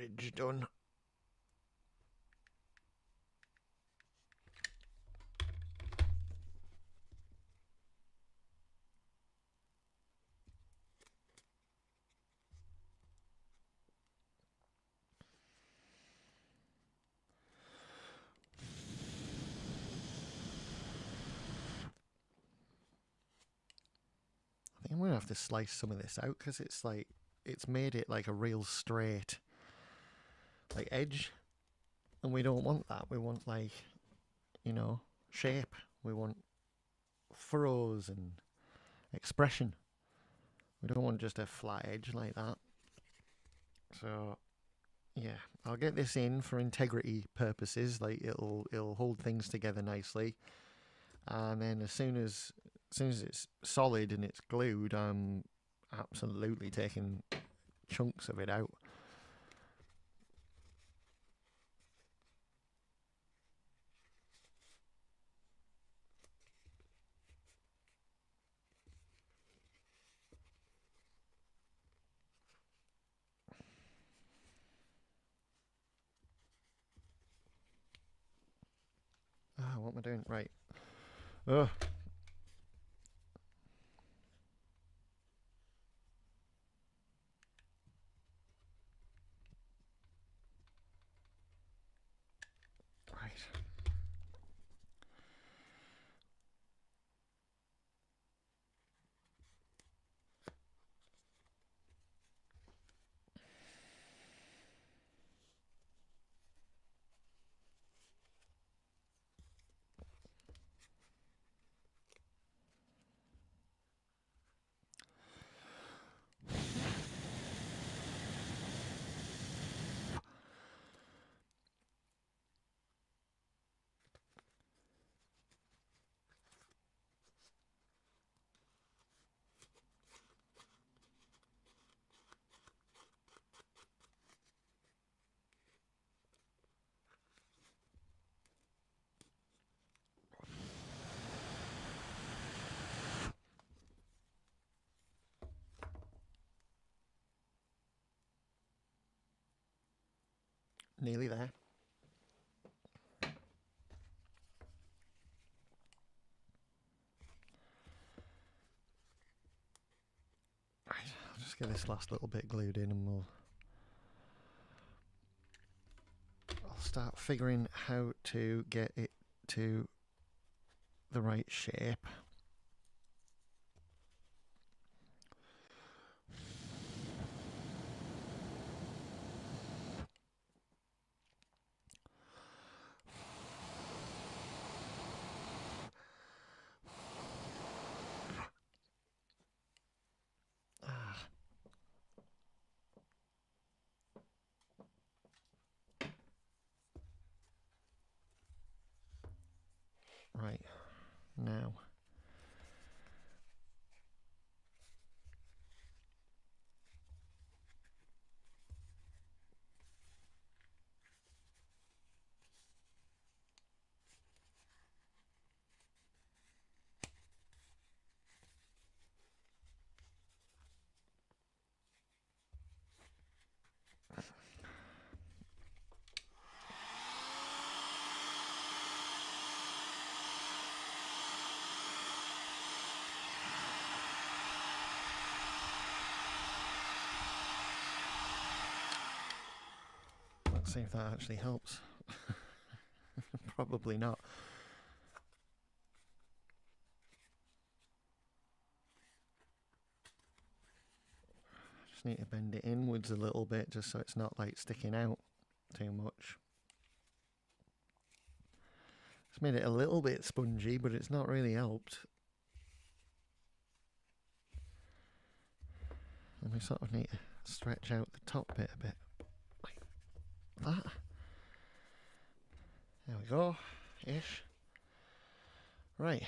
ridge done. I think I'm gonna have to slice some of this out because it's like it's made it like a real straight like edge, and we don't want that. We want like, you know, shape. We want furrows and expression. We don't want just a flat edge like that. So yeah, I'll get this in for integrity purposes. Like it'll hold things together nicely, and then as soon as it's solid and it's glued, I'm absolutely taking chunks of it out. Ah, what am I doing? Right. Oh. Right. Nearly there. Right, I'll just get this last little bit glued in and I'll start figuring how to get it to the right shape. Right, now. Let's see if that actually helps. Probably not. Just need to bend it inwards a little bit just so it's not like sticking out too much. It's made it a little bit spongy, but it's not really helped. And we sort of need to stretch out the top bit a bit. Like that. There we go. Ish. Right.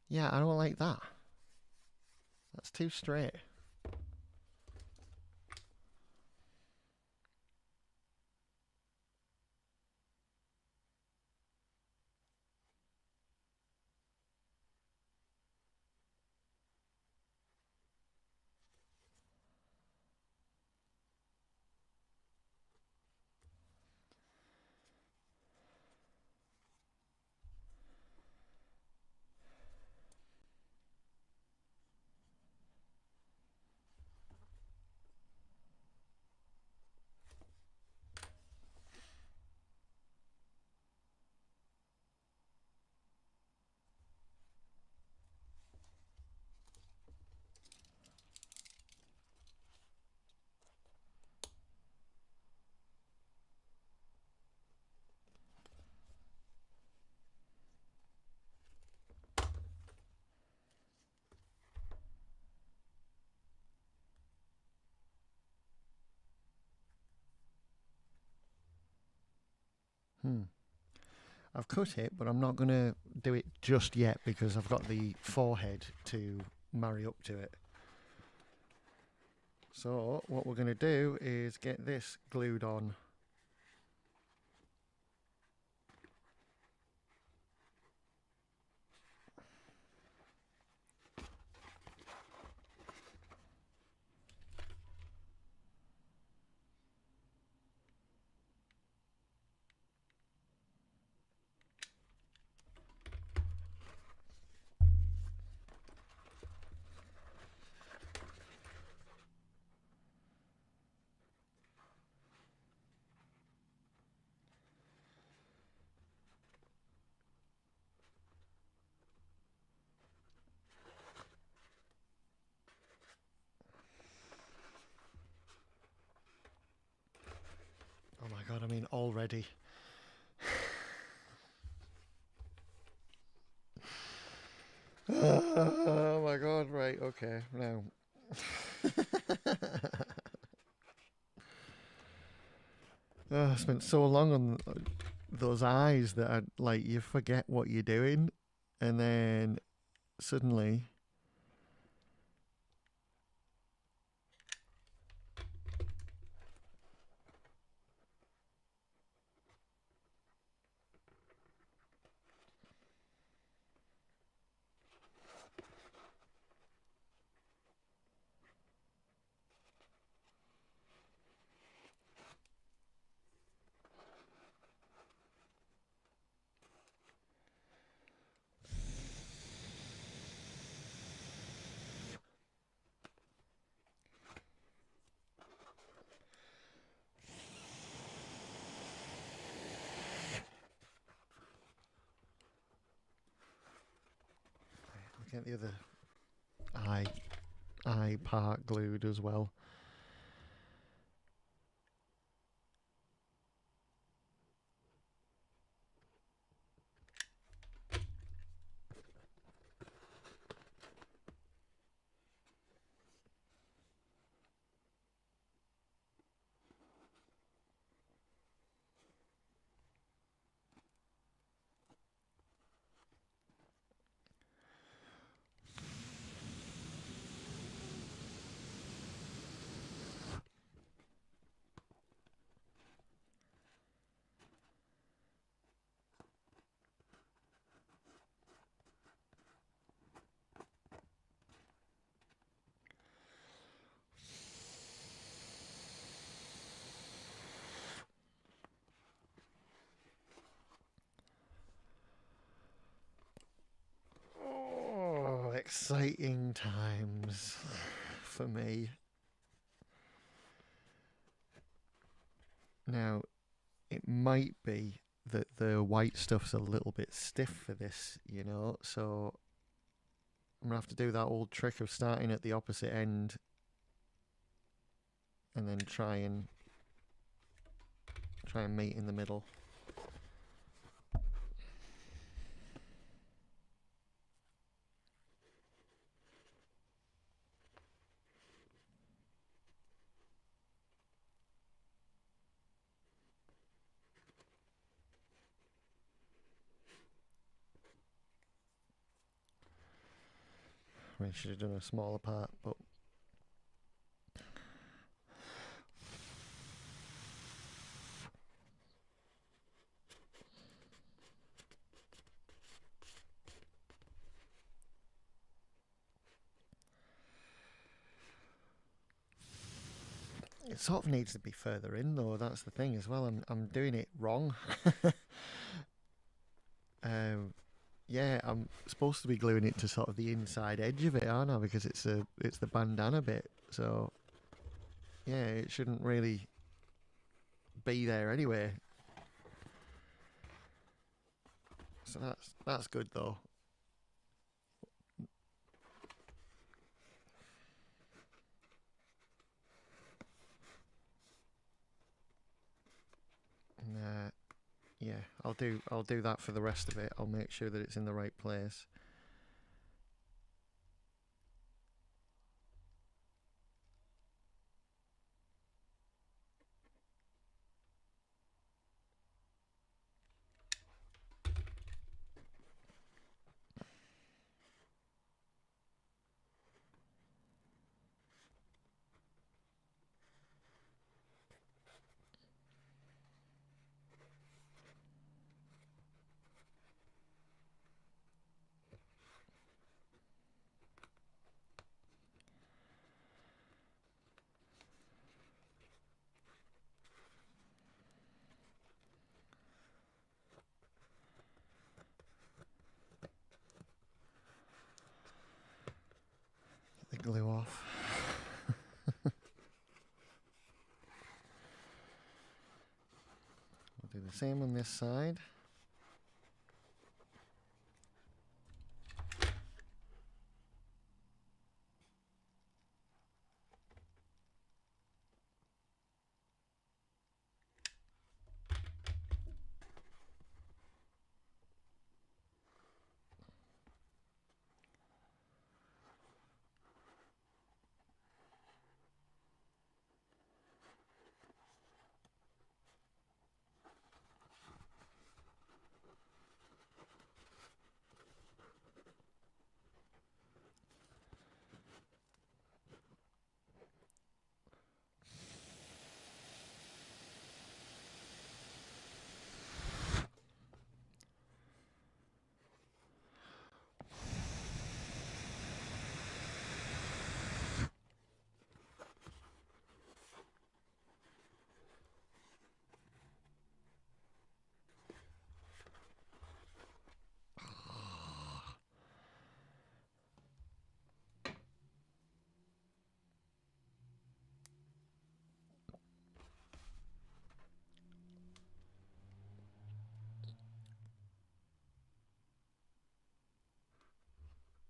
Yeah, I don't like that. That's too straight. I've cut it, but I'm not going to do it just yet because I've got the forehead to marry up to it. So what we're going to do is get this glued on. Oh my god, I mean already. Oh my god, right, okay, now. I spent so long on those eyes that I, like, you forget what you're doing, and then suddenly. Get the other eye part glued as well. Oh, exciting times for me. Now, it might be that the white stuff's a little bit stiff for this, you know, so I'm gonna have to do that old trick of starting at the opposite end and then try and meet in the middle. I mean, should have done a smaller part, but it sort of needs to be further in, though. That's the thing as well. I'm doing it wrong. Yeah, I'm supposed to be gluing it to sort of the inside edge of it, aren't I? Because it's the bandana bit. So yeah, it shouldn't really be there anyway. So that's good though. And, yeah, I'll do that for the rest of it. I'll make sure that it's in the right place. glue off. I'll do the same on this side.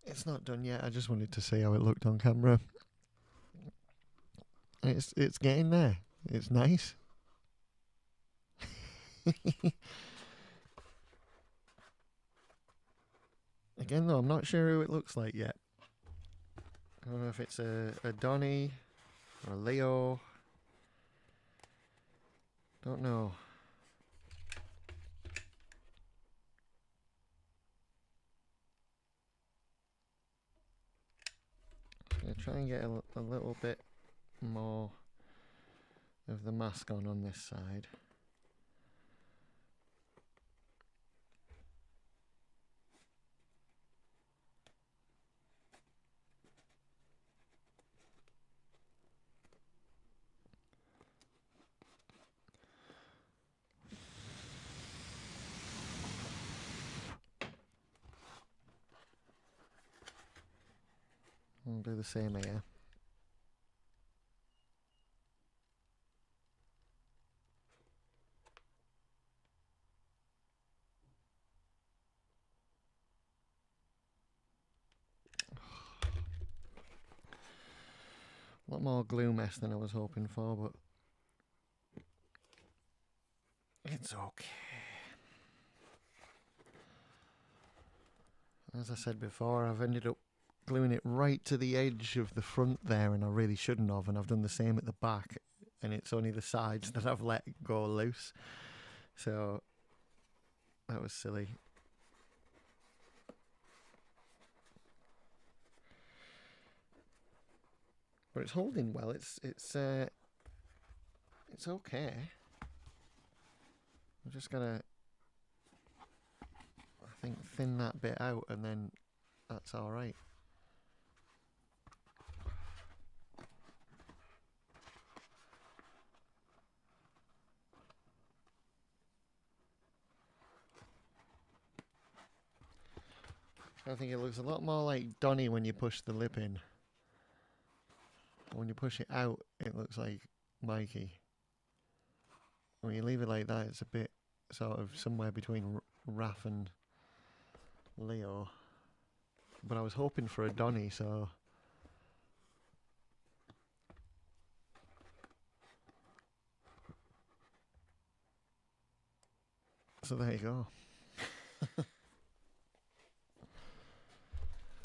It's not done yet. I just wanted to see how it looked on camera. It's getting there. It's nice. Again, though, I'm not sure who it looks like yet. I don't know if it's a Donnie or a Leo. Don't know. I'm going to try and get a little bit more of the mask on this side. I'll do the same here. A lot more glue mess than I was hoping for, but it's okay. As I said before, I've ended up gluing it right to the edge of the front there, and I really shouldn't have, and I've done the same at the back, and it's only the sides that I've let go loose. So that was silly. But it's holding well. It's okay. I'm just gonna, I think, thin that bit out, and then that's all right. I think it looks a lot more like Donnie when you push the lip in. When you push it out, it looks like Mikey. When you leave it like that, it's a bit sort of somewhere between Raph and Leo. But I was hoping for a Donnie, so... So there you go.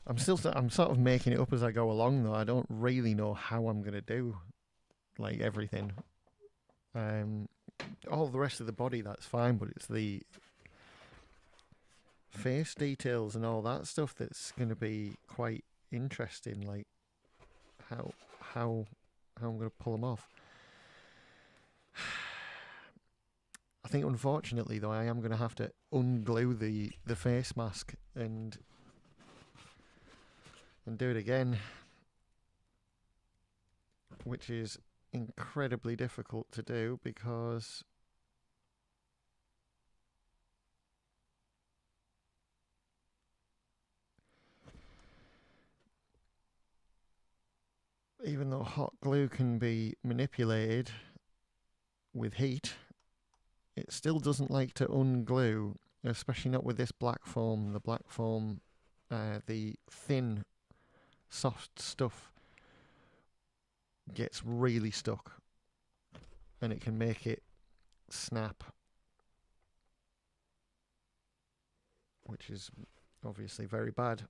I'm sort of making it up as I go along, though. I don't really know how I'm gonna do, like, everything. All the rest of the body, that's fine, but it's the face details and all that stuff that's gonna be quite interesting. Like how I'm gonna pull them off. I think, unfortunately, though, I am gonna have to unglue the face mask and do it again, which is incredibly difficult to do because even though hot glue can be manipulated with heat, it still doesn't like to unglue, especially not with this black foam. The black foam, the thin, soft stuff gets really stuck and it can make it snap, which is obviously very bad.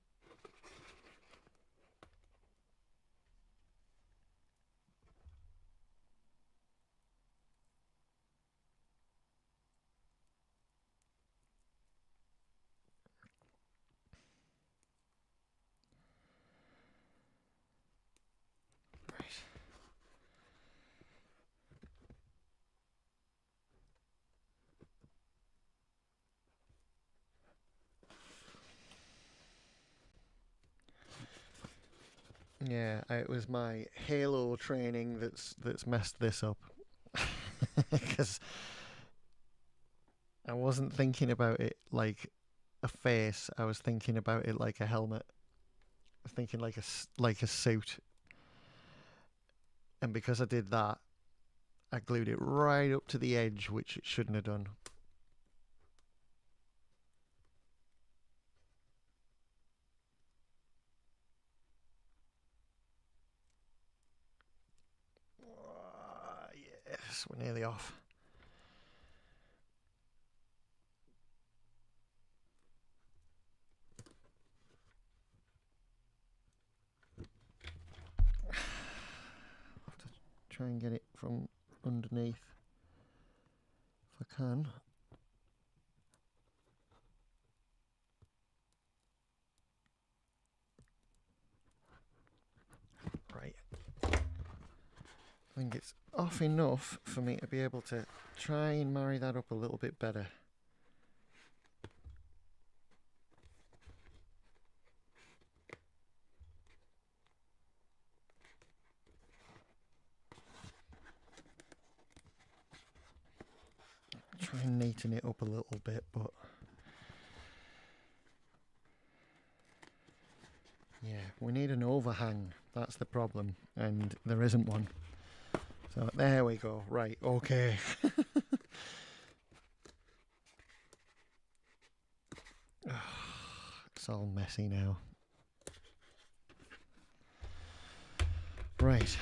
Yeah, it was my Halo training that's messed this up. Because I wasn't thinking about it like a face. I was thinking about it like a helmet. I was thinking like a suit. And because I did that, I glued it right up to the edge, which it shouldn't have done. Yes, we're nearly off. I'll have to try and get it from underneath if I can. Right. I think it's off enough for me to be able to try and marry that up a little bit better. Try and neaten it up a little bit, but yeah, we need an overhang. That's the problem, and there isn't one. So there we go. Right, okay. It's all messy now. Right.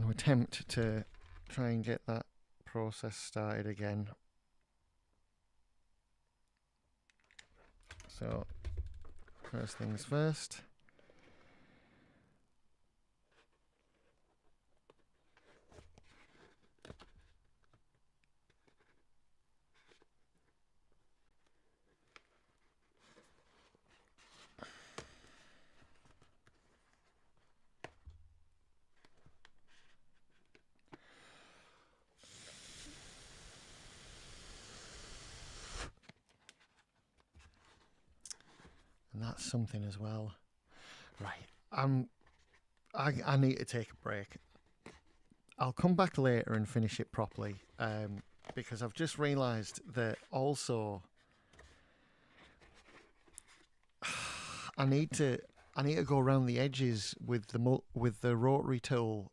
I'll attempt to try and get that process started again. So, first things first. And that's something as well. Right. I need to take a break. I'll come back later and finish it properly. Because I've just realised that also I need to go around the edges with the rotary tool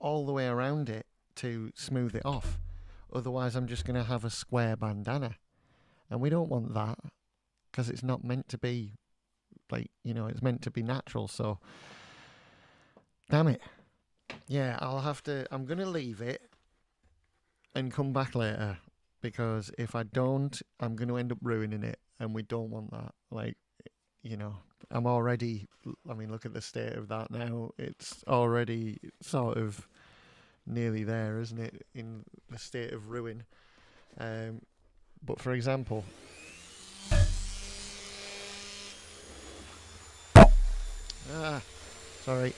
all the way around it to smooth it off. Otherwise, I'm just going to have a square bandana, and we don't want that because it's not meant to be it's meant to be natural. So, damn it. Yeah, I'm going to leave it and come back later because if I don't, I'm going to end up ruining it, and we don't want that. I'm already, look at the state of that now. It's already sort of nearly there, isn't it, in the state of ruin. But for example, sorry.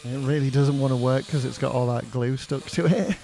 It really doesn't want to work because it's got all that glue stuck to it.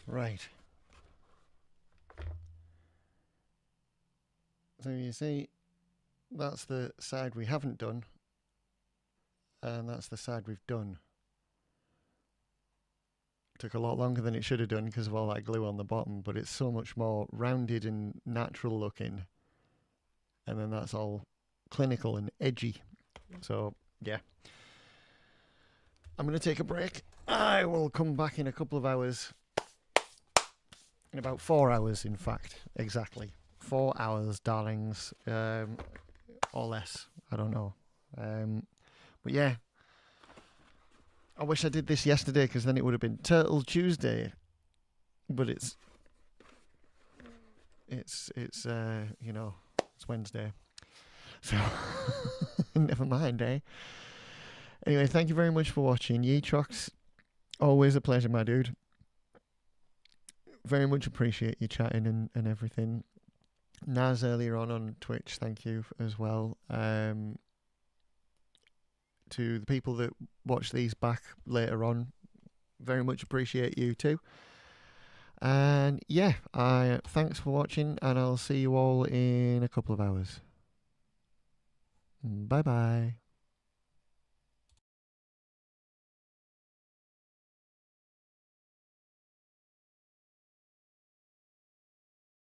Right. So you see, that's the side we haven't done, and that's the side we've done. Took a lot longer than it should have done because of all that glue on the bottom, but it's so much more rounded and natural looking. And then that's all clinical and edgy. So, yeah. I'm going to take a break. I will come back in a couple of hours. In about 4 hours, in fact. Exactly. 4 hours, darlings. Or less. I don't know. But yeah. I wish I did this yesterday because then it would have been Turtle Tuesday. But it's Wednesday. So, never mind, eh? Anyway, thank you very much for watching. Yeetrox, always a pleasure, my dude. Very much appreciate you chatting and everything. Naz earlier on Twitch, thank you as well. To the people that watch these back later on, very much appreciate you too. And yeah, thanks for watching, and I'll see you all in a couple of hours. Bye bye.